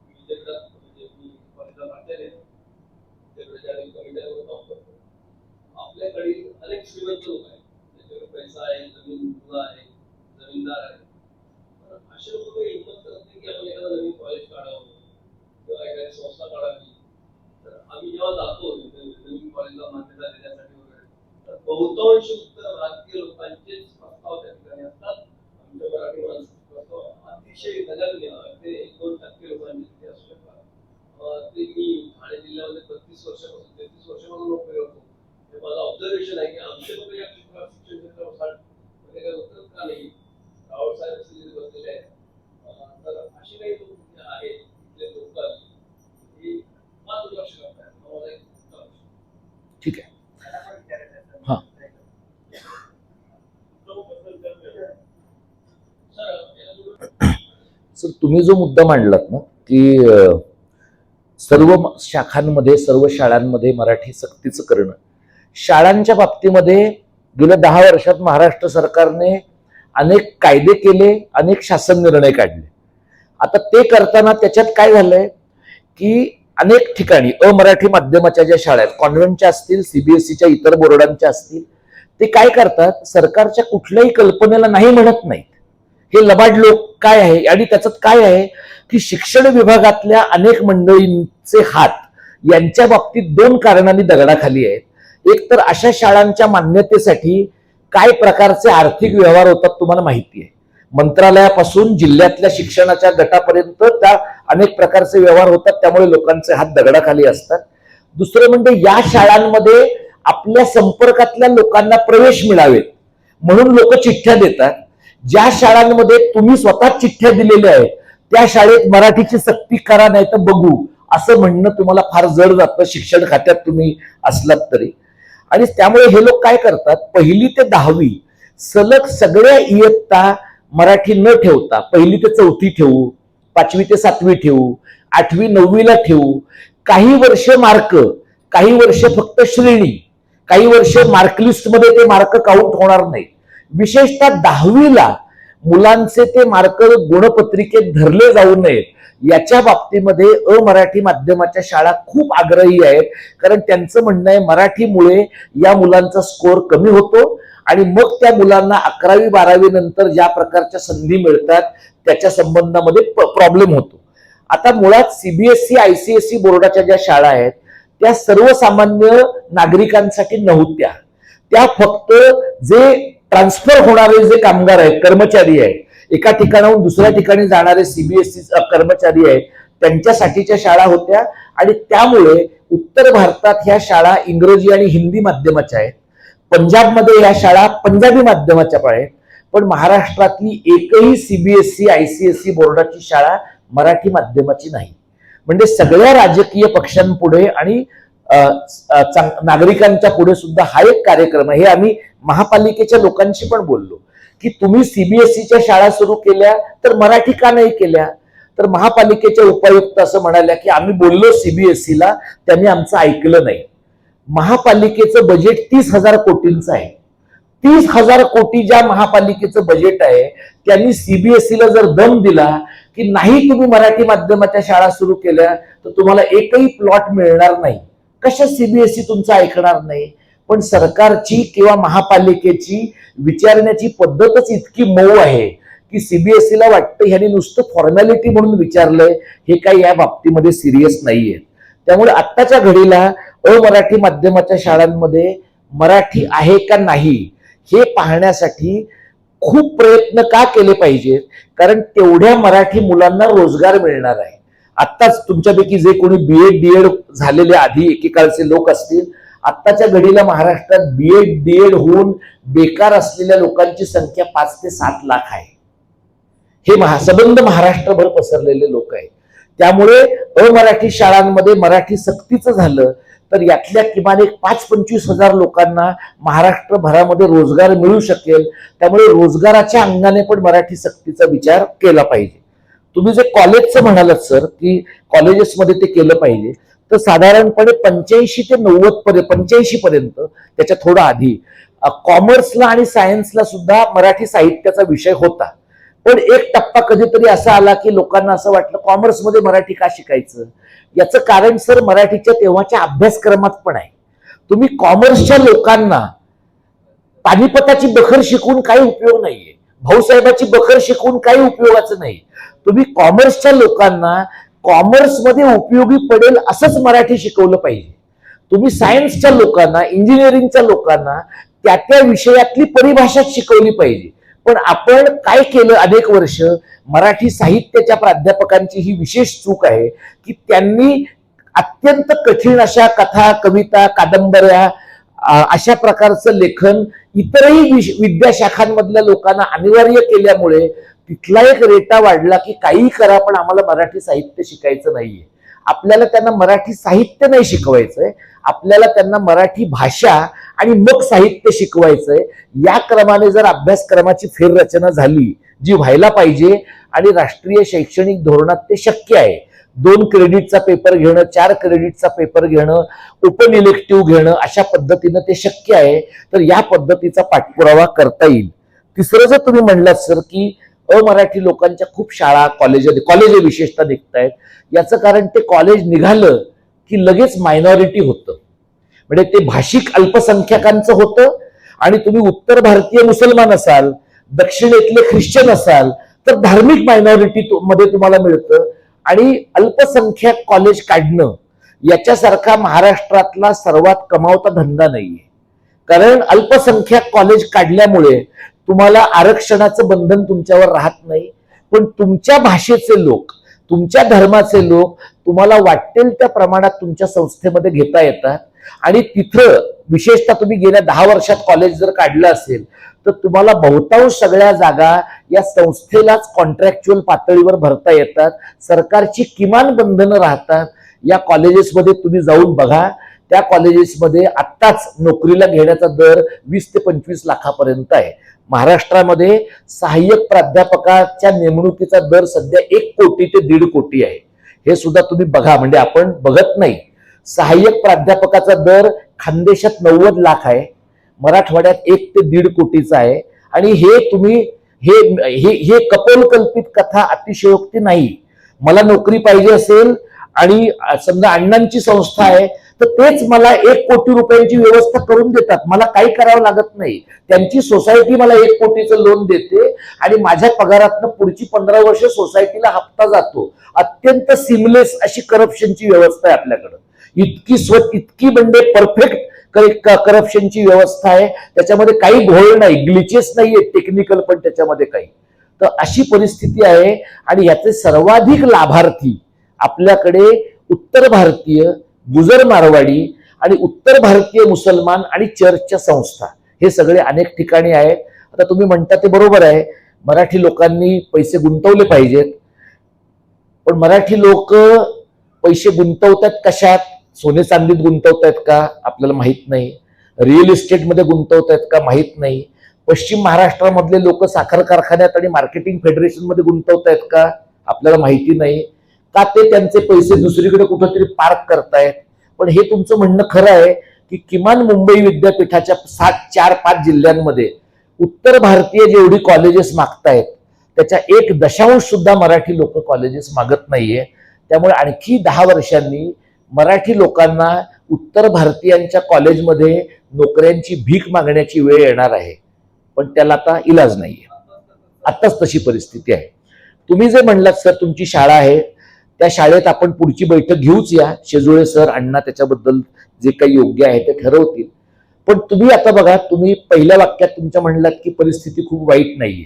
मी म्हणजे मी बहुतांश उत्तर भारतीय लोकांचेच प्रस्ताव त्या ठिकाणी असतात. आमच्या मराठी माणसाचे प्रस्ताव अतिशय नगण्य, ते 1-2% लोकांचे तिथे असू शकतात. ते मी ठाणे जिल्ह्यामध्ये 32 वर्षापासून 33 वर्षापासून नोकरी करतो. हे माझं ऑब्झर्वेशन आहे की आमचे लोक या क्षेत्रात शिक्षण क्षेत्रावर काही उत्तर का नाही. रावळ साहेब असलेले बसलेले आहेत. तर अशी काही लोक तिथे आहेत, तिथले लोक ही मात्र लक्ष करतात. मला एक ठीक आहे. मला पण विचारायचं आहे. हा. सर, तुम्ही जो मुद्दा मांडलात ना की सर्व शाखांमध्ये सर्व शाळांमध्ये मराठी सक्तीचं करणं, शाळांच्या बाबतीमध्ये गेल्या 10 वर्षात महाराष्ट्र सरकारने अनेक कायदे केले, अनेक शासन निर्णय काढले. आता ते करताना त्याच्यात काय झालंय की अनेक ठिकाणी अमराठी माध्यमाच्या ज्या शाळा आहेत, कॉन्व्हेंटच्या असतील, सीबीएसईच्या इतर बोर्डांच्या असतील, ते काय करतात, सरकारच्या कुठल्याही कल्पनेला नाही म्हणत नाहीत. हे लबाड लोक काय आहे, आणि त्याच्यात काय आहे की शिक्षण विभागातल्या अनेक मंडळींचे हात यांच्या बाबतीत 2 कारणांनी दगडाखाली आहेत. एक तर अशा शाळांच्या मान्यतेसाठी काय प्रकारचे आर्थिक व्यवहार होतात तुम्हाला माहिती आहे. मंत्रालयापासून जिल्ह्यातल्या शिक्षणाच्या गटापर्यंत त्या अनेक प्रकारचे व्यवहार होतात, त्यामुळे लोकांचे हात दगडाखाली असतात. दुसरं म्हणजे या शाळांमध्ये आपल्या संपर्कातल्या लोकांना प्रवेश मिळावेत म्हणून लोक चिठ्ठ्या देतात. ज्या शाळांमध्ये तुम्ही स्वतः चिठ्ठ्या दिलेल्या आहेत त्या शाळेत मराठीची सक्ती करा, नाही तर बघू, असं म्हणणं तुम्हाला फार जड जातं शिक्षण खात्यात तुम्ही असलात तरी. आणि त्यामुळे हे लोक काय करतात, 1ली ते 10वी सलग सगळ्या इयत्ता मराठी न ठेवता 1ली ते 4थी ठेवू, 5वी ते 7वी ठेवू, 8वी 9वीला ठेवू, काही वर्ष मार्क, काही वर्ष फक्त श्रेणी, काही वर्ष मार्कलिस्ट मध्ये ते मार्क काउंट होणार नाही. विशेषतः 10वीला मुलांचे ते मार्क गुणपत्रिकेत धरले जाऊ नयेत याच्या बाबतीमध्ये अमराठी माध्यमाच्या शाळा खूप आग्रही आहेत. कारण त्यांचं म्हणणं आहे मराठीमुळे या मुलांचा स्कोअर कमी होतो आणि मग त्या मुलांना 11वी 12वी नंतर ज्या प्रकारच्या संधी मिळतात त्याच्या संबंधामध्ये प्रॉब्लेम होतो. आता मुळात सीबीएसई आयसीएसई बोर्डाच्या ज्या शाळा आहेत त्या सर्वसामान्य नागरिकांसाठी नव्हत्या. त्या फक्त जे ट्रान्सफर होणारे जे कामगार आहेत, कर्मचारी आहेत, एका ठिकाणाहून दुसऱ्या ठिकाणी जाणारे सीबीएसई कर्मचारी आहेत, त्यांच्यासाठीच्या शाळा होत्या. आणि त्यामुळे उत्तर भारतात ह्या शाळा इंग्रजी आणि हिंदी माध्यमाच्या आहेत, पंजाबमध्ये ह्या शाळा पंजाबी माध्यमाच्या आहेत. पण महाराष्ट्रातली एकही सीबीएसई आयसीएसई बोर्डाची शाळा मराठी माध्यमाची नाही. म्हणजे सगळ्या राजकीय पक्षांपुढे आणि नागरिकांच्या पुढे सुद्धा हा एक कार्यक्रम आहे. हे आम्ही महापालिकेच्या लोकांशी पण बोललो की तुम्ही सीबीएसईच्या शाळा सुरू केल्या तर मराठी का नाही केल्या. तर महापालिकेच्या उपायुक्त असं म्हणाल्या की आम्ही बोललो सीबीएसईला, त्यांनी आमचं ऐकलं नाही. महापालिकेचं बजेट 30,000 कोटींचं आहे. 30,000 कोटी ज्या महापालिकेचं बजेट आहे त्यांनी सीबीएसईला जर दम दिला की नाही तुम्ही मराठी माध्यमाच्या शाळा सुरू केल्या तर तुम्हाला एकही प्लॉट मिळणार नाही, कशा सीबीएसई तुमचं ऐकणार नाही. पण सरकारची किंवा महापालिकेची विचारण्याची पद्धतच इतकी मऊ आहे की सीबीएसईला वाटतं ह्यांनी नुसतं फॉर्मॅलिटी म्हणून विचारलंय, हे काही या बाबतीमध्ये सिरियस नाहीये. त्यामुळे आत्ताच्या घडीला अमराठी माध्यमाच्या शाळांमध्ये मराठी आहे का नाही हे पाहण्यासाठी खूप प्रयत्न का केले पाहिजेत, कारण तेवढ्या मराठी मुलांना रोजगार मिळणार आहे. आत्ताच तुमच्यापैकी जे कोणी बीएड डीएड झालेले आधी एकेकाळचे लोक असतील, आत्ताच्या घडीला महाराष्ट्रात बीएड डीएड होऊन बेकार असलेल्या लोकांची संख्या 5 ते 7 लाख आहे. हे सबंध महाराष्ट्रभर पसरलेले लोक आहेत. त्यामुळे अमराठी शाळांमध्ये मराठी सक्तीचं झालं तर यातल्या किमान एक 5-25 हजार लोकांना महाराष्ट्रभरामध्ये रोजगार मिळू शकेल. त्यामुळे रोजगाराच्या अंगाने पण मराठी सक्तीचा विचार केला पाहिजे. तुम्ही जे कॉलेजचं म्हणालात सर की कॉलेजेसमध्ये ते केलं पाहिजे, तर साधारणपणे 85 ते 90 85 पर्यंत, त्याच्या थोडं आधी कॉमर्सला आणि सायन्सला सुद्धा मराठी साहित्याचा विषय होता. पण एक टप्पा कधीतरी असा आला की लोकांना असं वाटलं कॉमर्समध्ये मराठी का शिकायचं. याचं कारण सर मराठीच्या तेव्हाच्या अभ्यासक्रमात पण आहे. तुम्ही कॉमर्सच्या लोकांना पानिपताची बखर शिकवून काही उपयोग नाहीये, भाऊसाहेबाची बखर शिकवून काही उपयोगाचं नाही. तुम्ही कॉमर्सच्या लोकांना कॉमर्समध्ये उपयोगी पडेल असंच मराठी शिकवलं पाहिजे. तुम्ही सायन्सच्या लोकांना, इंजिनिअरिंगच्या लोकांना त्या विषयातली परिभाषा शिकवली पाहिजे. पण आपण काय केलं अनेक वर्ष, मराठी साहित्याच्या प्राध्यापकांची ही विशेष चूक आहे की त्यांनी अत्यंत कठीण अशा कथा, कविता, कादंबऱ्या अशा प्रकारचं लेखन इतरही विद्याशाखांमधल्या लोकांना अनिवार्य केल्यामुळे तिथला एक रेटा वाढला की काही करा पण आम्हाला मराठी साहित्य शिकायचं नाहीये. आपल्याला त्यांना मराठी साहित्य नाही शिकवायचंय, आपल्याला त्यांना मराठी भाषा आणि मग साहित्य शिकवायचंय. या क्रमाने जर अभ्यासक्रमाची फेररचना झाली जी व्हायला पाहिजे आणि राष्ट्रीय शैक्षणिक धोरणात ते शक्य आहे, 2 क्रेडिटचा पेपर घेणं, 4 क्रेडिटचा पेपर घेणं, ओपन इलेक्टिव्ह घेणं, अशा पद्धतीनं ते शक्य आहे, तर या पद्धतीचा पाठपुरावा करता येईल. तिसरं जर तुम्ही म्हणलात सर की अमराठी लोकांच्या खूप शाळा, कॉलेज विशेषतः निघतायत, याचं कारण ते कॉलेज निघालं की लगेच मायनॉरिटी होतं, म्हणजे ते भाषिक अल्पसंख्याकांचं होतं. आणि तुम्ही उत्तर भारतीय मुसलमान असाल, दक्षिणेतले ख्रिश्चन असाल तर धार्मिक मायनॉरिटी मध्ये तुम्हाला मिळतं. आणि अल्पसंख्याक कॉलेज काढणं याच्यासारखा महाराष्ट्रातला सर्वात कमावता धंदा नाहीये. कारण अल्पसंख्याक कॉलेज काढल्यामुळे तुम्हाला आरक्षणाचं बंधन तुमच्यावर राहत नाही, पण तुमच्या भाषेचे लोक, तुमच्या धर्माचे लोक तुम्हाला वाटेल त्या प्रमाणात तुमच्या संस्थेमध्ये घेता येतात. आणि तिथं विशेषतः तुम्ही गेल्या 10 वर्षात कॉलेज जर काढलं असेल तर तुम्हाला बहुतांश सगळ्या जागा या संस्थेलाच कॉन्ट्रॅक्च्युअल पातळीवर भरता येतात. सरकारची किमान बंधनं राहतात. या कॉलेजेसमध्ये तुम्ही जाऊन बघा, त्या कॉलेजेसमध्ये आत्ताच नोकरीला घेण्याचा दर 20 ते 25 लाखापर्यंत आहे. महाराष्ट्रामध्ये सहाय्यक प्राध्यापकाच्या नेमणुकीचा दर सध्या 1 कोटी ते 1.5 कोटी आहे. हे सुद्धा तुम्ही बघा, म्हणजे आपण बघत नाही. सहाय्यक प्राध्यापकाचा दर खानदेशात 90 लाख आहे, मराठवाड्यात 1 ते 1.5 कोटीचा आहे. आणि हे तुम्ही हे कपोलकल्पित कथा, अतिशयोक्ती नाही. मला नोकरी पाहिजे असेल आणि समजा अण्णांची संस्था आहे तर तेच मला 1 कोटी रुपयांची व्यवस्था करून देतात, मला काही करावं लागत नाही. त्यांची सोसायटी मला 1 कोटीचं लोन देते आणि माझ्या पगारातनं पुढची 15 वर्ष सोसायटीला हप्ता जातो. अत्यंत सिमलेस अशी करप्शनची व्यवस्था आहे आपल्याकडं. इतकी म्हणजे परफेक्ट करप्शनची व्यवस्था आहे, त्याच्यामध्ये काही घोळ नाही, ग्लिचेस नाहीये टेक्निकल, पण त्याच्यामध्ये काही. तर अशी परिस्थिती आहे. आणि याचे सर्वाधिक लाभार्थी आपल्याकडे उत्तर भारतीय, गुजर मारवाडी आणि उत्तर भारतीय मुसलमान आणि चर्चच्या संस्था, हे सगळे अनेक ठिकाणी आहेत. आता तुम्ही म्हणता ते बरोबर आहे, मराठी लोकांनी पैसे गुंतवले पाहिजेत, पण मराठी लोक पैसे गुंतवतात कशात? सोने चांदीत गुंतवतायत का? आपल्याला माहित नाही. रिअल इस्टेटमध्ये गुंतवतायत का? माहित नाही. पश्चिम महाराष्ट्रामधले लोक साखर कारखान्यात आणि मार्केटिंग फेडरेशन मध्ये गुंतवतायत का? आपल्याला माहिती नाही. का ते त्यांचे पैसे दुसरीकडे कुठेतरी पार्क करतायत? पण हे तुमचं म्हणणं खरं आहे की किमान मुंबई विद्यापीठाच्या 4-5 जिल्ह्यांमध्ये उत्तर भारतीय जेवढी कॉलेजेस मागतायत त्याच्या 1 सुद्धा मराठी लोक कॉलेजेस मागत नाहीये. त्यामुळे आणखी 10 वर्षांनी मराठी लोकांना उत्तर भारतीयांच्या कॉलेजमध्ये नोकऱ्यांची भीक मागण्याची वेळ येणार आहे. पण त्याला आता इलाज नाहीये, आत्ताच तशी परिस्थिती आहे. तुम्ही जे म्हणलात सर तुमची शाळा आहे, त्या शाळेत आपण पुढची बैठक घेऊच या. शेजुळे सर, अण्णा त्याच्याबद्दल जे काही योग्य आहे ते ठरवतील. पण तुम्ही आता बघा, तुम्ही पहिल्या वाक्यात तुमच्या म्हणलात की परिस्थिती खूप वाईट नाहीये.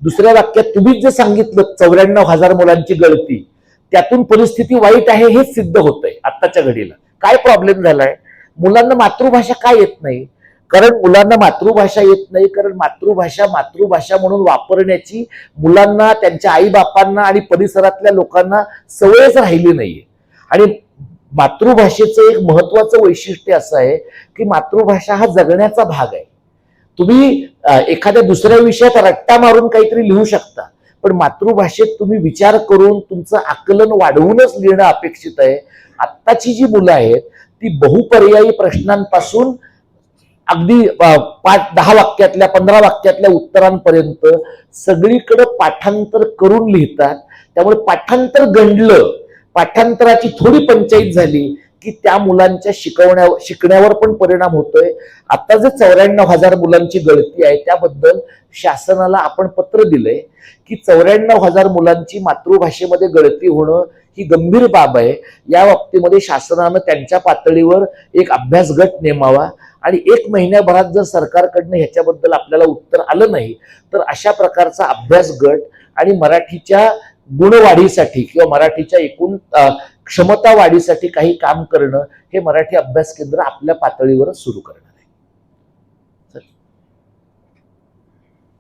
दुसऱ्या वाक्यात तुम्हीच जे सांगितलं 94,000 मुलांची गळती, त्यातून परिस्थिती वाईट आहे हेच सिद्ध होतंय आत्ताच्या घडीला. काय प्रॉब्लेम झालाय? मुलांना मातृभाषा काय येत नाही? कारण मुलांना मातृभाषा येत नाही कारण मातृभाषा म्हणून वापरण्याची मुलांना, त्यांच्या आई बापांना आणि परिसरातल्या लोकांना सवयच राहिली नाहीये. आणि मातृभाषेचं एक महत्वाचं वैशिष्ट्य असं आहे की मातृभाषा हा जगण्याचा भाग आहे. तुम्ही एखाद्या दुसऱ्या विषयात रट्टा मारून काहीतरी लिहू शकता, पण मातृभाषेत तुम्ही विचार करून तुमचं आकलन वाढवूनच लिहिणं अपेक्षित आहे. आत्ताची जी मुलं आहेत ती बहुपर्यायी प्रश्नांपासून अगदी 5-10 वाक्यातल्या 15 वाक्यातल्या उत्तरांपर्यंत सगळीकडे पाठांतर करून लिहितात. त्यामुळे पाठांतर गंडलं, पाठांतराची थोडी पंचायत झाली की त्या मुलांच्या शिकण्यावर पण परिणाम होतोय. आता जे 94,000 मुलांची गळती आहे त्याबद्दल शासनाला आपण पत्र दिलंय की 94,000 मुलांची मातृभाषेमध्ये गळती होणं ही गंभीर बाब आहे. या बाबतीमध्ये शासनानं त्यांच्या पातळीवर एक अभ्यास गट नेमावा आणि 1 महिन्याभरात जर सरकारकडनं ह्याच्याबद्दल आपल्याला उत्तर आलं नाही तर अशा प्रकारचा अभ्यास गट आणि मराठीच्या गुणवाढीसाठी किंवा मराठीच्या एकूण क्षमता वाढीसाठी काही काम करणं हे मराठी अभ्यास केंद्र आपल्या पातळीवरच सुरू करणार.